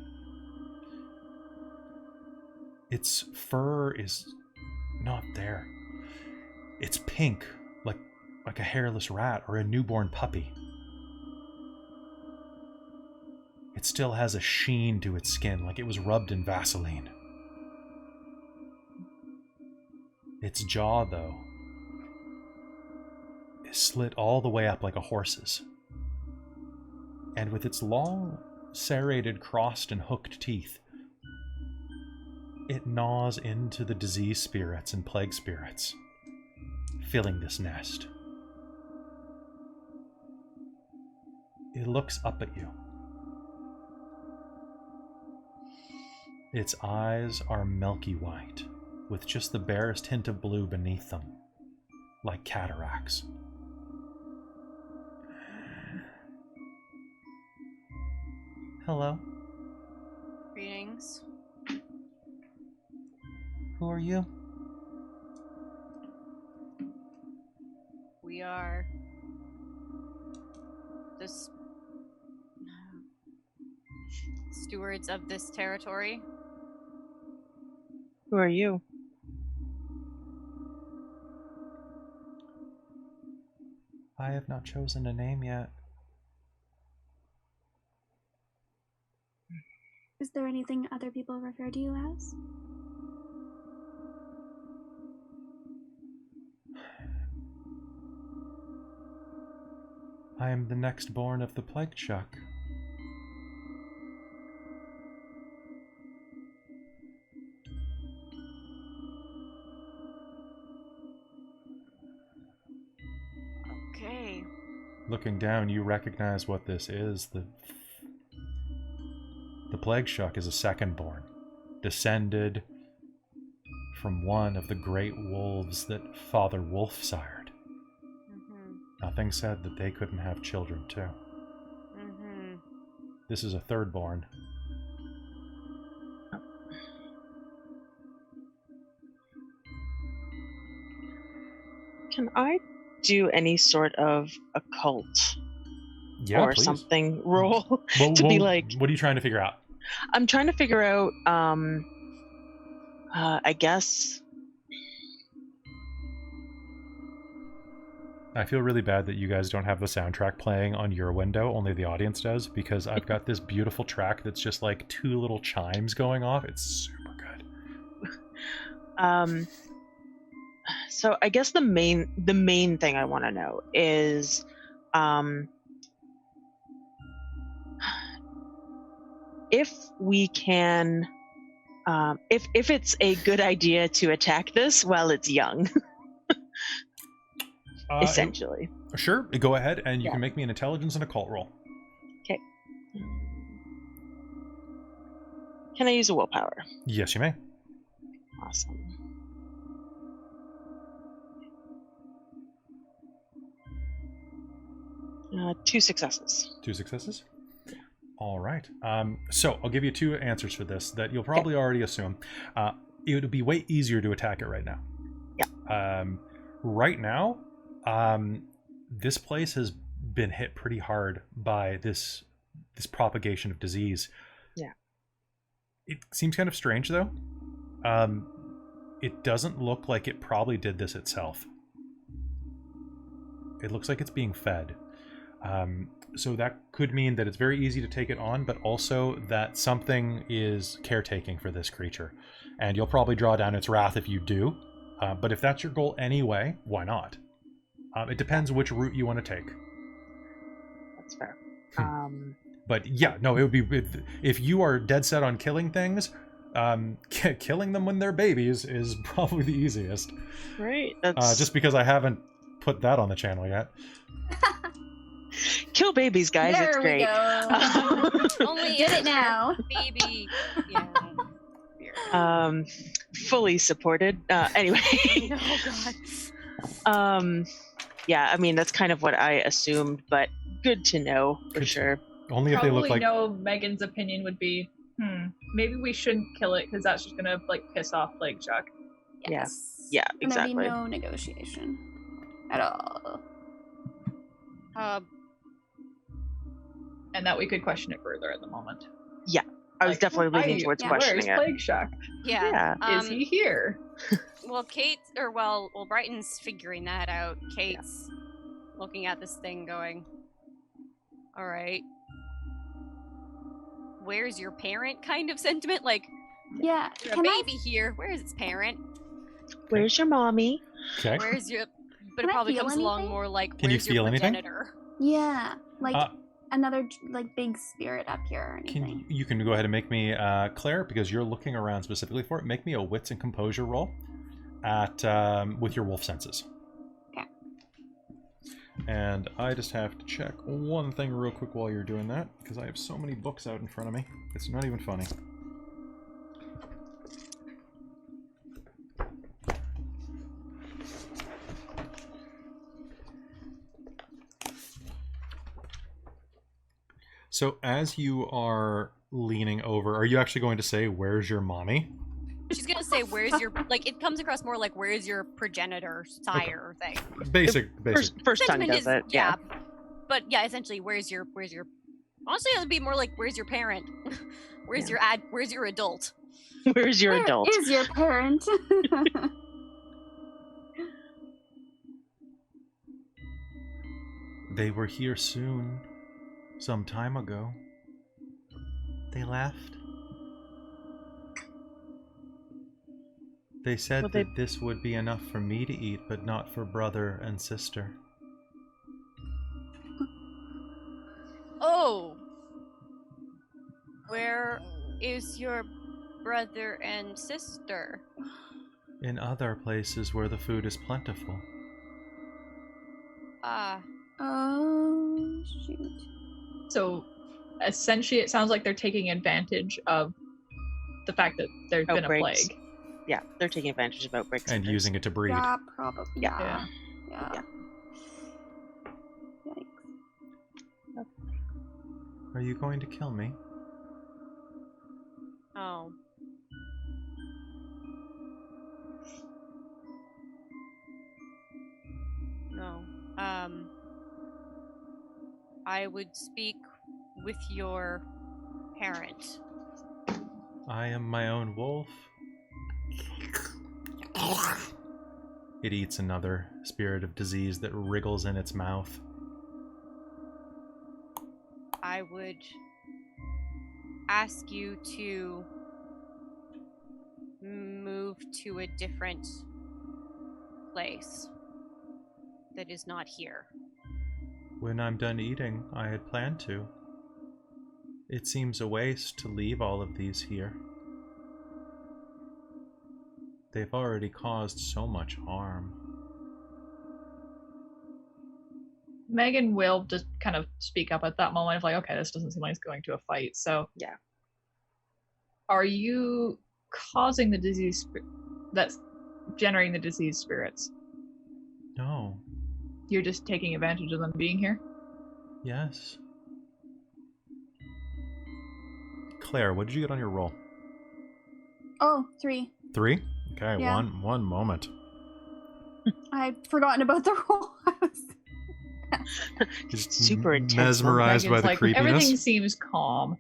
Its fur is not there. It's pink, like a hairless rat or a newborn puppy. It still has a sheen to its skin, like it was rubbed in Vaseline. Its jaw, though, is slit all the way up like a horse's. And with its long, serrated, crossed, and hooked teeth, it gnaws into the disease spirits and plague spirits, filling this nest. It looks up at you. Its eyes are milky white, with just the barest hint of blue beneath them, like cataracts. Hello, Greetings. who are you? We are the stewards of this territory. Who are you? I have not chosen a name yet. Is there anything other people refer to you as? I am the next born of the plague chuck. Okay. Looking down, you recognize what this is. The plague shuck is a second-born, descended from one of the great wolves that Father Wolf sired. Mm-hmm. Nothing said that they couldn't have children, too. Mm-hmm. This is a third-born. Can I do any sort of occult Yeah, or please. something roll Well, to be like? what are you trying to figure out? I'm trying to figure out. I guess. I feel really bad that you guys don't have the soundtrack playing on your window, only the audience does, because I've got this beautiful track that's just like two little chimes going off. It's super good. So I guess the main thing I want to know is, if we can, if it's a good idea to attack this while it's young, essentially. Sure, go ahead, and you Yeah. can make me an intelligence and occult roll. Okay. Can I use a willpower? Yes, you may. Awesome. Two successes. 2 successes. All right. So I'll give you 2 answers for this that you'll probably already assume. It would be way easier to attack it right now. Yeah. Right now, this place has been hit pretty hard by this propagation of disease. Yeah. It seems kind of strange, though. It doesn't look like it probably did this itself. It looks like it's being fed. So that could mean that it's very easy to take it on, but also that something is caretaking for this creature. And you'll probably draw down its wrath if you do. But if that's your goal anyway, why not? It depends which route you want to take. That's fair. But yeah, no, it would be... If you are dead set on killing things, killing them when they're babies is probably the easiest. Right. That's Just because I haven't put that on the channel yet. kill babies, guys. There It's we great. go. Only Get if it now. baby. Yeah. Fully supported. Anyway. Oh god. Yeah, I mean that's kind of what I assumed, but good to know for Good to- sure. Only if they Probably look like... know Megan's opinion would be Maybe we shouldn't kill it because that's just gonna like piss off Plague Chuck. Yes. Yeah, And there'd exactly. be no negotiation at all. And that we could question it further at the moment. I was definitely leaning towards questioning Where's it. Plague Chuck? Yeah. Is he here? Well, Brighton's figuring that out. Kate's looking at this thing going, all right. Where's your parent kind of sentiment? Like, Yeah. there's a baby here. Where's its parent? Where's your mommy? Okay. Where's your... But Can it I probably feel comes along anything? more like, Can you where's your feel anything? progenitor? Yeah. Like Uh, another like big spirit up here or anything. You can go ahead and make me, Claire, because you're looking around specifically for it. Make me a wits and composure roll at with your wolf senses. Okay. And I just have to check one thing real quick while you're doing that, because I have so many books out in front of me. It's not even funny. So as you are leaning over, are you actually going to say, "Where's your mommy"? She's gonna say, where's your... Like, it comes across more like, where's your progenitor, sire thing. Basic. First tongue Sentiment does is, it. Yeah. But yeah, essentially, where's your... Honestly, it would be more like, where's your parent? Where's your adult? Where's your Where adult? is your parent? They were here soon. Some time ago. They left. They said Well, that this would be enough for me to eat, but not for brother and sister. Oh! Where is your brother and sister? In other places where the food is plentiful. Oh shoot. So essentially, it sounds like they're taking advantage of the fact that there's been a Outbreaks. plague. Yeah, they're taking advantage of outbreaks. And using it to breed. Yeah, probably. Yeah. Yeah. Yikes. Are you going to kill me? Oh. No. I would speak with your parent. I am my own wolf. It eats another spirit of disease that wriggles in its mouth. I would ask you to move to a different place that is not here. When I'm done eating, I had planned to. It seems a waste to leave all of these here. They've already caused so much harm. Megan will just kind of speak up at that moment of like, okay, this doesn't seem like it's going to a fight. So Yeah. Are you causing the disease that's generating the disease spirits? No. You're just taking advantage of them being here? Yes. Claire, what did you get on your roll? Oh, 3. 3? Okay, Yeah. one moment. I'd forgotten about the roll. Just Super intense. mesmerized by Megan's the like, creepiness. everything seems calm.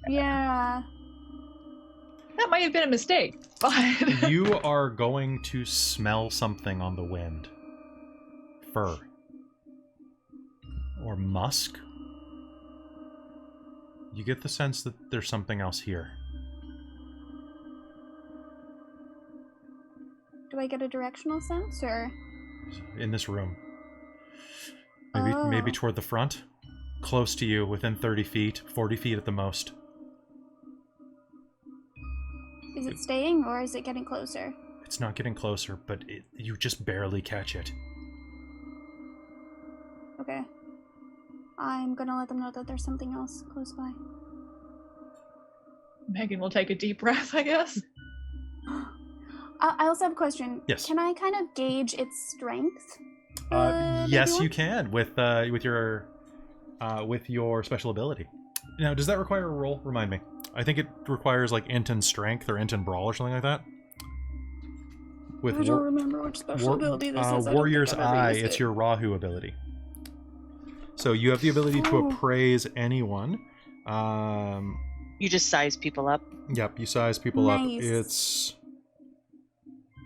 Yeah. That might have been a mistake, but You are going to smell something on the wind. Fur. Or musk. You get the sense that there's something else here. Do I get a directional sense or? In this room. Maybe Oh. toward the front. Close to you, within 30 feet, 40 feet at the most. Is it staying or is it getting closer? It's not getting closer, but you just barely catch it. Okay. I'm gonna let them know that there's something else close by. Megan will take a deep breath, I guess. I also have a question. Yes. Can I kind of gauge its strength? Yes, maybe you can with your special ability. Now, does that require a roll? Remind me. I think it requires like int and strength or int and brawl or something like that. With I don't remember which special ability this is. I don't think Warrior's I've ever Eye, used it's it. your Rahu ability. So you have the ability to Oh. appraise anyone. You just size people up. Yep, you size people up. Nice. It's,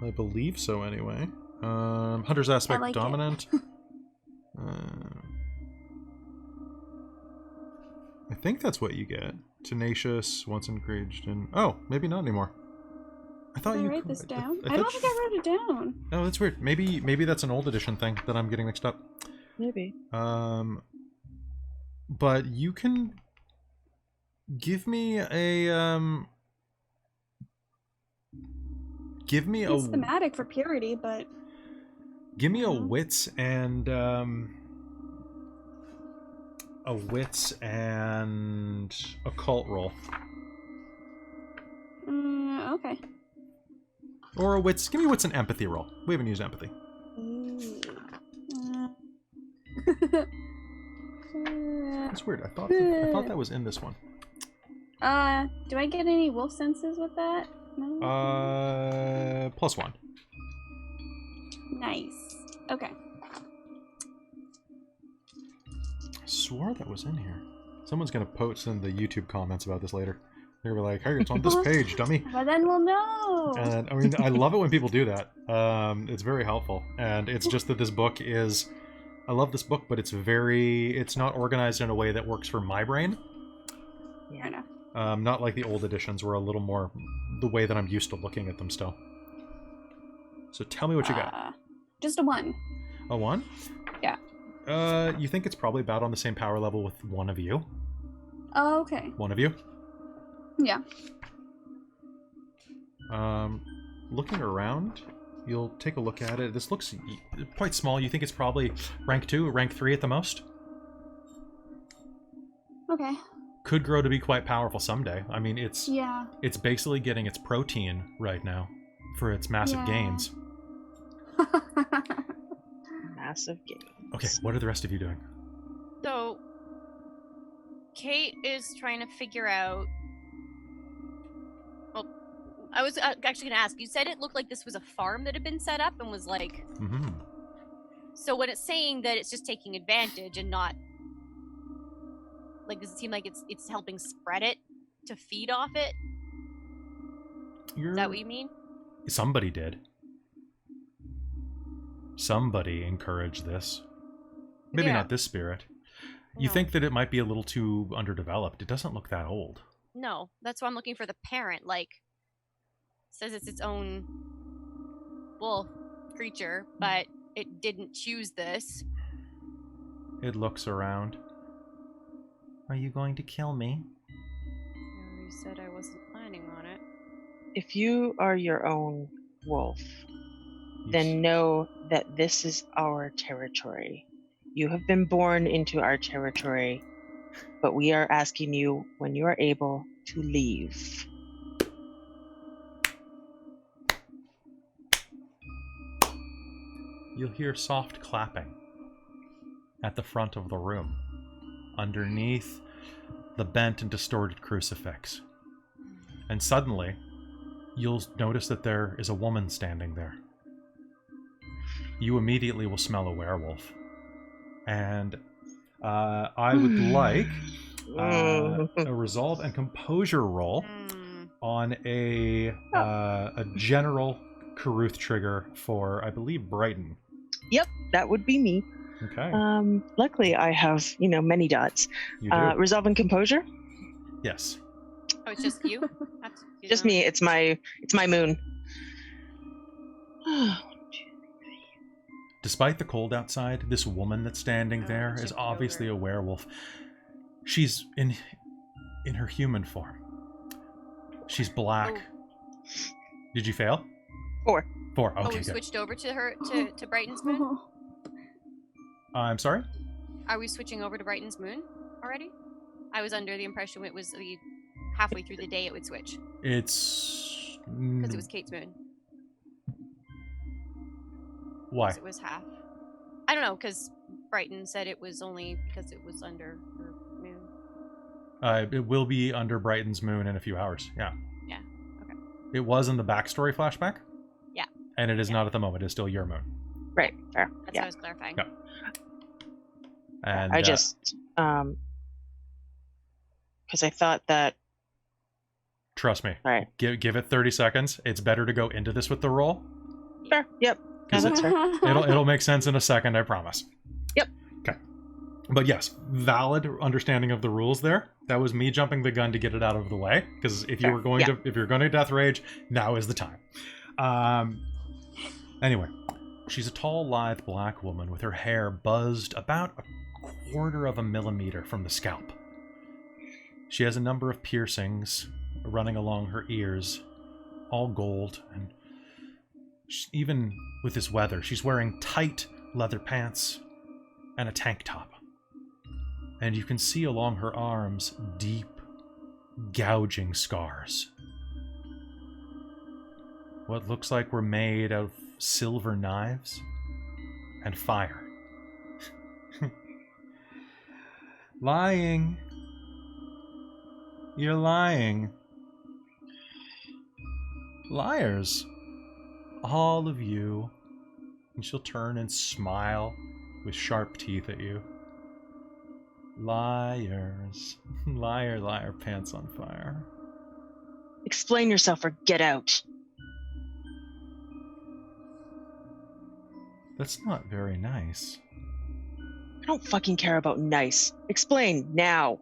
I believe so anyway. Hunter's Aspect like it. Dominant. I think that's what you get. Tenacious, once encouraged, and oh, maybe not anymore. I thought Can I you write this down? I I don't thought think I wrote it down. Oh, that's weird. Maybe that's an old edition thing that I'm getting mixed up. Maybe. But you can give me a It's thematic for purity, but give me a Mhm. wits and occult roll. Okay. Or a wits. Give me wits and empathy roll. We haven't used empathy. Ooh. That's weird. I thought that was in this one. Do I get any wolf senses with that? No. +1. Nice. Okay. I swore that was in here. Someone's gonna post in the YouTube comments about this later. They're gonna be like, "Hey, it's on this page, dummy." Well, then we'll know. And I mean, I love it when people do that. It's very helpful, and it's just that this book is. I love this book, but it's not organized in a way that works for my brain. Fair enough. Not like the old editions were a little more the way that I'm used to looking at them still. So tell me what you got. Just a 1. A 1? Yeah. You think it's probably about on the same power level with one of you? Oh, okay. One of you? Yeah. Looking around, you'll take a look at it. This looks quite small. You think it's probably rank 2, rank 3 at the most? Okay. Could grow to be quite powerful someday. I mean, it's basically getting its protein right now for its massive gains. Massive gains. Okay, what are the rest of you doing? So, Kate is trying to figure out. Well, I was actually going to ask. You said it looked like this was a farm that had been set up and was like. Mm-hmm. So when it's saying that it's just taking advantage and not. Like, does it seem like it's helping spread it to feed off it? Is that what you mean? Somebody did. Somebody encouraged this. Maybe not this spirit. You think that it might be a little too underdeveloped. It doesn't look that old. No, that's why I'm looking for the parent. Like, it says it's its own wolf creature, but it didn't choose this. It looks around. Are you going to kill me? I already said I wasn't planning on it. If you are your own wolf, then know that this is our territory. You have been born into our territory, but we are asking you when you are able to leave. You'll hear soft clapping at the front of the room, underneath the bent and distorted crucifix. And suddenly, you'll notice that there is a woman standing there. You immediately will smell a werewolf. And I would like a resolve and composure roll on a general Caruth trigger for, I believe, Brighton. Yep, that would be me. Okay. Luckily, I have, many dots. You do. Resolve and composure? Oh, Yes. it's just you? Just me. It's my moon. Despite the cold outside, this woman that's standing there is obviously a werewolf. She's in her human form. She's black. Oh. Did you fail? 4. 4. Okay, Oh, we good. switched over to her to Brighton's moon? I'm sorry? Are we switching over to Brighton's moon already? I was under the impression it was halfway through the day it would switch. It's... Because it was Kate's moon. Why? It was half. I don't know, because Brighton said it was only because it was under her moon. It will be under Brighton's moon in a few hours. Yeah. Yeah, okay. It was in the backstory flashback. Yeah. And it is not at the moment. It's still your moon. Right. Fair. That's what Yeah. I was clarifying. Yeah. And I just because I thought that. trust me. All right. Give it 30 seconds. It's better to go into this with the roll. Fair. Yep. Because That's fair. it'll make sense in a second, I promise. Yep. Okay. But yes, valid understanding of the rules there. That was me jumping the gun to get it out of the way. Because if you're going to death rage, now is the time. Anyway, she's a tall, lithe black woman with her hair buzzed about 1/4 of a millimeter from the scalp. She has a number of piercings running along her ears, all gold, and even with this weather, she's wearing tight leather pants and a tank top. And you can see along her arms deep, gouging scars. What looks like were made of silver knives and fire. Lying. You're lying. Liars. All of you. And she'll turn and smile with sharp teeth at you. Liars. Liar, liar, pants on fire. Explain yourself or get out. That's not very nice. I don't fucking care about nice. Explain now.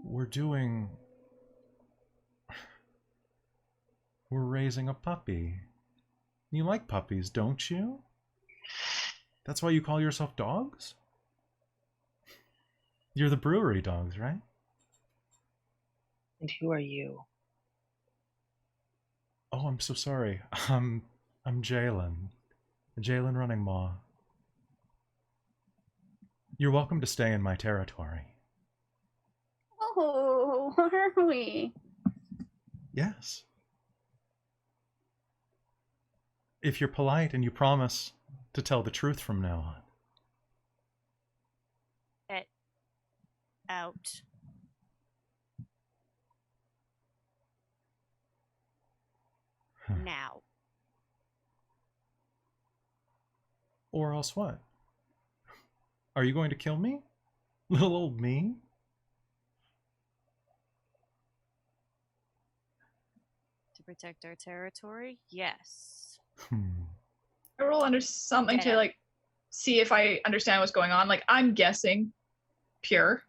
We're raising a puppy. You like puppies, don't you? That's why you call yourself dogs? You're the brewery dogs, right? And who are you? Oh, I'm so sorry. I'm Jalen. Jalen Running Maw. You're welcome to stay in my territory. Oh, are we? Yes. If you're polite and you promise to tell the truth from now on. Get out. Now. Or else what? Are you going to kill me? Little old me? To protect our territory? Yes. I roll under something Get to out. like see if I understand what's going on. Like I'm guessing pure.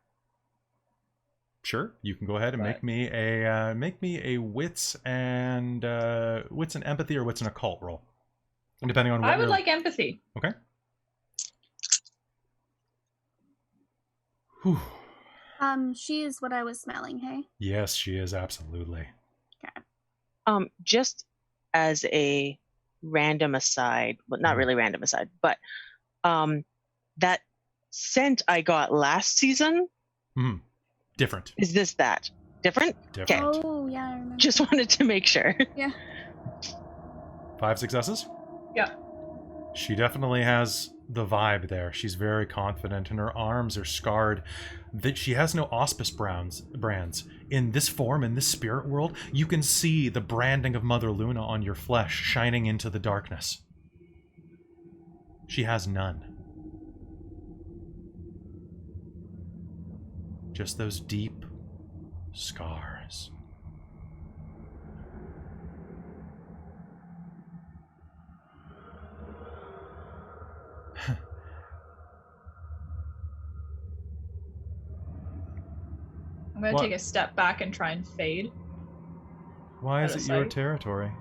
Sure, you can go ahead and Right. make me a wits and empathy or wits and occult roll, and depending on what I would you're- like empathy. Okay. Whew. She is what I was smelling, hey? Yes, she is absolutely. Just as a random aside, well, not really random aside, but that scent I got last season, Different. is this that? Different? Different. Oh, yeah, I remember. Just wanted to make sure. Yeah. 5 successes? Yeah. She definitely has the vibe there. She's very confident, and her arms are scarred. That she has no auspice brands. In this form, in this spirit world, you can see the branding of Mother Luna on your flesh shining into the darkness. She has none. Just those deep scars. I'm gonna What? take a step back and try and fade. Why is Out of it your sight. territory?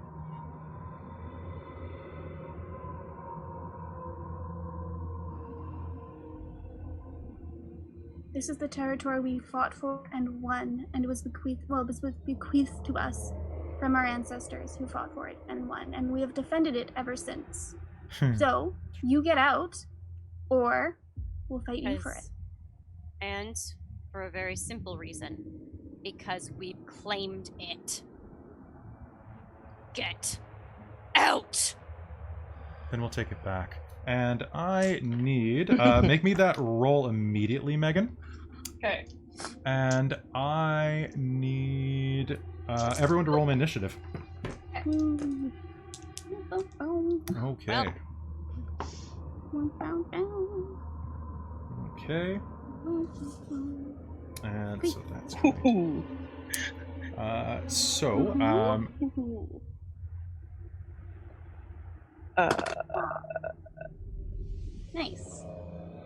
This is the territory we fought for and won, and it was bequeathed to us from our ancestors who fought for it and won, and we have defended it ever since. So, you get out, or we'll fight you for it. And for a very simple reason. Because we've claimed it. Get out! Then we'll take it back. And I need... make me that roll immediately, Megan. Okay. And I need everyone to roll my initiative. Okay. Okay. And so that's great. Ooh. Nice.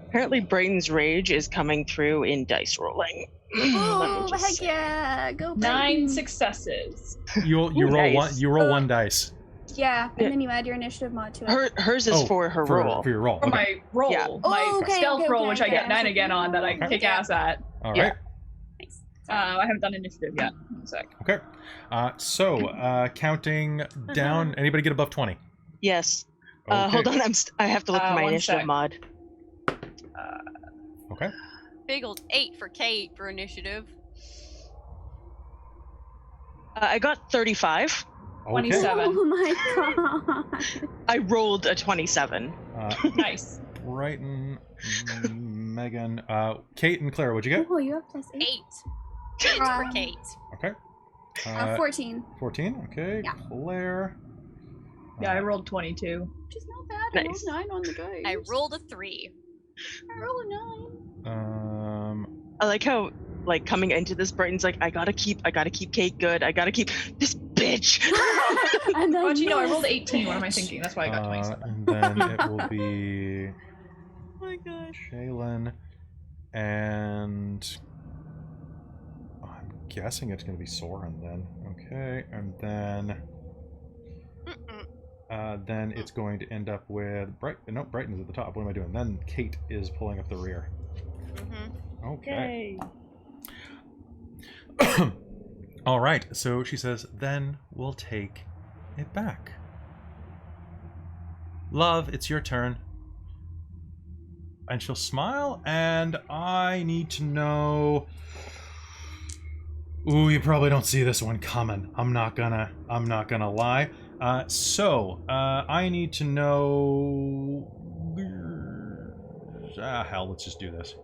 Apparently, Brayton's rage is coming through in dice rolling. Let me Oh, just heck say. yeah! Go 9 Brighton. successes. You roll nice. one. You roll one dice. Yeah, and Yeah. then you add your initiative mod to it. Hers is for her roll. For your roll. For Okay. my roll, Yeah. my Oh, okay, stealth okay, roll, okay, which I okay. get 9 again on, that I Okay. kick ass at. All right. Yeah. Nice. I haven't done initiative yet. One sec. Okay. Counting down. Anybody get above 20? Yes. Okay. Hold on, I have to look for my one initiative sec. mod. Okay. Big old 8 for Kate for initiative. I got 35. Okay. 27. Oh my god. I rolled a 27. Nice. Brighton, Megan, Kate, and Claire. What'd you get? Oh, you have +8. 8. 8 for Um, Kate. Okay. 14. 14. Okay. Yeah. Claire. Yeah, I rolled 22. Which is not bad. Nice. I rolled 9 on the dice. I rolled a 3. I rolled a 9. I like how, like, coming into this, Brighton's like, I gotta keep Kate good. I gotta keep this bitch. And then Oh, actually, no, I rolled 18. What am I thinking? That's why I got 27. And then it will be Oh my gosh. Shaylin, and I'm guessing it's going to be Soren then. Okay, and then it's going to end up with No, Brighton's at the top. What am I doing? Then Kate is pulling up the rear. Mm-hmm. Okay. All right. So she says, then we'll take it back. Love, it's your turn. And she'll smile, and I need to know. Ooh, you probably don't see this one coming. I'm not gonna lie. I need to know. Hell, let's just do this.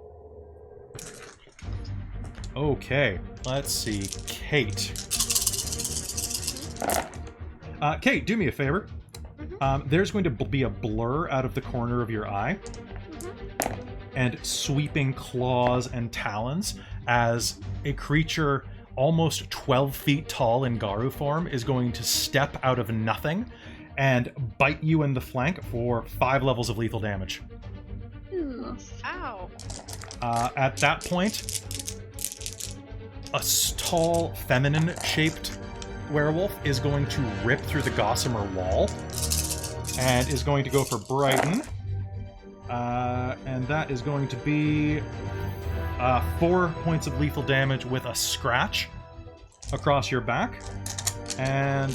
Okay, let's see. Kate. Kate, do me a favor. There's going to be a blur out of the corner of your eye, and sweeping claws and talons as a creature almost 12 feet tall in Garu form is going to step out of nothing and bite you in the flank for 5 levels of lethal damage. Ooh. Ow. At that point, a tall, feminine-shaped werewolf is going to rip through the gossamer wall and is going to go for Brighton. And that is going to be 4 points of lethal damage with a scratch across your back. And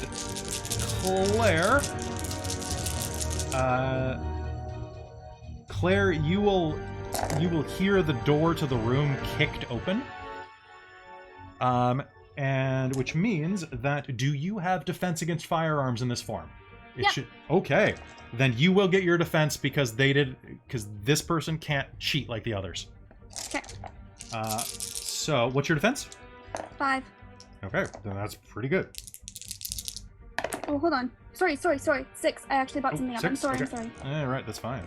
Claire, you will hear the door to the room kicked open. And which means that, do you have defense against firearms in this form? It Yep. should. Okay. Then you will get your defense because this person can't cheat like the others. Okay. So what's your defense? 5. Okay, then that's pretty good. Oh, hold on. Sorry. 6. I actually bought something up. I'm 6? sorry. Okay. I'm sorry. All right, that's fine.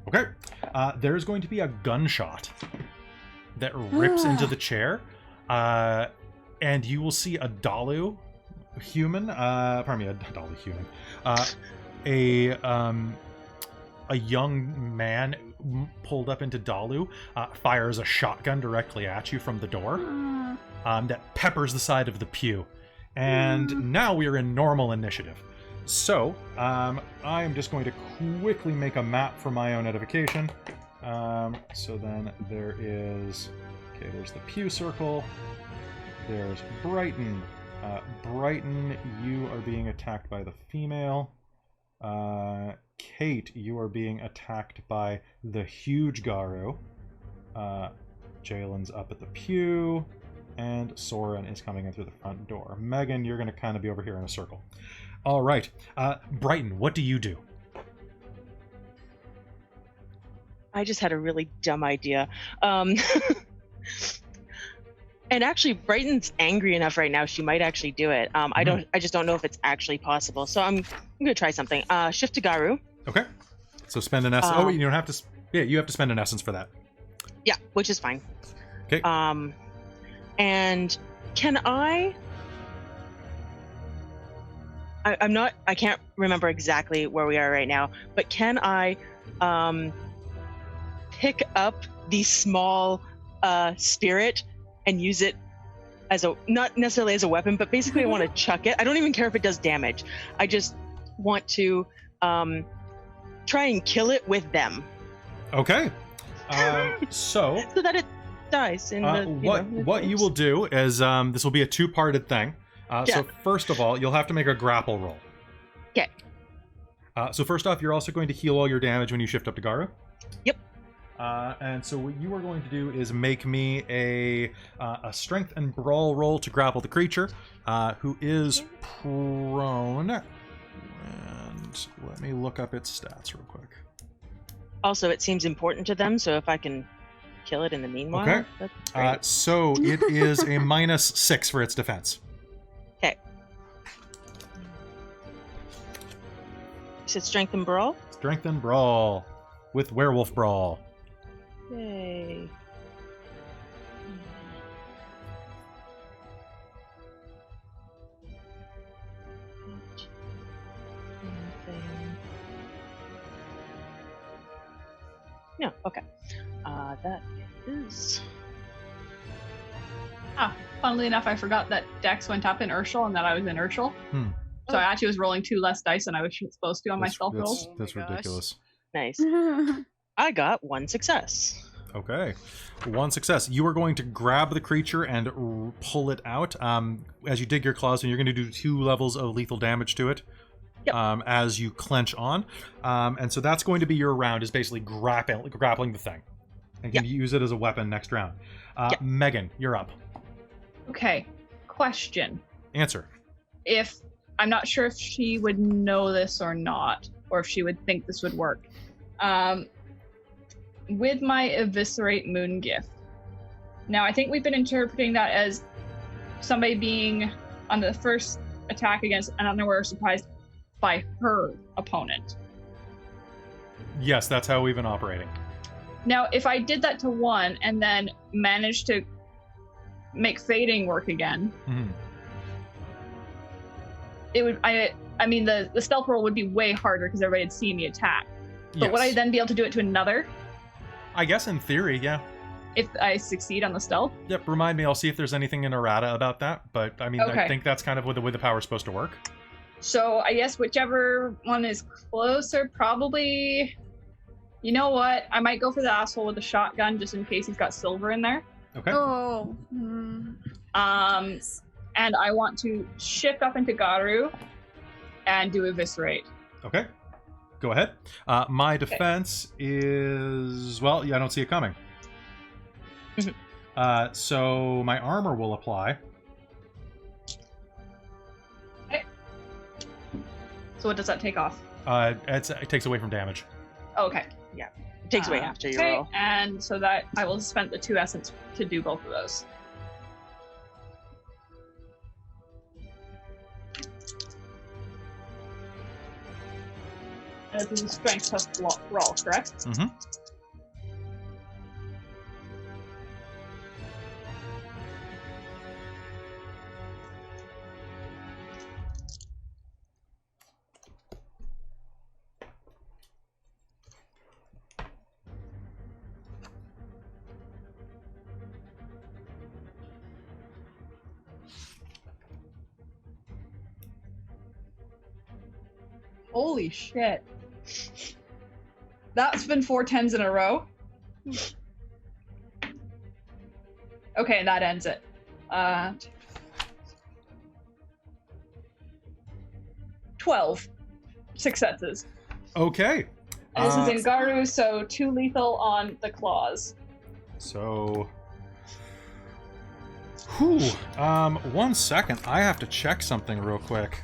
Okay. There's going to be a gunshot that rips into the chair, and you will see a Dalu human. Pardon me, a Dalu human. A young man pulled up into Dalu fires a shotgun directly at you from the door. That peppers the side of the pew. And now we are in normal initiative. So, I am just going to quickly make a map for my own edification. So then there is... Okay, there's the pew circle. There's Brighton. Brighton, you are being attacked by the female. Kate, you are being attacked by the huge Garu. Jalen's up at the pew. And Soren is coming in through the front door. Megan, you're going to kind of be over here in a circle. All right. Brighton, what do you do? I just had a really dumb idea. And actually, Brighton's angry enough right now. She might actually do it. I just don't know if it's actually possible. So I'm gonna try something. Shift to Garu. Okay. So spend an essence. You don't have to. Yeah, you have to spend an essence for that. Yeah, which is fine. Okay. And can I can't remember exactly where we are right now, but can I pick up the small spirit and use it as not necessarily as a weapon, but basically I want to chuck it. I don't even care if it does damage. I just want to try and kill it with them. Okay. So that it dies in what you will do is this will be a two-parted thing. So first of all, you'll have to make a grapple roll. Okay. So first off, you're also going to heal all your damage when you shift up to Garu. Yep. And so what you are going to do is make me a strength and brawl roll to grapple the creature, who is prone. And let me look up its stats real quick. Also, it seems important to them, so if I can kill it in the meanwhile, okay. That's great. So it is a -6 for its defense. Okay. Is it strength and brawl? Strength and brawl with werewolf brawl. Yay. No, okay. That is... Funnily enough, I forgot that Dex went up in Urshel and that I was in Urshel. So I actually was rolling 2 less dice than I was supposed to on my stealth rolls. That's ridiculous. Nice. I got 1 success. Okay. 1 success. You are going to grab the creature and pull it out. As you dig your claws, and you're going to do 2 levels of lethal damage to it. Yep. As you clench on. And so that's going to be your round, is basically grappling the thing. And can use it as a weapon next round. Megan, you're up. Okay. Question. Answer. I'm not sure if she would know this or not, or if she would think this would work. With my Eviscerate Moon Gift. Now, I think we've been interpreting that as somebody being on the first attack against an unaware surprise by her opponent. Yes, that's how we've been operating. Now, if I did that to one and then managed to make fading work again, it would. I mean, the stealth roll would be way harder because everybody would see me attack. But would I then be able to do it to another? I guess in theory, yeah. If I succeed on the stealth? Yep, remind me. I'll see if there's anything in Uratha about that. But, I mean, okay. I think that's kind of the way the power's supposed to work. So, I guess whichever one is closer, probably... You know what? I might go for the asshole with the shotgun, just in case he's got silver in there. Okay. Oh. And I want to shift up into Garu and do Eviscerate. Okay. Go ahead. My defense is... Well, yeah, I don't see it coming. So my armor will apply. Okay. So what does that take off? It takes away from damage. Oh, okay. Yeah. It takes away after you roll. And so that I will spend the 2 essence to do both of those. And this is a strength plus brawl, correct? Mm-hmm. Holy shit. That's been 4 10s in a row. Okay, that ends it. 12 successes. Okay. And this is in Garu, so 2 lethal on the claws. So... Whew. 1 second. I have to check something real quick.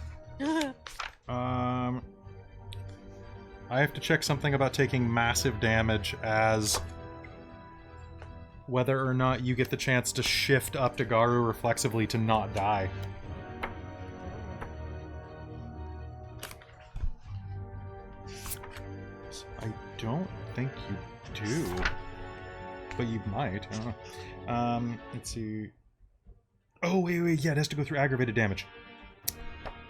I I have to check something about taking massive damage as whether or not you get the chance to shift up to Garu reflexively to not die. I don't think you do, but you might. I don't know. Let's see. Oh, wait, yeah, it has to go through aggravated damage.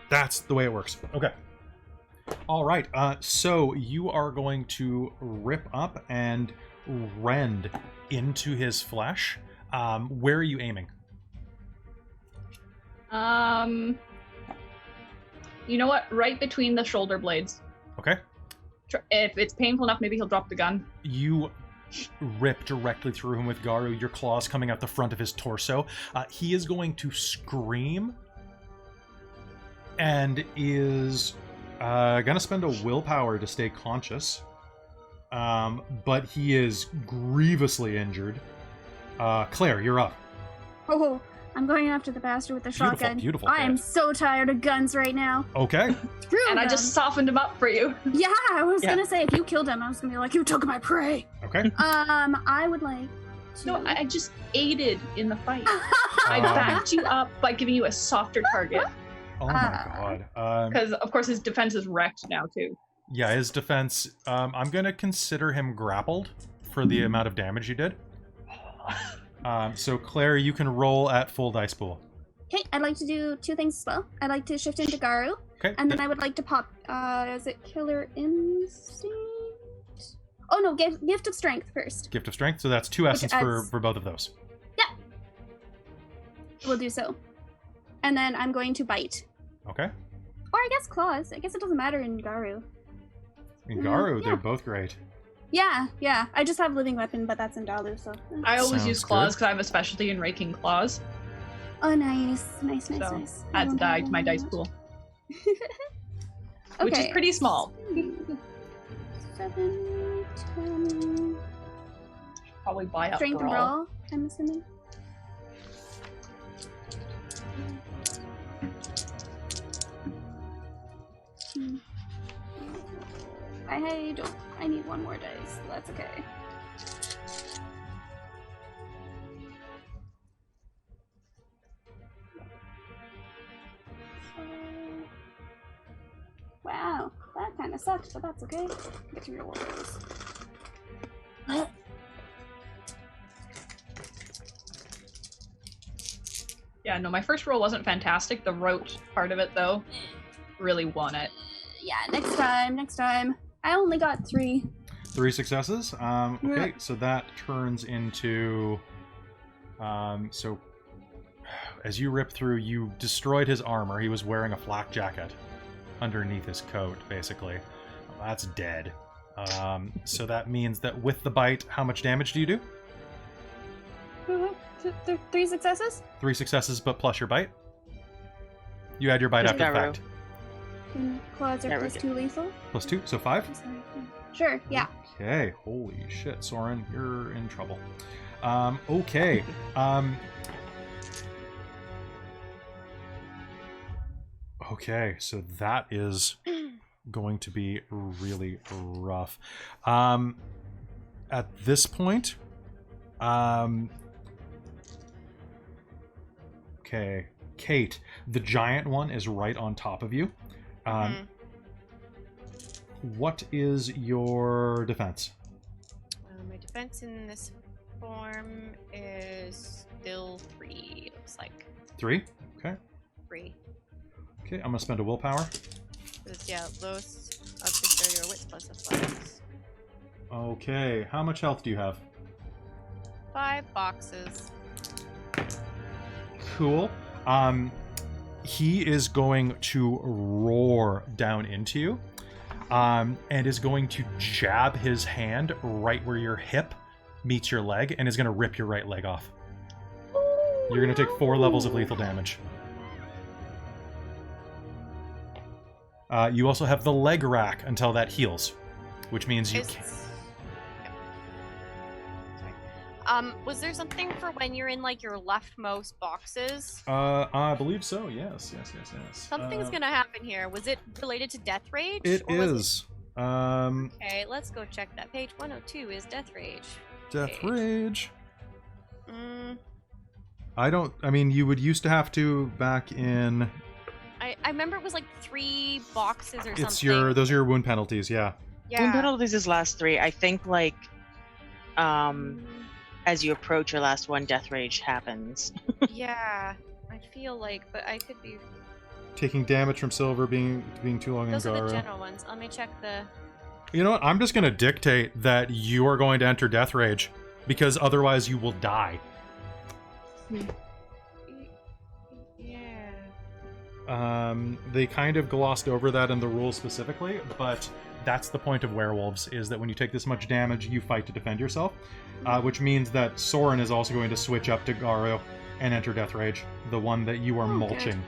That's the way it works. Okay. All right, so you are going to rip up and rend into his flesh. Where are you aiming? You know what? Right between the shoulder blades. Okay. If it's painful enough, maybe he'll drop the gun. You rip directly through him with Garu, your claws coming out the front of his torso. He is going to scream and is gonna spend a willpower to stay conscious. But he is grievously injured. Claire, you're up. Oh, I'm going after the bastard with the shotgun. Beautiful. I am so tired of guns right now. Okay. Screw And I them. just softened him up for you. Yeah, I was gonna say if you killed him, I was gonna be like, you took my prey. Okay. I would like to. No, I just aided in the fight. I backed you up by giving you a softer target. Oh my god. Because, of course, his defense is wrecked now, too. Yeah, his defense. I'm gonna consider him grappled for the amount of damage you did. So Claire, you can roll at full dice pool. Okay, I'd like to do two things as well. I'd like to shift into Garu, Okay. and then I would like to pop. Is it Killer Instinct? Oh no, gift of Strength first. Gift of strength. So that's 2 essence adds- for both of those. We'll do so. And then I'm going to bite, Okay. or I guess claws. I guess it doesn't matter in Garu. In Garu, yeah. they're both great. Yeah. I just have living weapon, but that's in Dalu, so. I always Sounds use claws good. because I have a specialty in raking claws. Oh, nice. So, Nice. Adds a die to my dice pool, which is Okay. pretty small. 7, 10. Probably buy up Strength for all. brawl, I'm assuming. I need one more dice. That's okay. Wow, that kind of sucked, but that's okay. Get to reroll those. Yeah, no, my first roll wasn't fantastic. The rote part of it, though, really won it. Yeah, next time. I only got 3. 3 successes. Okay, Yeah. so that turns into. So as you rip through, you destroyed his armor. He was wearing a flak jacket underneath his coat, basically. That's dead. So that means that with the bite, how much damage do you do? 3 successes? 3 successes, but plus your bite. You add your bite after the Garu. fact. And claws are There we plus go. 2 lethal? Plus 2, so 5. I'm sorry. Sure, yeah. Okay, holy shit, Soren, you're in trouble. Okay. Okay, so that is going to be really rough. At this point, okay, Kate, the giant one is right on top of you. What is your defense? My defense in this form is still 3, it looks like. 3? Okay. 3. Okay, I'm gonna spend a willpower. It's, yeah, lowest of dexterity or wits plus athletics. Okay, how much health do you have? 5 boxes. Cool. He is going to roar down into you, and is going to jab his hand right where your hip meets your leg, and is going to rip your right leg off. You're going to take 4 levels of lethal damage. You also have the leg rack until that heals, which means you can't. Was there something for when you're in like your leftmost boxes? I believe so. Yes. Something's gonna happen here. Was it related to death rage? It or was is. Okay, let's go check that. Page 102 is Death Rage. Death Page. Rage. Mm, I mean, you would used to have to back in. I remember it was like 3 boxes or It's something. those are your wound penalties, yeah. Yeah. Wound penalties is last 3. I think like as you approach your last one, Death Rage happens. Yeah. I feel like, but I could be. Taking damage from silver, being too long in Those are the Garu. general ones. Let me check the. You know what? I'm just gonna dictate that you are going to enter Death Rage, because otherwise you will die. Yeah. They kind of glossed over that in the rules specifically, but that's the point of werewolves, is that when you take this much damage, you fight to defend yourself, which means that Soren is also going to switch up to Garu and enter Death Rage, the one that you are mulching.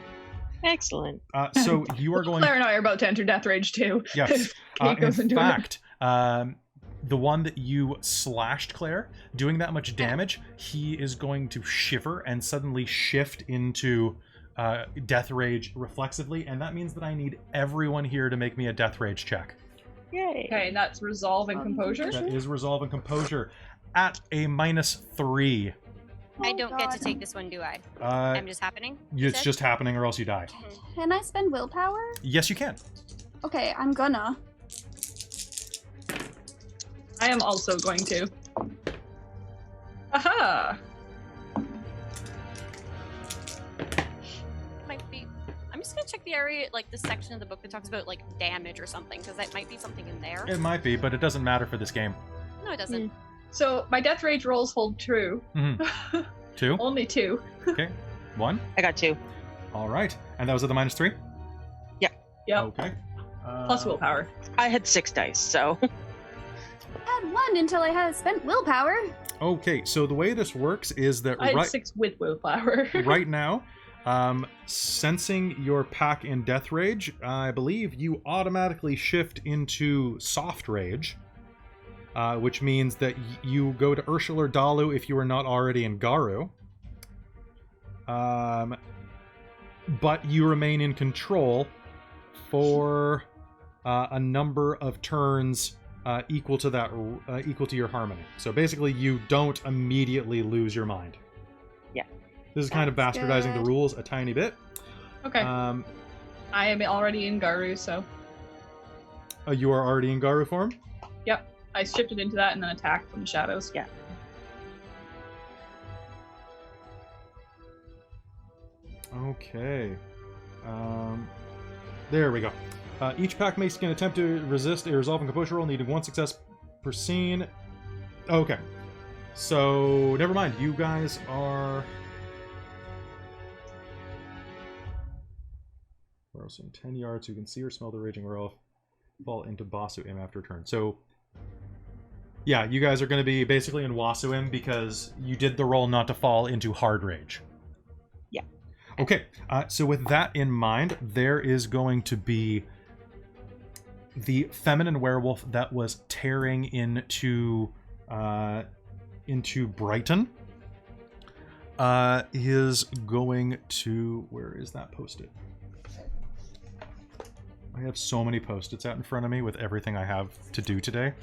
Excellent. So you are going... Claire and I are about to enter Death Rage too. Yes. Kate goes In into fact, the one that you slashed, Claire, doing that much damage, he is going to shiver and suddenly shift into Death Rage reflexively, and that means that I need everyone here to make me a Death Rage check. Yay. Okay, and that's resolve and composure. That is resolve and composure at a -3. I Oh, don't get to God. take this one, do I? Uh, I'm just happening? you it's said? just happening, or else you die. Can I spend willpower? Yes, you can. Okay, I'm gonna. I am also going to. Aha! Might be. I'm just gonna check the area, like the section of the book that talks about like damage or something, because that might be something in there. It might be, but it doesn't matter for this game. No, it doesn't. So my Death Rage rolls hold true. 2. Only 2. Okay. 1. I got 2. All right. And that was at the -3? Yep. Okay. Plus willpower. I had 6 dice, so I had 1 until I had spent willpower. Okay, so the way this works is that I had 6 with willpower. right now, sensing your pack in Death Rage, I believe you automatically shift into Soft Rage, which means that you go to Urshel or Dalu if you are not already in Garu. But you remain in control for a number of turns equal to that, equal to your harmony. So basically, you don't immediately lose your mind. Yeah. This is kind of That's bastardizing the good. rules a tiny bit. Okay. I am already in Garu, so You are already in Garu form. I shifted into that and then attacked from the shadows. Yeah. Okay. There we go. Each pack mace can attempt to resist a resolve and composure roll, needing 1 success per scene. Okay. So, never mind. You guys are... in 10 yards, you can see or smell the raging werewolf fall into Basuim after turn. So, yeah, you guys are going to be basically in Wasuim because you did the roll not to fall into hard rage. Yeah. Okay, so with that in mind, there is going to be the feminine werewolf that was tearing into Brighton. Is going to... Where is that posted? I have so many post-its out in front of me with everything I have to do today.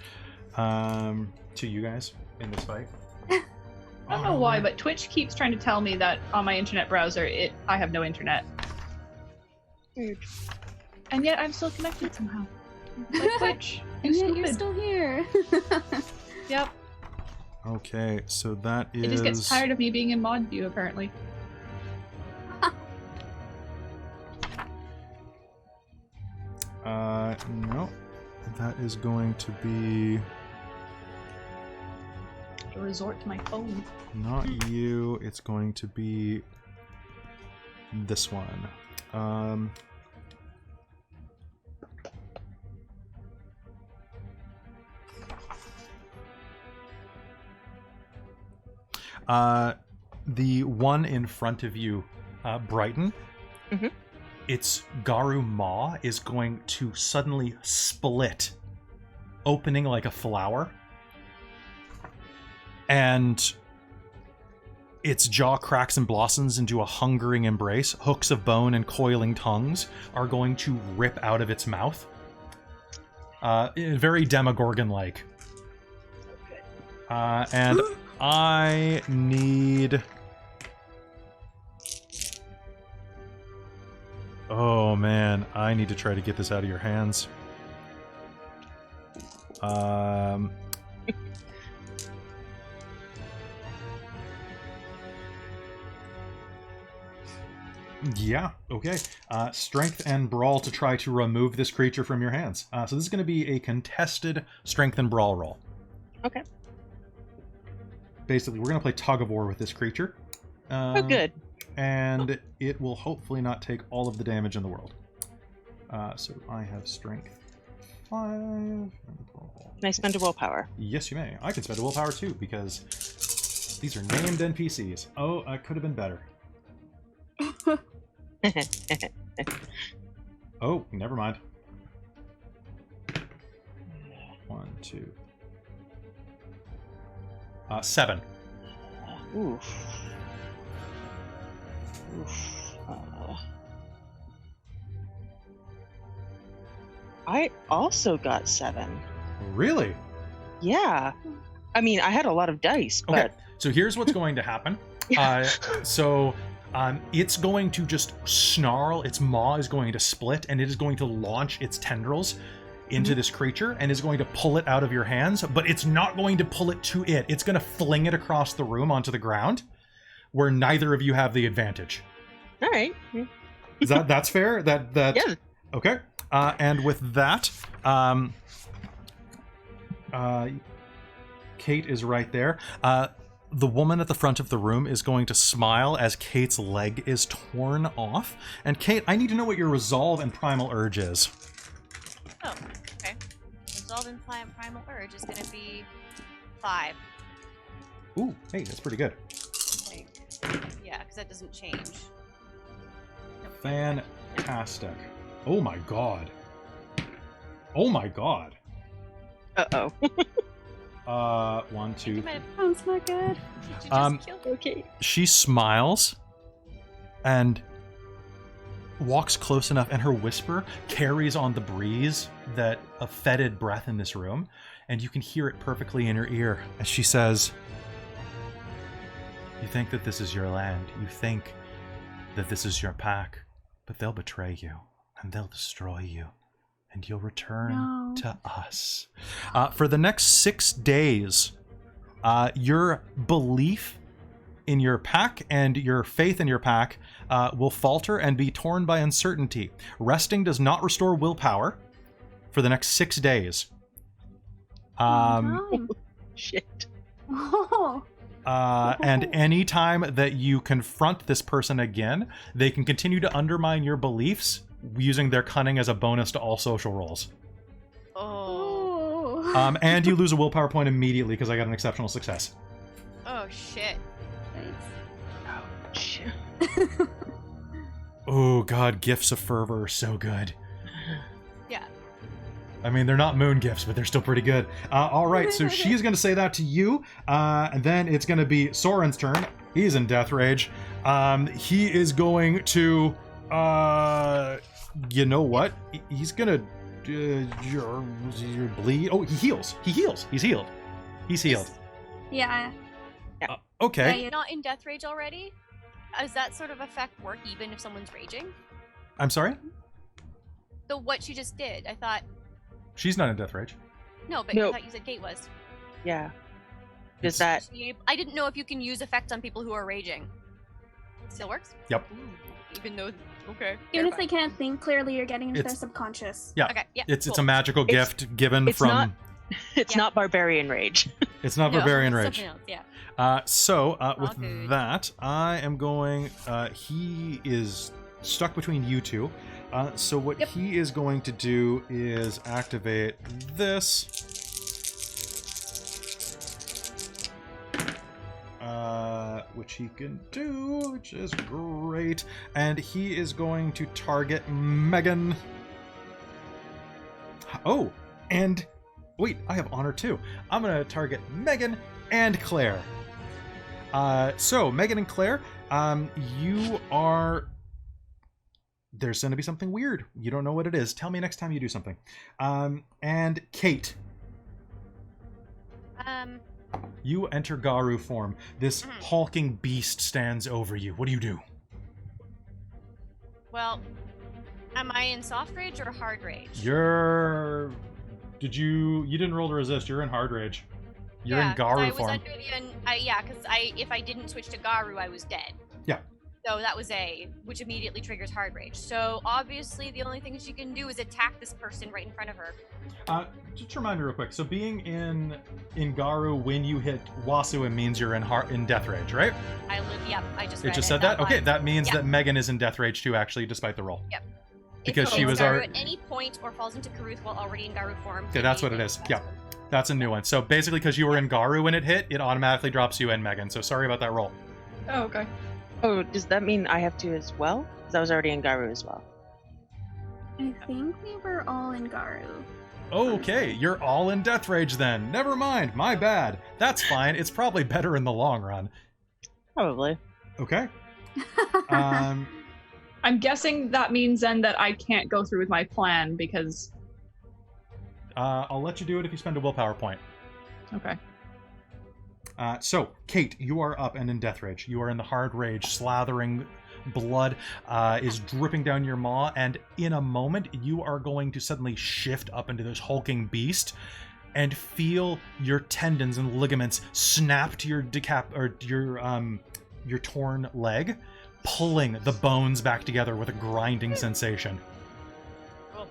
To you guys in this fight. I don't know why, but Twitch keeps trying to tell me that on my internet browser, I have no internet. Weird. And yet I'm still connected somehow. Like Twitch. And yet Stupid. you're still here. Yep. Okay, so that is... It just gets tired of me being in mod view, apparently. No. That is going to be... To resort to my phone. Not you. It's going to be this one. The one in front of you, Brighton, its Garu maw is going to suddenly split, opening like a flower. And its jaw cracks and blossoms into a hungering embrace. Hooks of bone and coiling tongues are going to rip out of its mouth. Very Demogorgon-like. And I need... Oh man, I need to try to get this out of your hands. Yeah, okay. Strength and Brawl to try to remove this creature from your hands. So this is going to be a contested Strength and Brawl roll. Okay. Basically, we're going to play Tug of War with this creature. Oh, good. And it will hopefully not take all of the damage in the world. So I have Strength 5. And Brawl. Can I spend a willpower? Yes, you may. I can spend a willpower too, because these are named NPCs. Oh, I could have been better. Oh, never mind. 1, 2. 7. Oof. I also got 7. Really? Yeah. I mean, I had a lot of dice, but... Okay, so here's what's going to happen. It's going to just snarl, its maw is going to split, and it is going to launch its tendrils into this creature and is going to pull it out of your hands, but it's not going to pull it to it. It's going to fling it across the room onto the ground, where neither of you have the advantage. All right. That's fair? That Yeah. Okay. And with that, Kate is right there. The woman at the front of the room is going to smile as Kate's leg is torn off. And Kate, I need to know what your resolve and primal urge is. Oh, okay. Resolve and primal urge is going to be 5. Ooh, hey, that's pretty good. Like, yeah, because that doesn't change. Fantastic. Oh my god. Oh my god. Uh-oh. 1, 2, 3. Sounds not good. Did you just kill Okay. She smiles and walks close enough, and her whisper carries on the breeze that a fetid breath in this room, and you can hear it perfectly in your ear as she says, "You think that this is your land. You think that this is your pack, but they'll betray you, and they'll destroy you, and you'll return to us." For the next 6 days, your belief in your pack and your faith in your pack will falter and be torn by uncertainty. Resting does not restore willpower for the next 6 days. Shit. Oh. And any time that you confront this person again, they can continue to undermine your beliefs using their cunning as a bonus to all social rolls. Oh. And you lose a willpower point immediately because I got an exceptional success. Oh, shit. Ouch. Oh god, gifts of fervor are so good. Yeah. I mean, they're not moon gifts, but they're still pretty good. All right, so she's going to say that to you, and then it's going to be Soren's turn. He's in death rage. He is going to, you know what? He's going to bleed. Oh, he heals. He heals. He's healed. He's healed. Yeah. Okay. You're not in death rage already? Does that sort of effect work even if someone's raging? I'm sorry? So what she just did, I thought... She's not in death rage. No, but Nope. I thought you said Kate was. Yeah. Does It's- that... I didn't know if you can use effects on people who are raging. Still works? Yep. Ooh, even though... Okay. Even if they can't think clearly, you're getting into their It's- subconscious. Yeah. Okay, yeah. It's a cool. magical It's- gift given it's from... not- It's Yeah. not barbarian rage. It's not No, barbarian rage. something else, yeah. With Okay. that, I am going... he is stuck between you two. So what Yep. he is going to do is activate this. Which he can do, which is great. And he is going to target Megan. Oh, and... Wait, I have honor too. I'm going to target Megan and Claire. So, Megan and Claire, you are there's going to be something weird. You don't know what it is. Tell me next time you do something. And Kate, you enter Garu form. This hulking beast stands over you. What do you do? Well, am I in soft rage or hard rage? You didn't roll to resist. You're in hard rage. You're in Garu form. Because if I didn't switch to Garu, I was dead. Yeah. So that was which immediately triggers hard rage. So obviously the only thing she can do is attack this person right in front of her. Just remind me real quick. So being in Garu when you hit Wasu, it means you're in death rage, right? I just It just said that? Okay, that means that Megan is in death rage too, actually, despite the roll. Yep. Because if she was Garu at any point or falls into Karuth while already in Garu form. Okay, that's what it is. Yeah. That's a new one. So basically, because you were in Garu when it hit, it automatically drops you in, Megan. So sorry about that roll. Oh, okay. Oh, does that mean I have to as well? Because I was already in Garu as well. I think we were all in Garu. Okay, you're all in death rage then. Never mind, my bad. That's fine. It's probably better in the long run. Probably. Okay. I'm guessing that means then that I can't go through with my plan because... I'll let you do it if you spend a willpower point. Okay. So, Kate, you are up and in death rage. You are in the hard rage. Slathering blood is dripping down your maw, and in a moment, you are going to suddenly shift up into this hulking beast and feel your tendons and ligaments snap to your your torn leg, pulling the bones back together with a grinding sensation. Cool.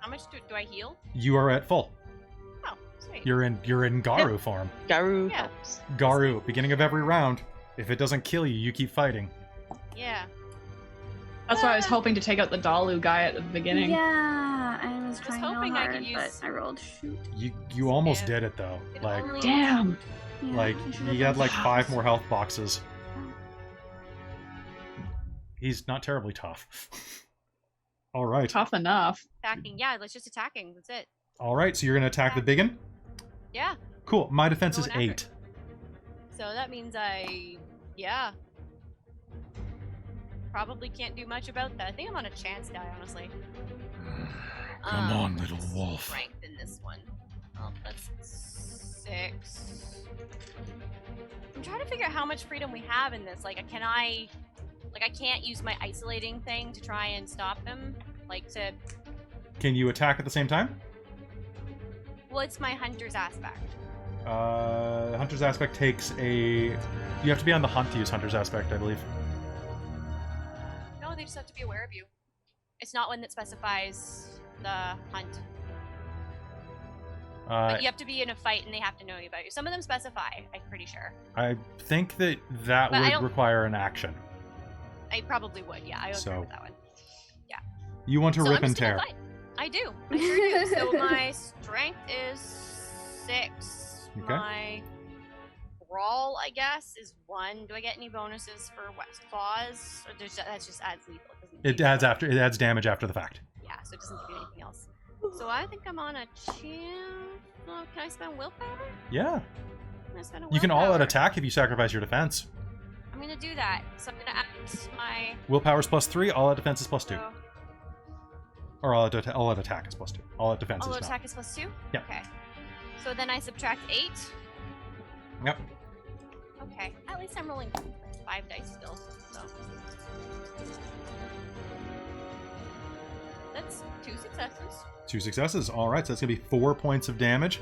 How much do I heal? You are at full. Oh, sweet. You're in Garu form. Garu Yeah. helps. Garu, beginning of every round. If it doesn't kill you, you keep fighting. Yeah. That's why I was hoping to take out the Dalu guy at the beginning. Yeah, I was trying hoping real I hard, could use- but I rolled shoot. You almost Yeah. did it though. It Like only- Damn! Yeah, like I should've you had done like that. 5 more health boxes. He's not terribly tough. All right. Tough enough. Attacking. Yeah, let's just attacking. That's it. All right, so you're going to attack the biggin? Yeah. Cool. My defense is Going 8. after So that means probably can't do much about that. I think I'm on a chance die, honestly. Come on, little wolf. Strength in this one. Oh, that's 6. I'm trying to figure out how much freedom we have in this. Like, I can't use my isolating thing to try and stop them. Can you attack at the same time? Well, it's my hunter's aspect. Hunter's aspect takes a... You have to be on the hunt to use Hunter's aspect, I believe. No, they just have to be aware of you. It's not one that specifies the hunt. But you have to be in a fight and they have to know about you. Some of them specify, I'm pretty sure. I think that But I would don't- require an action. I probably would, yeah. I would So- agree with that one. You want to So rip I'm and just gonna tear. fight. I do. I sure do. So my strength is 6. Okay. My brawl, I guess, is 1. Do I get any bonuses for West Claws? Or that just adds lethal. It adds damage after the fact. Yeah, so it doesn't give you anything else. So I think I'm on a chance. Oh, can I spend willpower? Yeah. Can I spend a You can all out willpower? attack if you sacrifice your defense. I'm gonna do that. So I'm gonna add my. Willpower's +3, all out defense is +2. So, Or all out attack is +2. All out defense all is not. attack is +2? Yeah. Okay. So then I subtract 8. Yep. Okay. At least I'm rolling 5 dice still. So. That's 2 successes. 2 successes. All right, so that's going to be 4 points of damage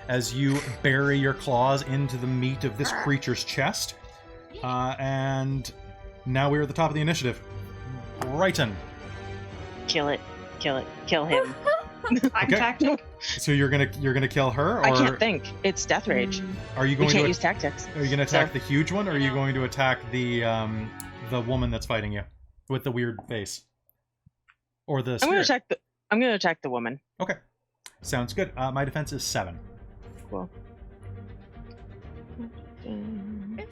as you bury your claws into the meat of this creature's chest. And now we're at the top of the initiative. Brighton. Kill it. Kill it. Kill him. Okay. Tactic. So you're gonna kill her, or I can't think. It's death rage. are you We going can't to use tactics. are you going to attack So- the huge one, or are you No. going to attack the woman that's fighting you with the weird face, or the I'm gonna spirit? attack the woman. Okay, sounds good. My defense is 7. Cool. If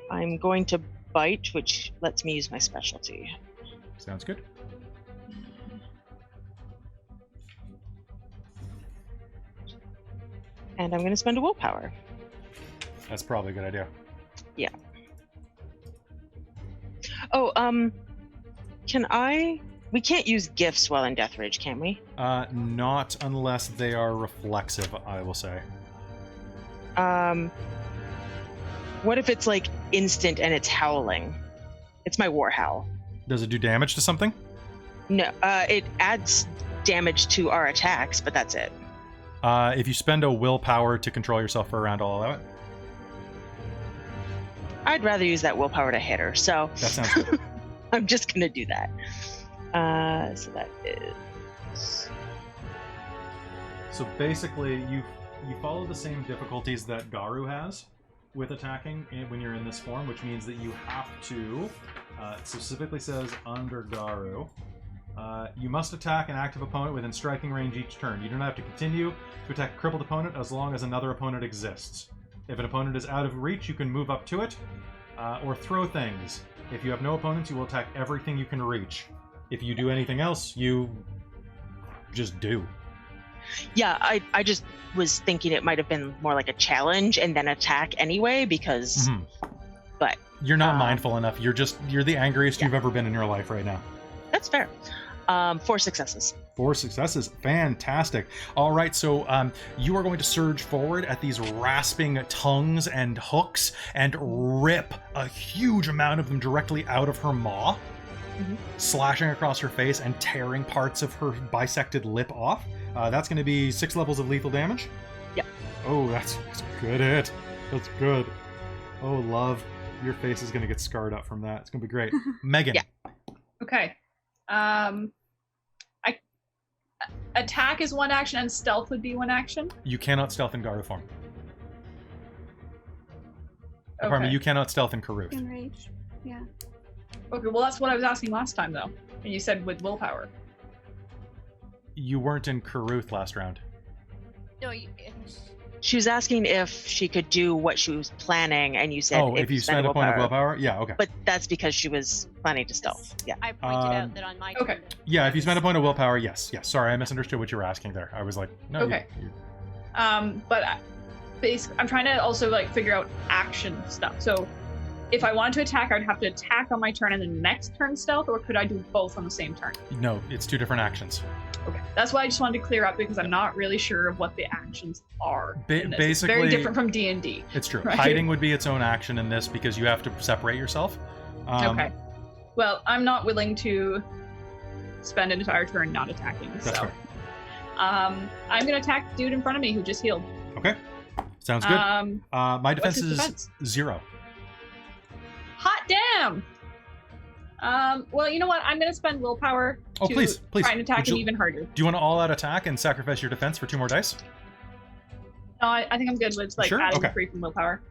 I'm going to bite, which lets me use my specialty. Sounds good. And I'm going to spend a willpower. That's probably a good idea. Oh, We can't use gifts while in Death Rage, can we? Not unless they are reflexive, I will say. What if it's like instant and it's howling? It's my war howl. Does it do damage to something? No, it adds damage to our attacks, but that's it. If you spend a willpower to control yourself for a round, I'll allow it. I'd rather use that willpower to hit her, so That sounds good. I'm just gonna do that. So that is. So basically, you follow the same difficulties that Garu has with attacking when you're in this form, which means that you have to. It specifically says under Garu, you must attack an active opponent within striking range each turn. You do not have to continue to attack a crippled opponent as long as another opponent exists. If an opponent is out of reach, you can move up to it or throw things. If you have no opponents, you will attack everything you can reach. If you do anything else, you just do. Yeah, I just was thinking it might have been more like a challenge and then attack anyway, because. Mhm. But You're not mindful enough. You're the angriest you've ever been in your life right now. that's fair. 4 successes. 4 successes. Fantastic. All right, so you are going to surge forward at these rasping tongues and hooks and rip a huge amount of them directly out of her maw, slashing across her face and tearing parts of her bisected lip off. That's going to be 6 levels of lethal damage. Yep. Oh, that's a good hit. That's good. Oh, love. Your face is going to get scarred up from that. It's going to be great. Megan. Yeah. Okay. Attack is one action and stealth would be one action? You cannot stealth in Garu form. Okay. Pardon me, you cannot stealth in Karuth. Enrage. Yeah. Okay, well that's what I was asking last time though. And you said with willpower. You weren't in Karuth last round. No, She was asking if she could do what she was planning, and you said if you spend a point of willpower? Yeah, okay. But that's because she was planning to stealth. Yeah. I pointed out that on my Okay. turn. Yeah, if you spend a point of willpower, yes. Sorry, I misunderstood what you were asking there. I was like, no. Okay. But basically, I'm trying to also like figure out action stuff. So if I wanted to attack, I'd have to attack on my turn and then next turn stealth, or could I do both on the same turn? No, it's 2 different actions. Okay, that's why I just wanted to clear up because I'm not really sure of what the actions are. in this. It's very basically- different from D&D. It's true. Right. Hiding would be its own action in this because you have to separate yourself. Okay. Well, I'm not willing to spend an entire turn not attacking. That's so fair. I'm gonna attack the dude in front of me who just healed. Okay. Sounds good. My defense what's his is defense? 0. Hot damn! Well, you know what? I'm gonna spend willpower Oh, to please. try and attack Would him you- even harder. Do you want to all-out attack and sacrifice your defense for 2 more dice? No, I think I'm good with like Sure? adding Okay. 3 from willpower.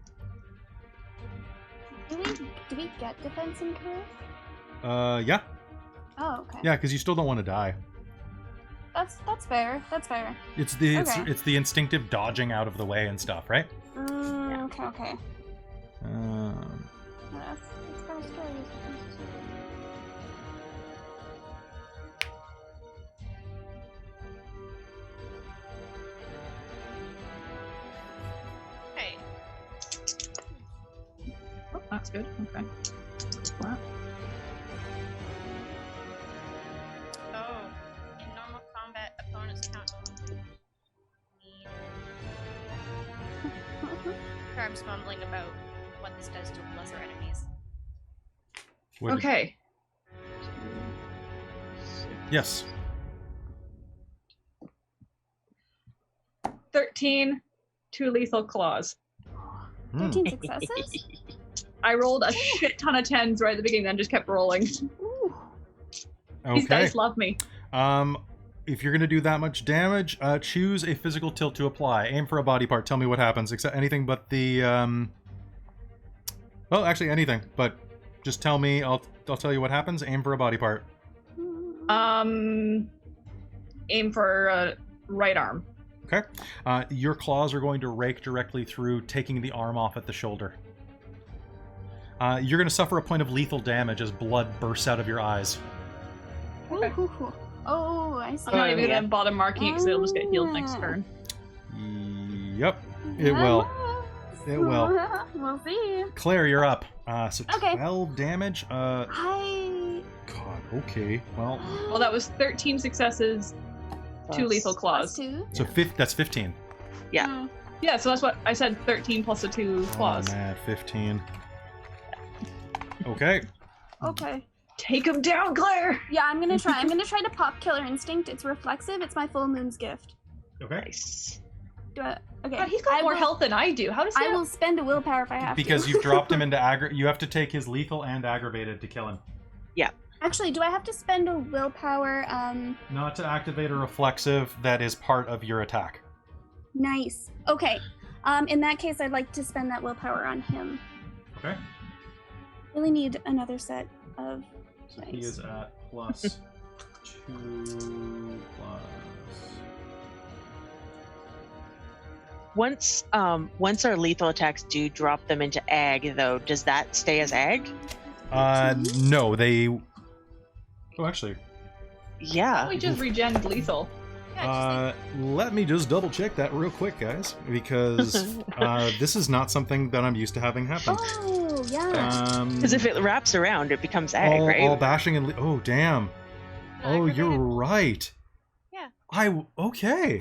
Do we get defense in Karuth? Yeah. Oh, okay. Yeah, because you still don't want to die. That's fair. That's fair. It's the Okay. it's the instinctive dodging out of the way and stuff, right? Okay. That's kind of scary. Okay. Oh, that's good. Okay. Wow. Oh, in normal combat, opponents count. Sorry, I'm just mumbling about what this does to lesser enemies. What- Okay. Yes. 13, 2 lethal claws. 13 successes? I rolled a shit ton of 10s right at the beginning, then just kept rolling. Ooh. These Okay. dice love me. If you're gonna do that much damage, choose a physical tilt to apply. Aim for a body part. Tell me what happens. Except anything but the. Well, actually anything, but just tell me. I'll tell you what happens. Aim for a body part. Aim for right arm. Okay. Your claws are going to rake directly through, taking the arm off at the shoulder. You're going to suffer a point of lethal damage as blood bursts out of your eyes. Okay. Ooh. Oh, I see. I'm not even yeah. gonna bother marking it because it'll just get healed next Ah. turn. Yep. It will. It will. We'll see. Claire, you're up. So Okay. 12 damage. I God. Okay. Well, Well, that was 13 successes, 2 lethal claws. +2. so that's 15. Yeah. Yeah, so that's what I said. 13 plus the 2 claws. Oh man, 15. Okay. Okay. Take him down, Claire. Yeah, I'm gonna try. I'm gonna try to pop Killer Instinct. It's reflexive. It's my full moon's gift. Okay. Nice. Do I? Okay. God, he's got more health than I do. How does he? I will spend a willpower if I have Because to. you've dropped him into you have to take his lethal and aggravated to kill him. Actually, do I have to spend a willpower? Not to activate a reflexive that is part of your attack. Nice. Okay. In that case, I'd like to spend that willpower on him. Okay. Really need another set of dice. He is at +2 Once our lethal attacks do drop them into ag, though, does that stay as ag? No, they. Oh, actually, Yeah. We just regened lethal. Yeah, let me just double check that real quick, guys, because this is not something that I'm used to having happen. Oh, yeah. Because if it wraps around, it becomes ag, right? all bashing and oh damn. Oh, you're Aggravated. right. Yeah. Okay.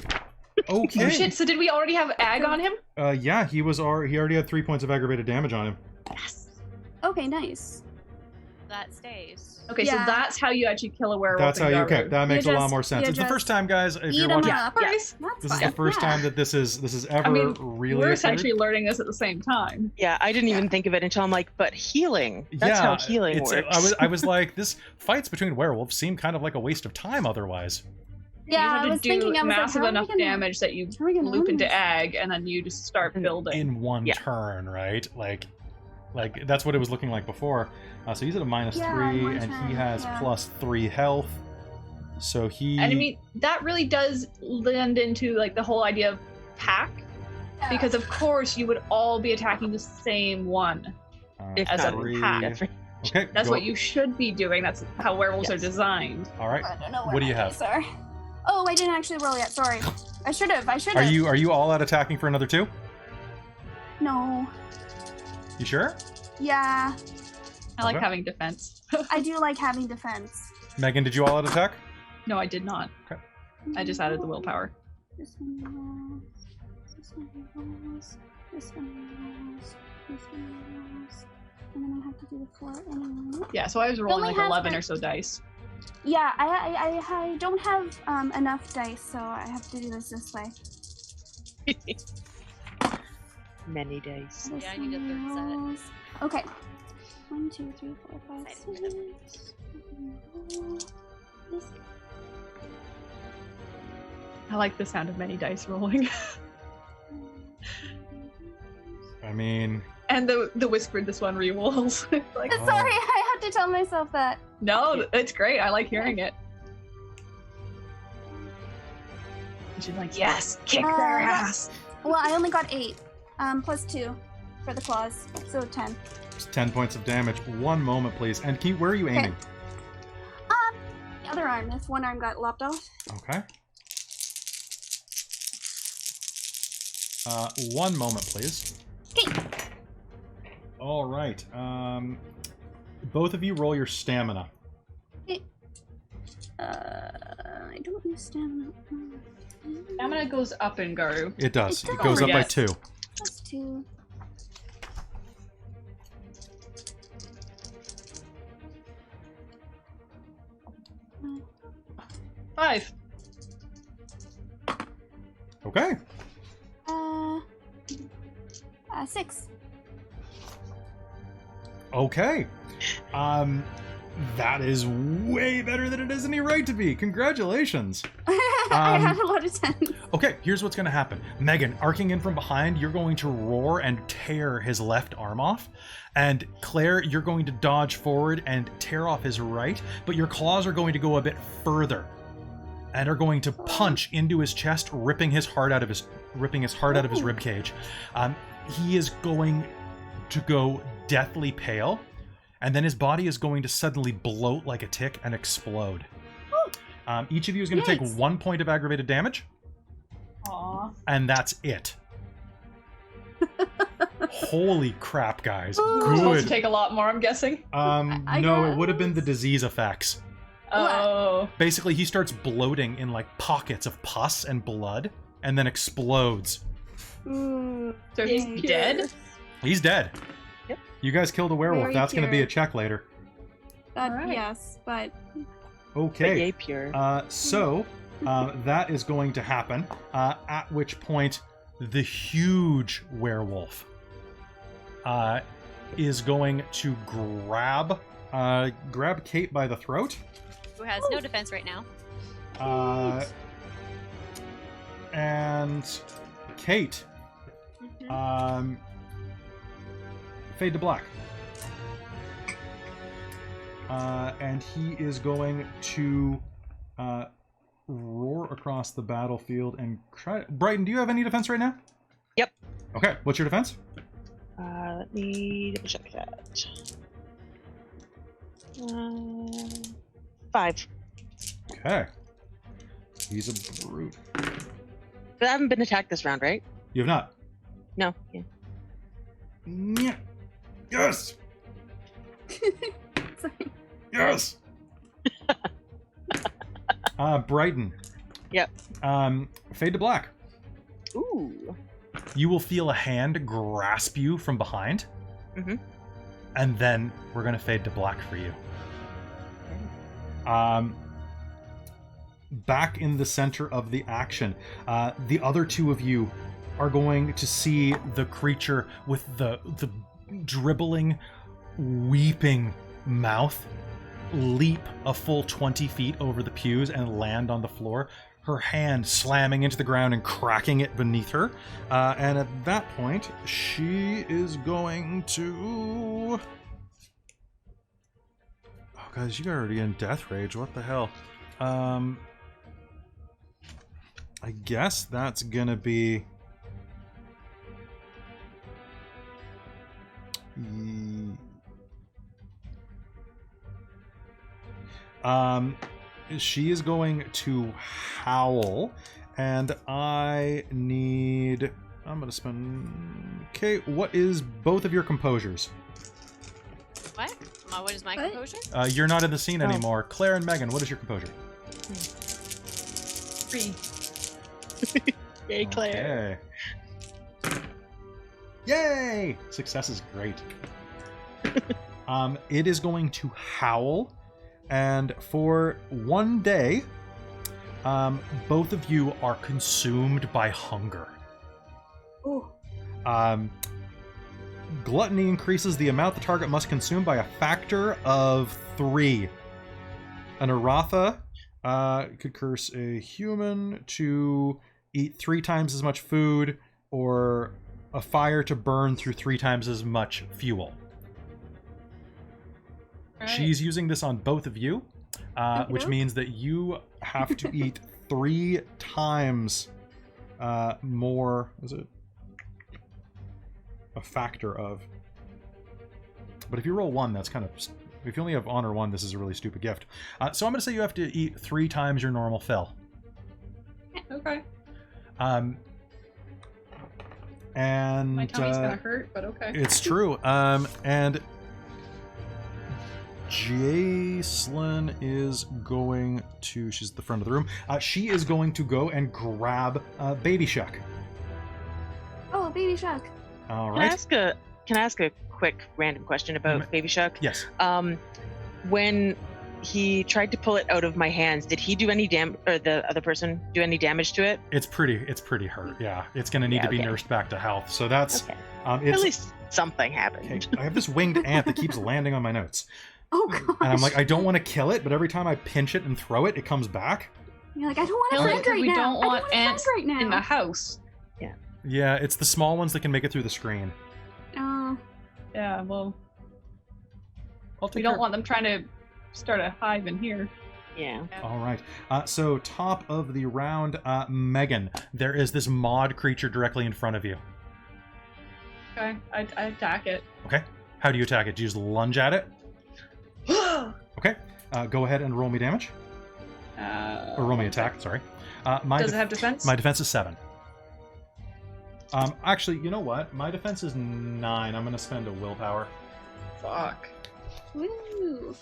Oh Okay. shit! So did we already have ag on him? Yeah, he already had 3 points of aggravated damage on him. Okay, nice. That stays. Okay, Yeah. so that's how you actually kill a werewolf. That's how in you Garu. okay. That makes a lot just- more sense. you It's the just first time, guys. If Eat you're 'em watching, up. Nice. That's this is fine. the first Yeah. time that this is ever I mean, really. We're occurred. essentially learning this at the same time. Yeah, I didn't even think of it until I'm like, but healing. That's how healing works. I was like, this fights between werewolves seem kind of like a waste of time otherwise. Yeah, you I have to was do thinking, I was like, massive how are we enough gonna- damage that you how are we gonna loop learn into this? ag, and then you just start building. In one Yeah. turn, right? Like that's what it was looking like before. So he's at a -3, in one and he turn, has yeah. +3 health. So he. And I mean, that really does lend into like the whole idea of pack, because of course you would all be attacking the same one. If as not a three. pack. Okay. That's go- what you should be doing. That's how werewolves are Yes. designed. All right. I don't know where What do you my have? dice are. Oh, I didn't actually roll yet. Sorry. I should have. Are you all out attacking for another 2? No. You sure? Yeah, I like Okay. having defense. I do like having defense. Megan, did you all out attack? No, I did not. I just added the willpower. This one rolls. This one rolls. This one rolls. This one rolls. And then I have to do the 4 anyway. Yeah, so I was rolling only like has 11 the- or so dice. Yeah, I don't have enough dice, so I have to do this way. Many days. This Yeah, I need a third one set. rolls. Okay. 1, 2, 3, 4, 5, 6. This. I like the sound of many dice rolling. I mean, And the whispered this one re-rolls. Like, Oh. Sorry, I had to tell myself that. no, it's great. I like hearing it. And she's like, yes, kick their ass. Well, I only got 8. Plus 2 for the claws, so 10. it's 10 points of damage. One moment, please. And where are you aiming? The other arm, if one arm got lopped off. Okay. One moment, please. Okay. All right. Both of you roll your stamina. I don't use stamina. Stamina goes up in Garu. It does. It It goes up by Yes. 2. Plus 2. Five. Okay. 6. Okay. That is way better than it has any right to be. Congratulations. I had a lot of 10s. Okay, here's what's going to happen. Megan, arcing in from behind, you're going to roar and tear his left arm off. And Claire, you're going to dodge forward and tear off his right, but your claws are going to go a bit further and are going to punch into his chest, ripping his heart out of his rib cage. He is going to go deathly pale, and then his body is going to suddenly bloat like a tick and explode. Each of you is going to take Yikes. 1 point of aggravated damage, Aw. and that's it. Holy crap, guys. Ooh. We're supposed to Good. take a lot more, I'm guessing. I No, it would have been the guess. disease effects. Oh. Basically, he starts bloating in like pockets of pus and blood, and then explodes. Ooh. So he's dead? He's dead. Yep. You guys killed a werewolf. Very That's going to be a pure. check later. That, Alright. Yes, but Okay. Yay pure. So that is going to happen. At which point, the huge werewolf is going to grab Kate by the throat. Who has no defense right now. And Kate, Mhm. fade to black. And he is going to roar across the battlefield and try. Brighton, do you have any defense right now? Yep. Okay, what's your defense? Let me double check that. 5. Okay. He's a brute. But I haven't been attacked this round, right? You have not. No. Yeah. Yeah. Yes. sorry. Yes. Brighton. Yep. Fade to black. Ooh. You will feel a hand grasp you from behind. Mhm. And then we're gonna fade to black for you. Back in the center of the action, the other two of you are going to see the creature with the dribbling, weeping mouth leap a full 20 feet over the pews and land on the floor, her hand slamming into the ground and cracking it beneath her. And at that point, she is going to... Oh, guys, you are already in death rage. What the hell? I guess that's gonna be... She is going to howl, and I'm gonna spend... Okay, what is both of your composures? What? What is my What? composure? You're not in the scene Oh. anymore. Claire and Megan, what is your composure? 3. Yay, Claire. Okay. Yay! Success is great. It is going to howl, and for one day, both of you are consumed by hunger. Ooh. Gluttony increases the amount the target must consume by a factor of 3. An Uratha could curse a human to eat 3 times as much food, or a fire to burn through 3 times as much fuel. She's using this on both of you, which means that you have to eat 3 times more. Is it a factor of? But if you roll 1, that's kind of... If you only have honor 1, this is a really stupid gift. So I'm going to say you have to eat 3 times your normal fill. Okay. And My tummy's gonna hurt, but okay. it's true. And Jacelyn is going to... She's at the front of the room. She is going to go and grab Baby Shuck. Oh, baby shark. All Can I right. ask a quick random question about Baby Shuck? Yes. When he tried to pull it out of my hands, did he do any damage, or the other person do any damage to it? It's pretty hurt. Yeah. It's going to need Yeah, to be okay. nursed back to health. So that's... Okay. It's, At least something happened. okay, I have this winged ant that keeps landing on my notes. Oh gosh. And I'm like, I don't want to kill it, but every time I pinch it and throw it, it comes back. You're like, I don't want Kill to it, friend 'cause right we now. don't I want want a ants friend right now. in the house. Yeah, it's the small ones that can make it through the screen. Yeah, well, I'll take we don't care- want them trying to start a hive in here. Yeah. All right. So top of the round, Megan, there is this mod creature directly in front of you. Okay, I attack it. Okay. How do you attack it? Do you just lunge at it? Okay. Go ahead and roll me damage. Or roll me attack, sorry. Does it have defense? My defense is 7. Actually, you know what? My defense is 9. I'm going to spend a willpower. Fuck. Woo.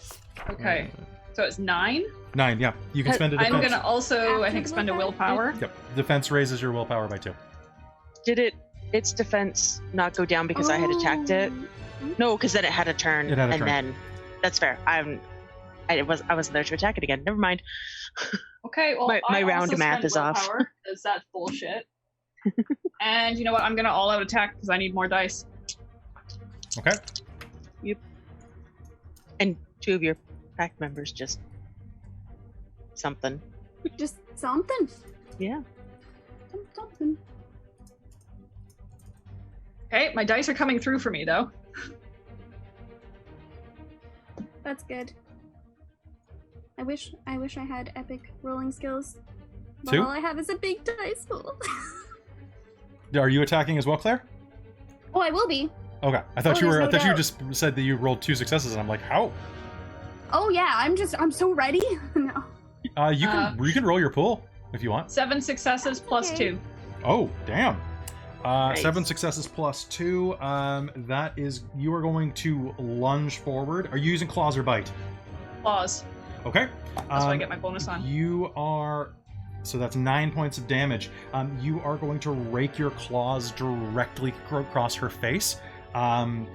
Okay. So it's 9. 9, yeah. You can spend a defense. I'm gonna also, I After think, the spend a willpower? willpower. Yep. Defense raises your willpower by 2. Did its defense not go down because I had attacked it? No, because then it had a turn. It had a and turn. then that's fair. I wasn't there to attack it again. Never mind. Okay, well, My I round also math spend is off. willpower, because that's bullshit. And you know what? I'm gonna all-out attack because I need more dice. Okay. And 2 of your pack members just something. Just something. Yeah. Something. Okay, my dice are coming through for me, though. That's good. I wish I had epic rolling skills. But 2? all I have is a big dice pool. Are you attacking as well, Claire? Oh, I will be. Okay. I thought Oh, you were. there's I no thought you doubt. just said that you rolled 2 successes, and I'm like, how? Oh yeah, I'm so ready. No. You can roll your pool if you want. 7 successes plus Okay. 2. Oh, damn. Nice. 7 successes plus 2. That is, you are going to lunge forward. Are you using claws or bite? Claws. Okay. That's what I get my bonus on. You are. So that's 9 points of damage. You are going to rake your claws directly across her face. And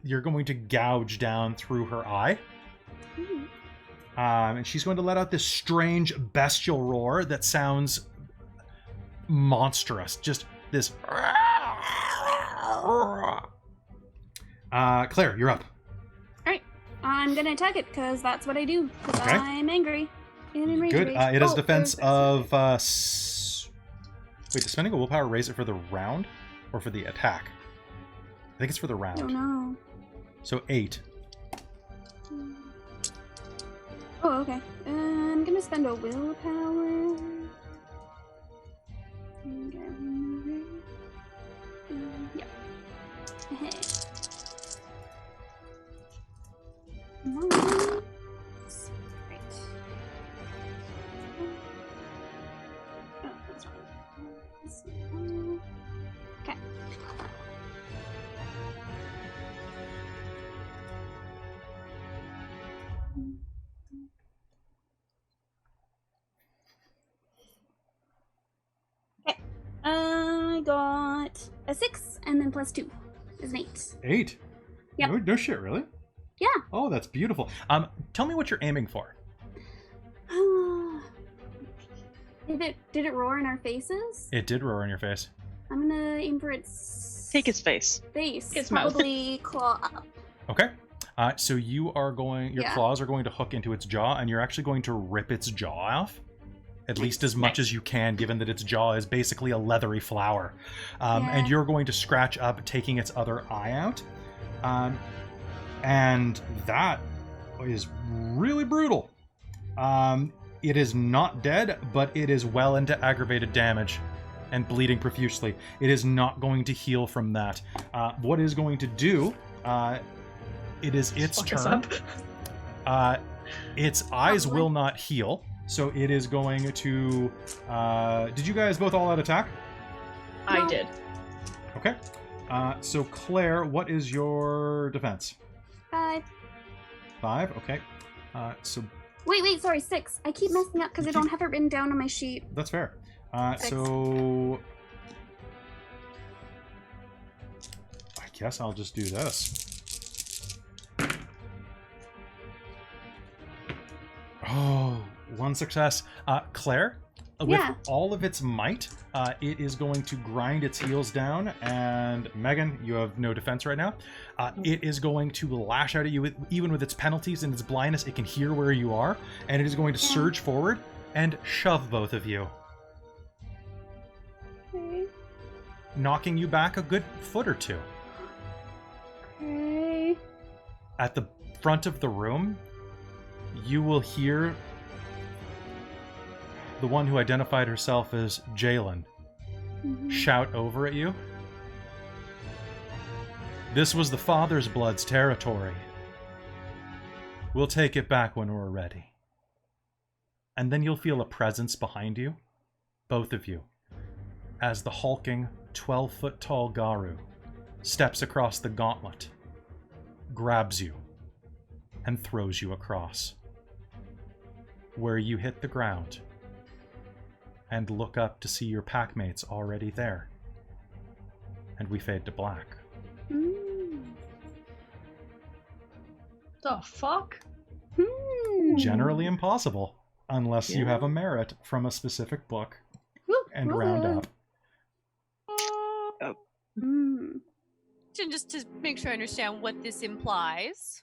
you're going to gouge down through her eye. And she's going to let out this strange bestial roar that sounds monstrous. Just this. Claire, you're up. Alright. I'm gonna attack it because that's what I do. Because Okay. I'm angry. And in rage. Good. rage. It has Oh, defense there's- of. Wait, does spending a willpower raise it for the round or for the attack? I think it's for the I round. don't know. So 8. Oh, okay. I'm gonna spend a willpower. Yeah. Come on. Right. Oh, that's wrong. Okay. I got a 6 and then plus 2 is an 8. 8? Yep. No shit, really? Yeah. Oh, that's beautiful. Tell me what you're aiming for. Did it roar in our faces? It did roar in your face. I'm gonna aim for its Take its face. face. Its mouth. Probably claw up. Okay. So you are going. Your Yeah. claws are going to hook into its jaw, and you're actually going to rip its jaw off. At least as much as you can, given that its jaw is basically a leathery flower. And Yeah. you're going to scratch up, taking its other eye out. And that is really brutal. It is not dead, but it is well into aggravated damage and bleeding profusely. It is not going to heal from that. What it is going to do, it is its Fuck us turn. up. Its eyes boy. will not heal, so it is going to... did you guys both all out attack? I No. did. Okay. So Claire, what is your defense? 5. 5, okay. So Wait, sorry, 6. I keep messing up because I don't have it written down on my sheet. that's fair. 6. So I guess I'll just do this. Oh, 1 success. Claire, with Yeah. all of its might, it is going to grind its heels down. And Megan, you have no defense right now. It is going to lash out at you, even with its penalties and its blindness. It can hear where you are, and it is going to surge forward and shove both of you, Okay. knocking you back a good foot or 2. Okay. At the front of the room, you will hear the one who identified herself as Jalen Mhm. shout over at you. This was the Father's Blood's territory. We'll take it back when we're ready. And then you'll feel a presence behind you, both of you, as the hulking 12-foot-tall Garu steps across the gauntlet, grabs you, and throws you across, where you hit the ground and look up to see your packmates already there. And we fade to black. The fuck? Generally impossible, unless you have a merit from a specific book and round up. Just to make sure I understand what this implies.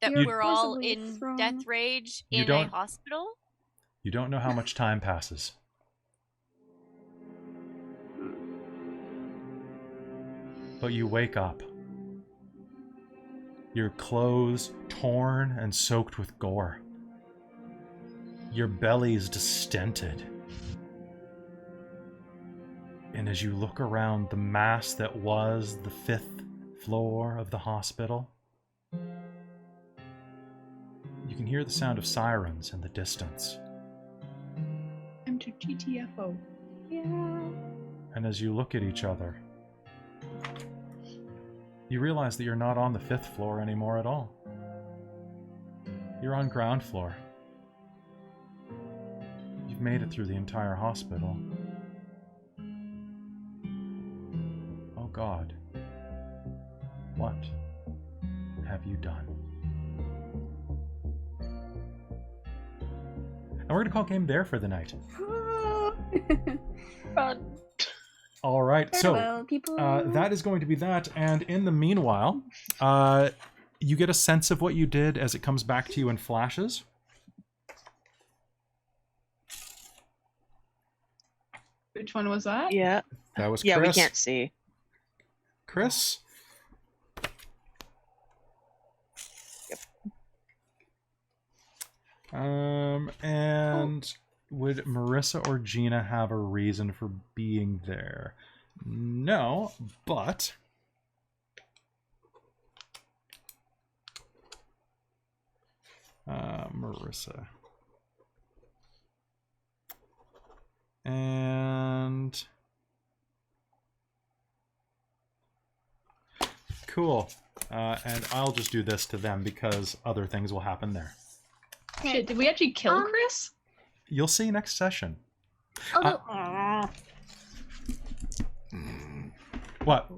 That You're we're all forcibly in thrown. death rage You in a don't- hospital? You don't know how much time passes. But you wake up. Your clothes torn and soaked with gore. Your belly's distended. And as you look around the mass that was the 5th floor of the hospital, you can hear the sound of sirens in the distance. I'm to GTFO. Yeah. And as you look at each other, you realize that you're not on the 5th floor anymore at all. You're on ground floor. You've made it through the entire hospital. Oh God. What have you done? And we're going to call game there for the night. All right, so Farewell, people. that is going to be that. And in the meanwhile, you get a sense of what you did as it comes back to you in flashes. Which one was that? Yeah. That was Yeah, Chris. we can't see. Chris? Yep. And would Marissa or Gina have a reason for being there? No, but Marissa. And cool. And I'll just do this to them because other things will happen there. Shit, did we actually kill Chris? You'll see next session. Although, What?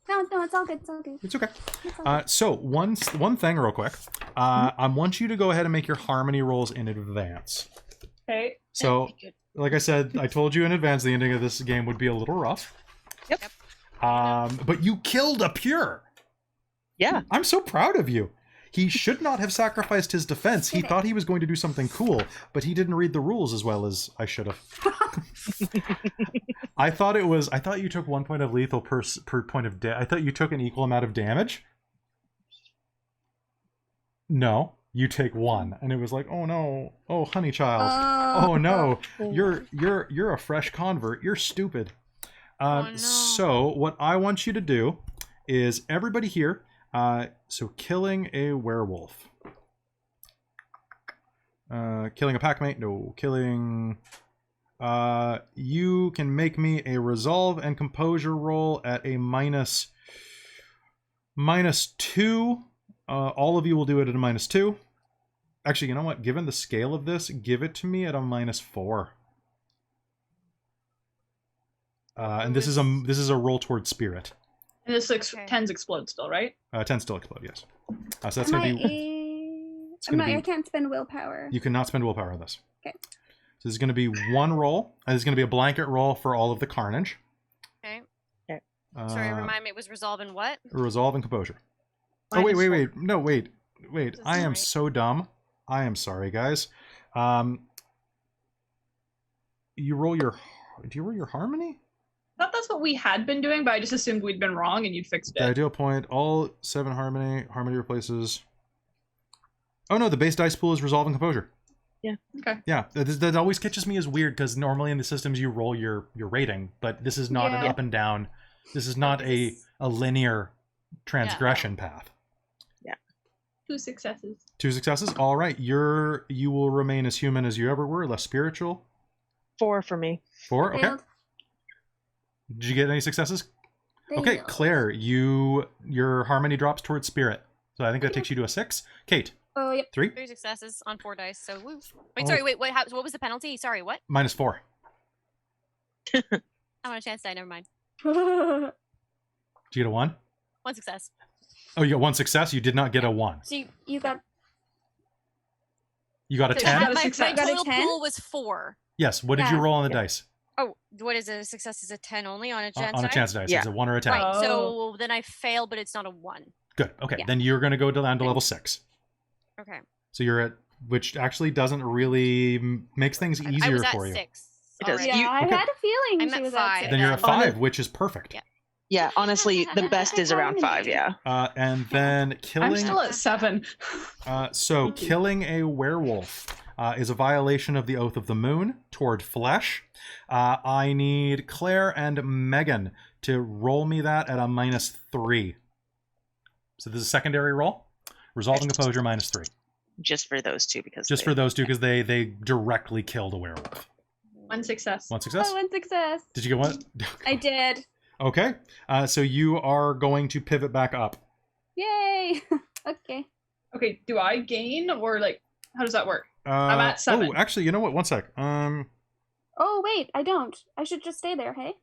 no, it's all good. It's all good. It's okay. It's all good. So one thing real quick. I want you to go ahead and make your harmony rolls in advance. Okay. So, like I said, I told you in advance the ending of this game would be a little rough. Yep. But you killed a pure. Yeah. I'm so proud of you. He should not have sacrificed his defense. He thought he was going to do something cool, but he didn't read the rules as well as I should have. I thought you took 1 point of lethal per point of I thought you took an equal amount of damage. No, you take 1. And it was like, oh no. Oh, honey child. Oh no. You're a fresh convert. You're stupid. Oh, no. So what I want you to do is everybody here, so killing a werewolf. Killing a packmate? No. Killing... you can make me a resolve and composure roll at a minus 2. All of you will do it at a minus 2. Actually, you know what? Given the scale of this, give it to me at a minus 4. And this is a roll towards spirit. And this Okay. 10s explode still, right? 10 still explode, yes. So that's going to be... I can't spend willpower. You cannot spend willpower on this. Okay. So this is going to be 1 roll, and it's going to be a blanket roll for all of the carnage. Okay. Okay. Sorry, remind me, it was resolve in what? Resolve and composure. Minus Wait. No, wait. This I am is right. so dumb. I am sorry, guys. You roll your... Do you roll your harmony? I thought that's what we had been doing, but I just assumed we'd been wrong and you'd fixed The it. ideal point, all 7 harmony. Harmony replaces... Oh no, the base dice pool is resolve and composure. Yeah. Okay. Yeah, that always catches me as weird because normally in the systems you roll your rating, but this is not an Yeah. up and down. This is not a linear transgression path. 2 successes. 2 successes. All right, you will remain as human as you ever were, less spiritual. 4 for me. 4. Okay. Failed. Did you get any successes? Okay, Failed. Claire, your harmony drops towards spirit. So I think that takes you to a 6. Kate, Oh, yep. 3. 3 successes on 4 dice, so woo. Wait, Oh. sorry, wait, what was the penalty? Sorry, what? -4. I want a chance die, never mind. Did you get a 1? 1 success. Oh, you got 1 success. You did not get a 1. So you got You got a So 10? got a My success. Got a total 10? pool was 4. Yes. What did you Yeah. roll on the dice? Oh, what is a success? Is a 10 only on a chance On a die? chance dice. Yeah. It's a 1 or a 10. Right, Oh. so then I fail, but it's not a 1. Good. Okay. Yeah. Then you're going to go down to level 6. Okay. So you're at, which actually doesn't really makes things I easier was at for you. 6. It does. already. yeah. I okay. had a feeling I'm she at was 5. at 6. Then you're at On 5, which is perfect. Yeah. Yeah, honestly, the best is around 5, yeah. And then I'm killing. still at 7. So killing a werewolf is a violation of the Oath of the Moon toward flesh. I need Claire and Megan to roll me that at a -3. So this is a secondary roll. Resolving Composure -3. Just for those two, because Just for those two, because they directly killed a werewolf. 1 success. 1 success. Oh, 1 success. Did you get one? I did. Okay. So you are going to pivot back up. Yay. Okay. Okay, do I gain or like how does that work? I'm at 7. Oh, actually, you know what? One sec. Oh, wait, I don't. I should just stay there, hey?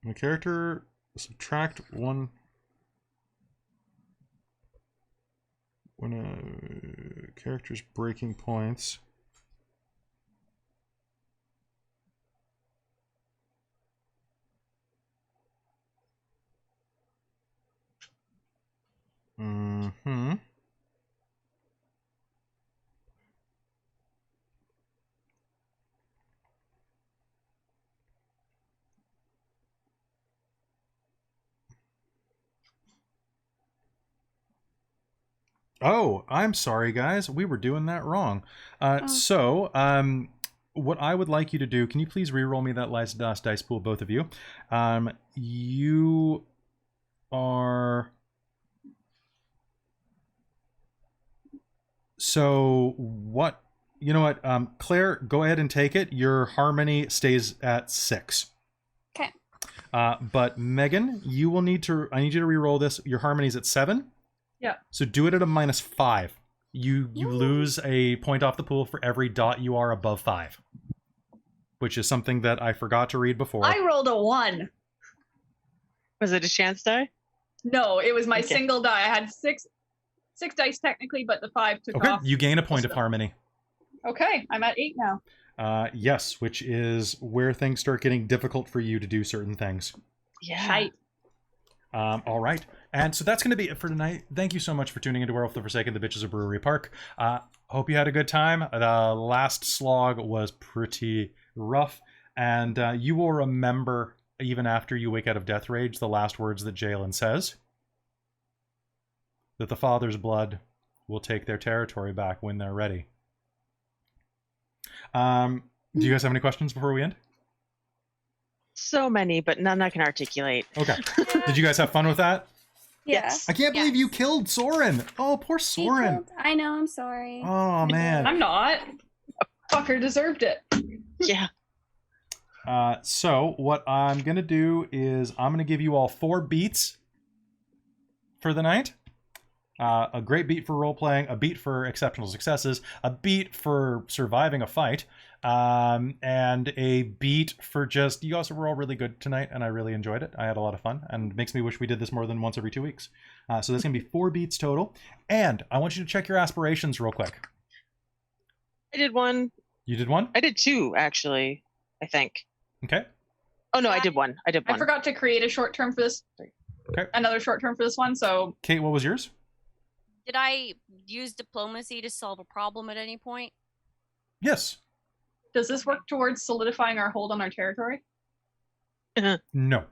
My character subtract 1 when a character's breaking points. Mm-hmm. Oh, I'm sorry, guys. We were doing that wrong. So, what I would like you to do, can you please re-roll me that last dice pool, both of you? You are... So, what... You know what, Claire, go ahead and take it. Your harmony stays at 6. Okay. But Megan, you will need to... I need you to re-roll this. Your harmony's at 7. Yeah. So do it at a -5. You Yay. lose a point off the pool for every dot you are above 5. Which is something that I forgot to read before. I rolled a 1. Was it a chance die? No, it was my Okay. single die. I had 6 dice technically, but the 5 took Okay, off. you gain a point of harmony. Okay, I'm at 8 now. Yes, which is where things start getting difficult for you to do certain things. Yeah. Tight. All right. And so that's going to be it for tonight. Thank you so much for tuning into Werewolf the Forsaken, the Bitches of Brewery Park. Hope you had a good time. The last slog was pretty rough. And you will remember, even after you wake out of Death Rage, the last words that Jalen says. That the Father's blood will take their territory back when they're ready. Do you guys have any questions before we end? So many, but none I can articulate. Okay. Did you guys have fun with that? Yeah. Yes. I can't believe you killed Soren. Oh, poor Soren. I know, I'm sorry. Oh, man. I'm not. Fucker deserved it. Yeah. So what I'm going to do is I'm going to give you all 4 beats for the night. A great beat for role-playing, a beat for exceptional successes, a beat for surviving a fight, and a beat for just, you guys were all really good tonight, and I really enjoyed it. I had a lot of fun, and it makes me wish we did this more than once every 2 weeks. So there's going to be 4 beats total, and I want you to check your aspirations real quick. I did 1. You did 1? I did 2, actually, I think. Okay. Oh, no, I did 1. I did 1. I forgot to create a short term for this. Okay. Another short term for this one, so Kate, what was yours? Did I use diplomacy to solve a problem at any point? Yes. does this work towards solidifying our hold on our territory? No.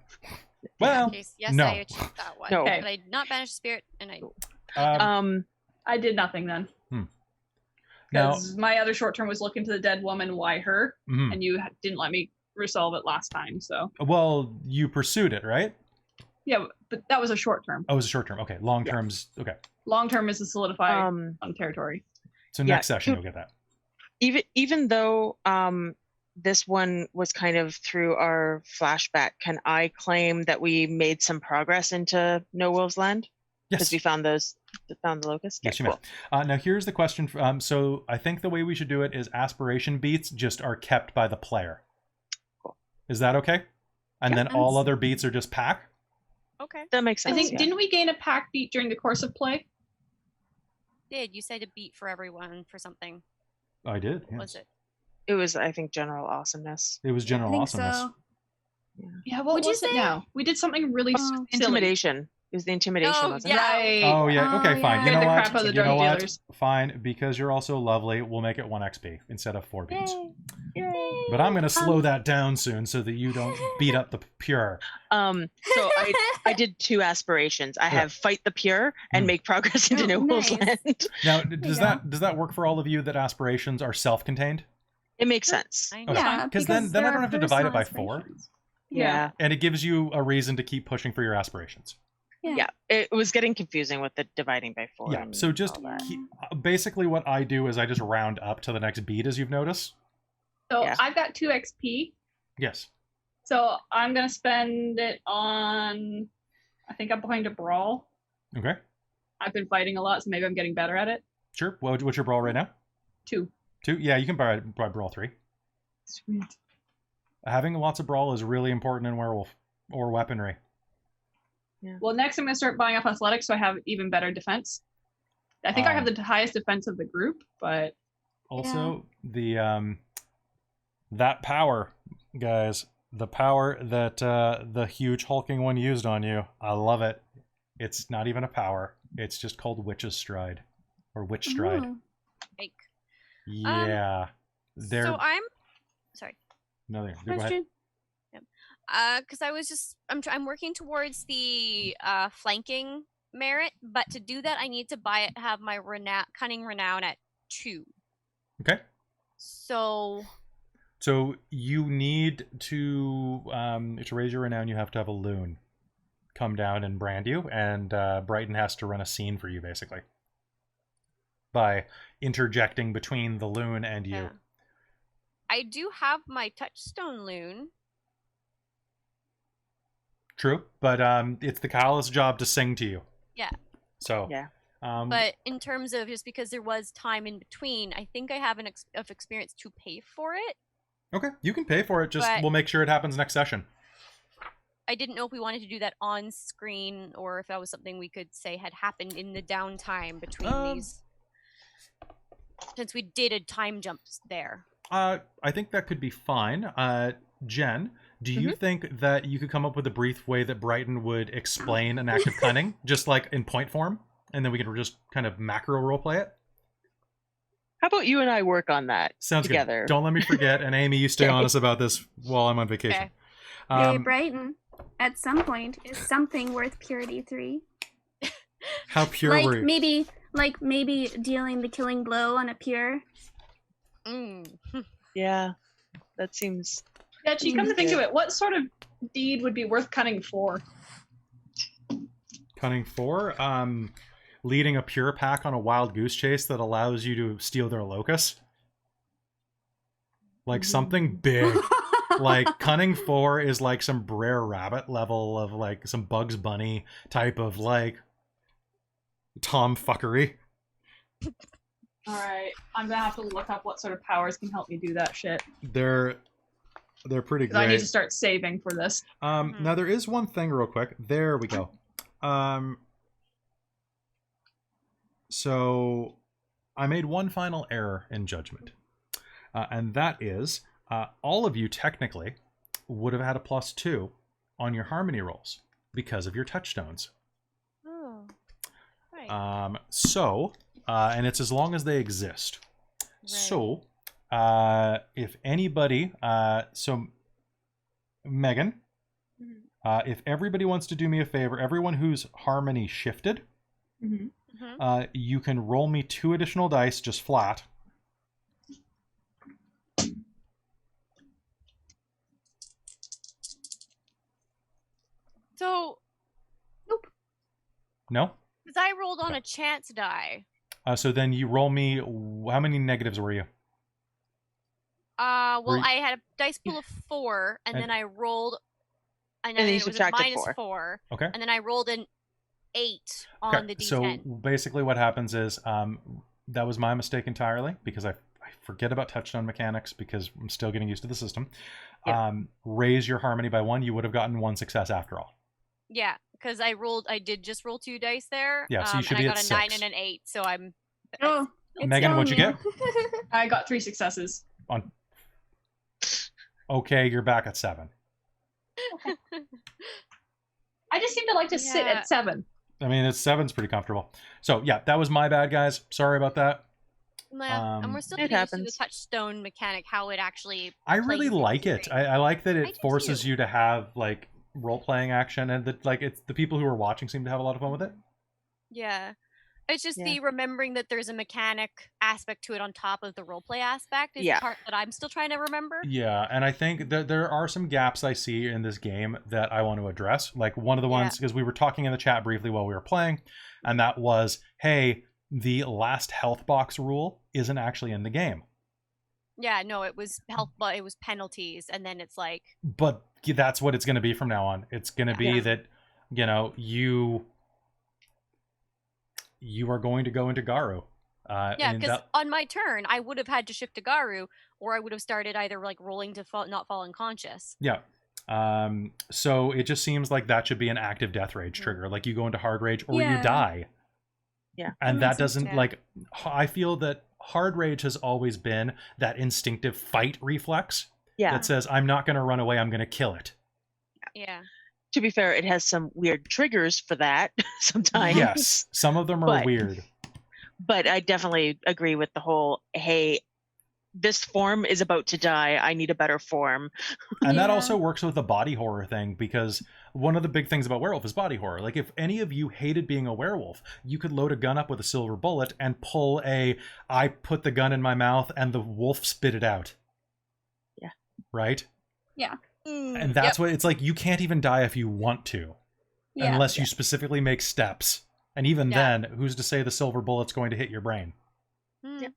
Well, Yes, no. I achieved that one. No. Okay. But I did not banish the spirit, and I I did nothing then. Now, Because my other short term was look into the dead woman, why her? mhm. And you didn't let me resolve it last time, so. Well, you pursued it, right? Yeah, but that was a short term. Oh, it was a short term. Okay, long terms. Okay, Long term is to solidify Um, on territory. so Yeah, next session so- you'll get that. even though this one was kind of through our flashback, can I claim that we made some progress into No Wolves Land? Because we found the locust. Yes, Okay, you may. Now here's the question. So I think the way we should do it is aspiration beats just are kept by the player. Cool. Is that okay? And then all other beats are just pack? Okay. That makes sense. I think, didn't we gain a pack beat during the course of play? You said a beat for everyone for something. I did. What was it? It was, I think, general awesomeness. It was general I think awesomeness. so. Yeah, what Would you was it say? now? We did something really silly. Intimidation. It was the intimidation, Oh, wasn't yeah. Right. Oh yeah. Okay, Oh, fine. yeah. You know The what? crap out of the You know drug what? dealers. Fine, because you're also lovely. We'll make it 1 XP instead of 4 beats. Yay. But I'm gonna slow that down soon so that you don't beat up the pure. So I did 2 aspirations. I Sure. have fight the pure and Hmm. make progress into Oh, No Wolf's nice. Land. Now, you does go. that work for all of you that aspirations are self-contained? It makes sense. I Okay. know. Yeah, Because then I there don't are have to divide it by personal 4, aspirations. Yeah. and it gives you a reason to keep pushing for your aspirations. Yeah. It was getting confusing with the dividing by 4. Yeah. and So just all that. basically what I do is I just round up to the next beat, as you've noticed. So Yeah. I've got 2 XP. Yes. So I'm going to spend it on, I think I'm going to Brawl. Okay. I've been fighting a lot, so maybe I'm getting better at it. Sure. What's your brawl right now? 2. 2. Yeah, you can buy brawl 3. Sweet. Having lots of brawl is really important in werewolf or weaponry. Well, next I'm going to start buying up athletics so I have even better defense. I think I have the highest defense of the group, but Also, the that power, guys, the power that the huge hulking one used on you, I love it. It's not even a power. It's just called Witch's Stride or Witch Stride. Ooh. Like, Yeah. They're so I'm sorry. no, go ahead. Question. Because I'm working towards the flanking merit, but to do that I need to have my cunning renown at 2. Okay. So So you need to raise your renown. You have to have a loon come down and brand you, and Brighton has to run a scene for you, basically, by interjecting between the loon and you. yeah. I do have my touchstone loon. True, but it's the Kyle's job to sing to you. Yeah. So Yeah. But in terms of just because there was time in between, I think I have enough experience to pay for it. Okay, you can pay for it. Just But- we'll make sure it happens next session. I didn't know if we wanted to do that on screen or if that was something we could say had happened in the downtime between these. Since we did a time jump there. I think that could be fine. Jen, do you think that you could come up with a brief way that Brighton would explain an act of cunning, just like in point form, and then we can just kind of macro roleplay it? How about you and I work on that Sounds together? good. Don't let me forget, and Amy, you stay Okay. on us about this while I'm on vacation. Okay. Hey, Brighton. At some point, is something worth purity 3? How pure Like were you? maybe dealing the killing blow on a pure. Mm. Yeah. That seems... yeah, gee, come to think of it, what sort of deed would be worth cunning for? Cunning 4? Leading a pure pack on a wild goose chase that allows you to steal their locus? Like something big. Like Cunning 4 is like some Brer Rabbit level of like some Bugs Bunny type of like tomfuckery. Alright, I'm gonna have to look up what sort of powers can help me do that shit. They're pretty Because I need to great. start saving for this. Now there is one thing real quick. There we go. So I made one final error in judgment. And that is all of you technically would have had a +2 on your harmony rolls because of your touchstones. Oh. Right. And it's as long as they exist. Right. So, if anybody, so Megan, if everybody wants to do me a favor, everyone who's harmony shifted, Mm-hmm. you can roll me 2 additional dice just flat. So, No? because I rolled on a chance die. So then you roll me, how many negatives were you? Well, Were you- I had a dice pool of 4, and And- then I rolled, and then then you it was a subtracted minus 4. 4, Okay. and then I rolled an 8 on the D10. So basically what happens is that was my mistake entirely because I forget about touchstone mechanics because I'm still getting used to the system. Yep. Raise your harmony by 1, you would have gotten 1 success after all. Yeah, because I did just roll 2 dice there. Yeah, so you should and be I at got a 9 6. and an 8, so I'm. Oh, it's Megan, what'd you telling get? I got 3 successes. Okay, you're back at 7. I just seem to like to sit Yeah. at 7. I mean, 7's pretty comfortable. So yeah, that was my bad, guys. Sorry about that. Yeah, and we're still It getting used to the happens. touchstone mechanic, how it actually. I really plays like into it. things. I like that I it do forces too. you to have like role-playing action, and that like it's the people who are watching seem to have a lot of fun with it. Yeah. It's just Yeah. the remembering that there's a mechanic aspect to it on top of the roleplay aspect is Yeah. the part that I'm still trying to remember. Yeah, and I think that there are some gaps I see in this game that I want to address. Like one of the ones, because we were talking in the chat briefly while we were playing, and that was, hey, the last health box rule isn't actually in the game. Yeah, no, it was health, but it was penalties, and then it's like, But that's what it's going to be from now on. It's going to be Yeah. that, you are going to go into Garu. yeah, and because that- on my turn, I would have had to shift to Garu, or I would have started either like rolling to not fall unconscious. Yeah. So it just seems like that should be an active death rage trigger. Like you go into hard rage or you Yeah. die. Yeah. And That that makes sense, doesn't yeah. like I feel that hard rage has always been that instinctive fight reflex Yeah. that says I'm not going to run away, I'm going to kill it. Yeah. To be fair, it has some weird triggers for that sometimes. Yes, some of them are But- weird. But I definitely agree with the whole, hey, this form is about to die. I need a better form. And that Yeah. also works with the body horror thing because one of the big things about werewolf is body horror. Like if any of you hated being a werewolf, you could load a gun up with a silver bullet and pull I put the gun in my mouth and the wolf spit it out. Yeah. Right? And Yep. that's what it's like. You can't even die if you want to, Yeah. unless you specifically make steps. And even Yeah. then, who's to say the silver bullet's going to hit your brain? Mm.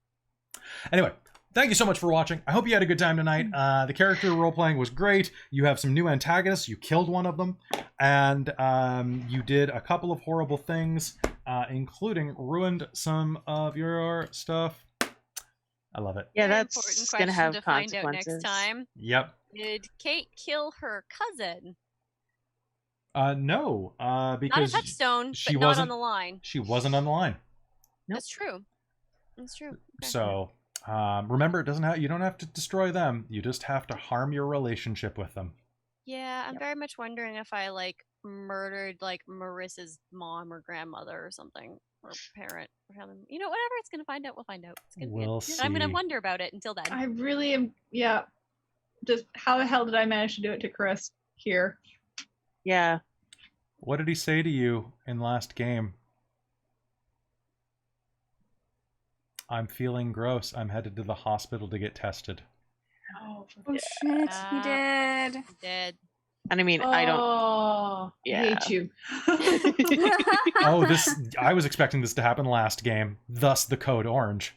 Anyway, thank you so much for watching. I hope you had a good time tonight. The character role-playing was great. You have some new antagonists. You killed one of them. And you did a couple of horrible things, including ruined some of your stuff. I love it. Yeah, Very that's important going to question have to find out consequences. next time. Yep. Did Kate kill her cousin? No, Not a because touchstone, she but not wasn't- on the line. she wasn't on the line. Nope. That's true. That's true. Okay. So remember, it doesn't have. You don't have to destroy them. You just have to harm your relationship with them. Yeah, I'm Yep. very much wondering if I like murdered like Marissa's mom or grandmother or something or parent or something. You know, whatever. It's gonna find out. We'll find out. It's gonna We'll be. I'm gonna see. wonder about it until then. I really am. Yeah. Just how the hell did I manage to do it to Chris here? Yeah. What did he say to you in last game? I'm feeling gross. I'm headed to the hospital to get tested. Oh, Oh shit, he did. Dead. And I mean, I don't. I Yeah. hate you. Oh, I was expecting this to happen last game. Thus the code orange.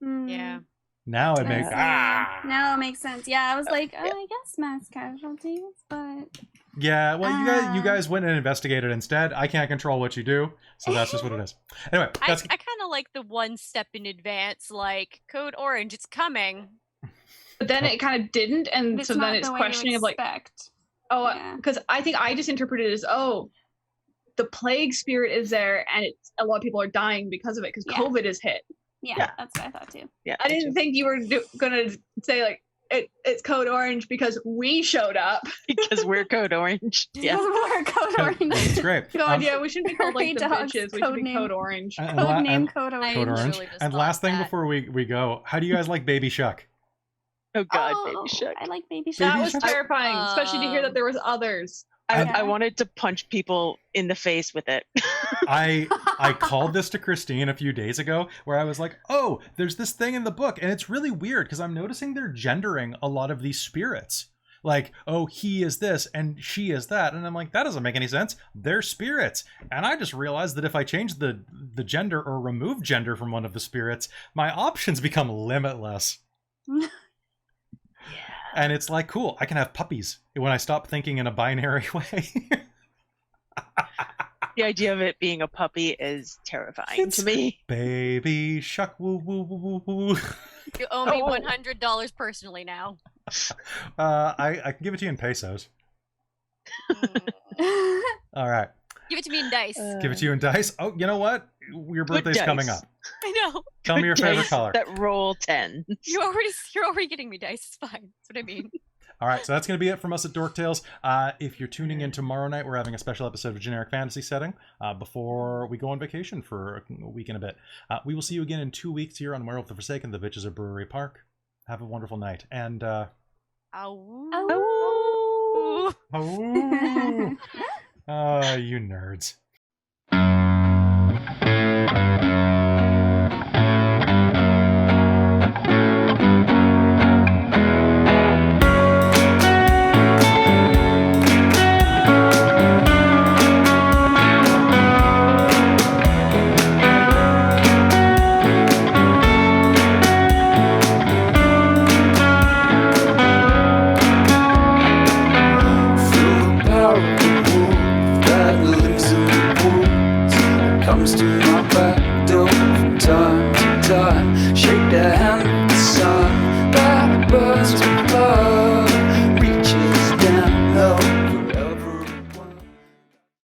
Mm. Yeah. Now it I makes see. ah. Now it makes sense. Yeah, I was like, I guess mass casualties, but Yeah, well, you Ah. guys went and investigated instead. I can't control what you do, so that's just what it is. Anyway, I that's kind of like the one step in advance, like code orange, it's coming. But then it kind of didn't, and it's so not then it's the way questioning you of like, expect. oh, Yeah. because I think I just interpreted it as, oh, the plague spirit is there, and it's a lot of people are dying because of it because Yeah. COVID is hit. Yeah, that's what I thought too. Yeah. I didn't think you were gonna say like it's code orange because we showed up. because we're code orange. Yeah. More code orange. it's great. God, yeah, we shouldn't be called like the Prairie dogs, bitches. We should code be name. code orange. And Code name, and- code orange. Code orange. literally just And thought last thing that. before we go, how do you guys like Baby Shuck? Oh God, Oh, baby shuck. I like baby That shark. was terrifying, especially to hear that there was others. I wanted to punch people in the face with it. I called this to Christine a few days ago where I was like, oh, there's this thing in the book, and it's really weird because I'm noticing they're gendering a lot of these spirits. Like, oh, he is this and she is that. And I'm like, that doesn't make any sense. They're spirits. And I just realized that if I change the gender or remove gender from one of the spirits, my options become limitless. And it's like, cool, I can have puppies when I stop thinking in a binary way. The idea of it being a puppy is terrifying to me. Baby shuck woo woo woo woo woo. You owe me Oh. $100 personally now. I can give it to you in pesos. Mm. All right. Give it to me in dice. Give it to you in dice. Oh, you know what? Your Good birthday's coming dice. up. I know. Tell me your Good favorite dice color. That roll 10. You're already getting me dice. It's fine. That's what I mean. All right, so that's going to be it from us at Dork Tales. If you're tuning in tomorrow night, we're having a special episode of Generic Fantasy Setting before we go on vacation for a week and a bit. We will see you again in 2 weeks here on Werewolf the Forsaken, the Bitches of Brewery Park. Have a wonderful night. And, Ow. Oh. you nerds. Comes to my back door from time to time. Shake the hand of the sun. Blackbirds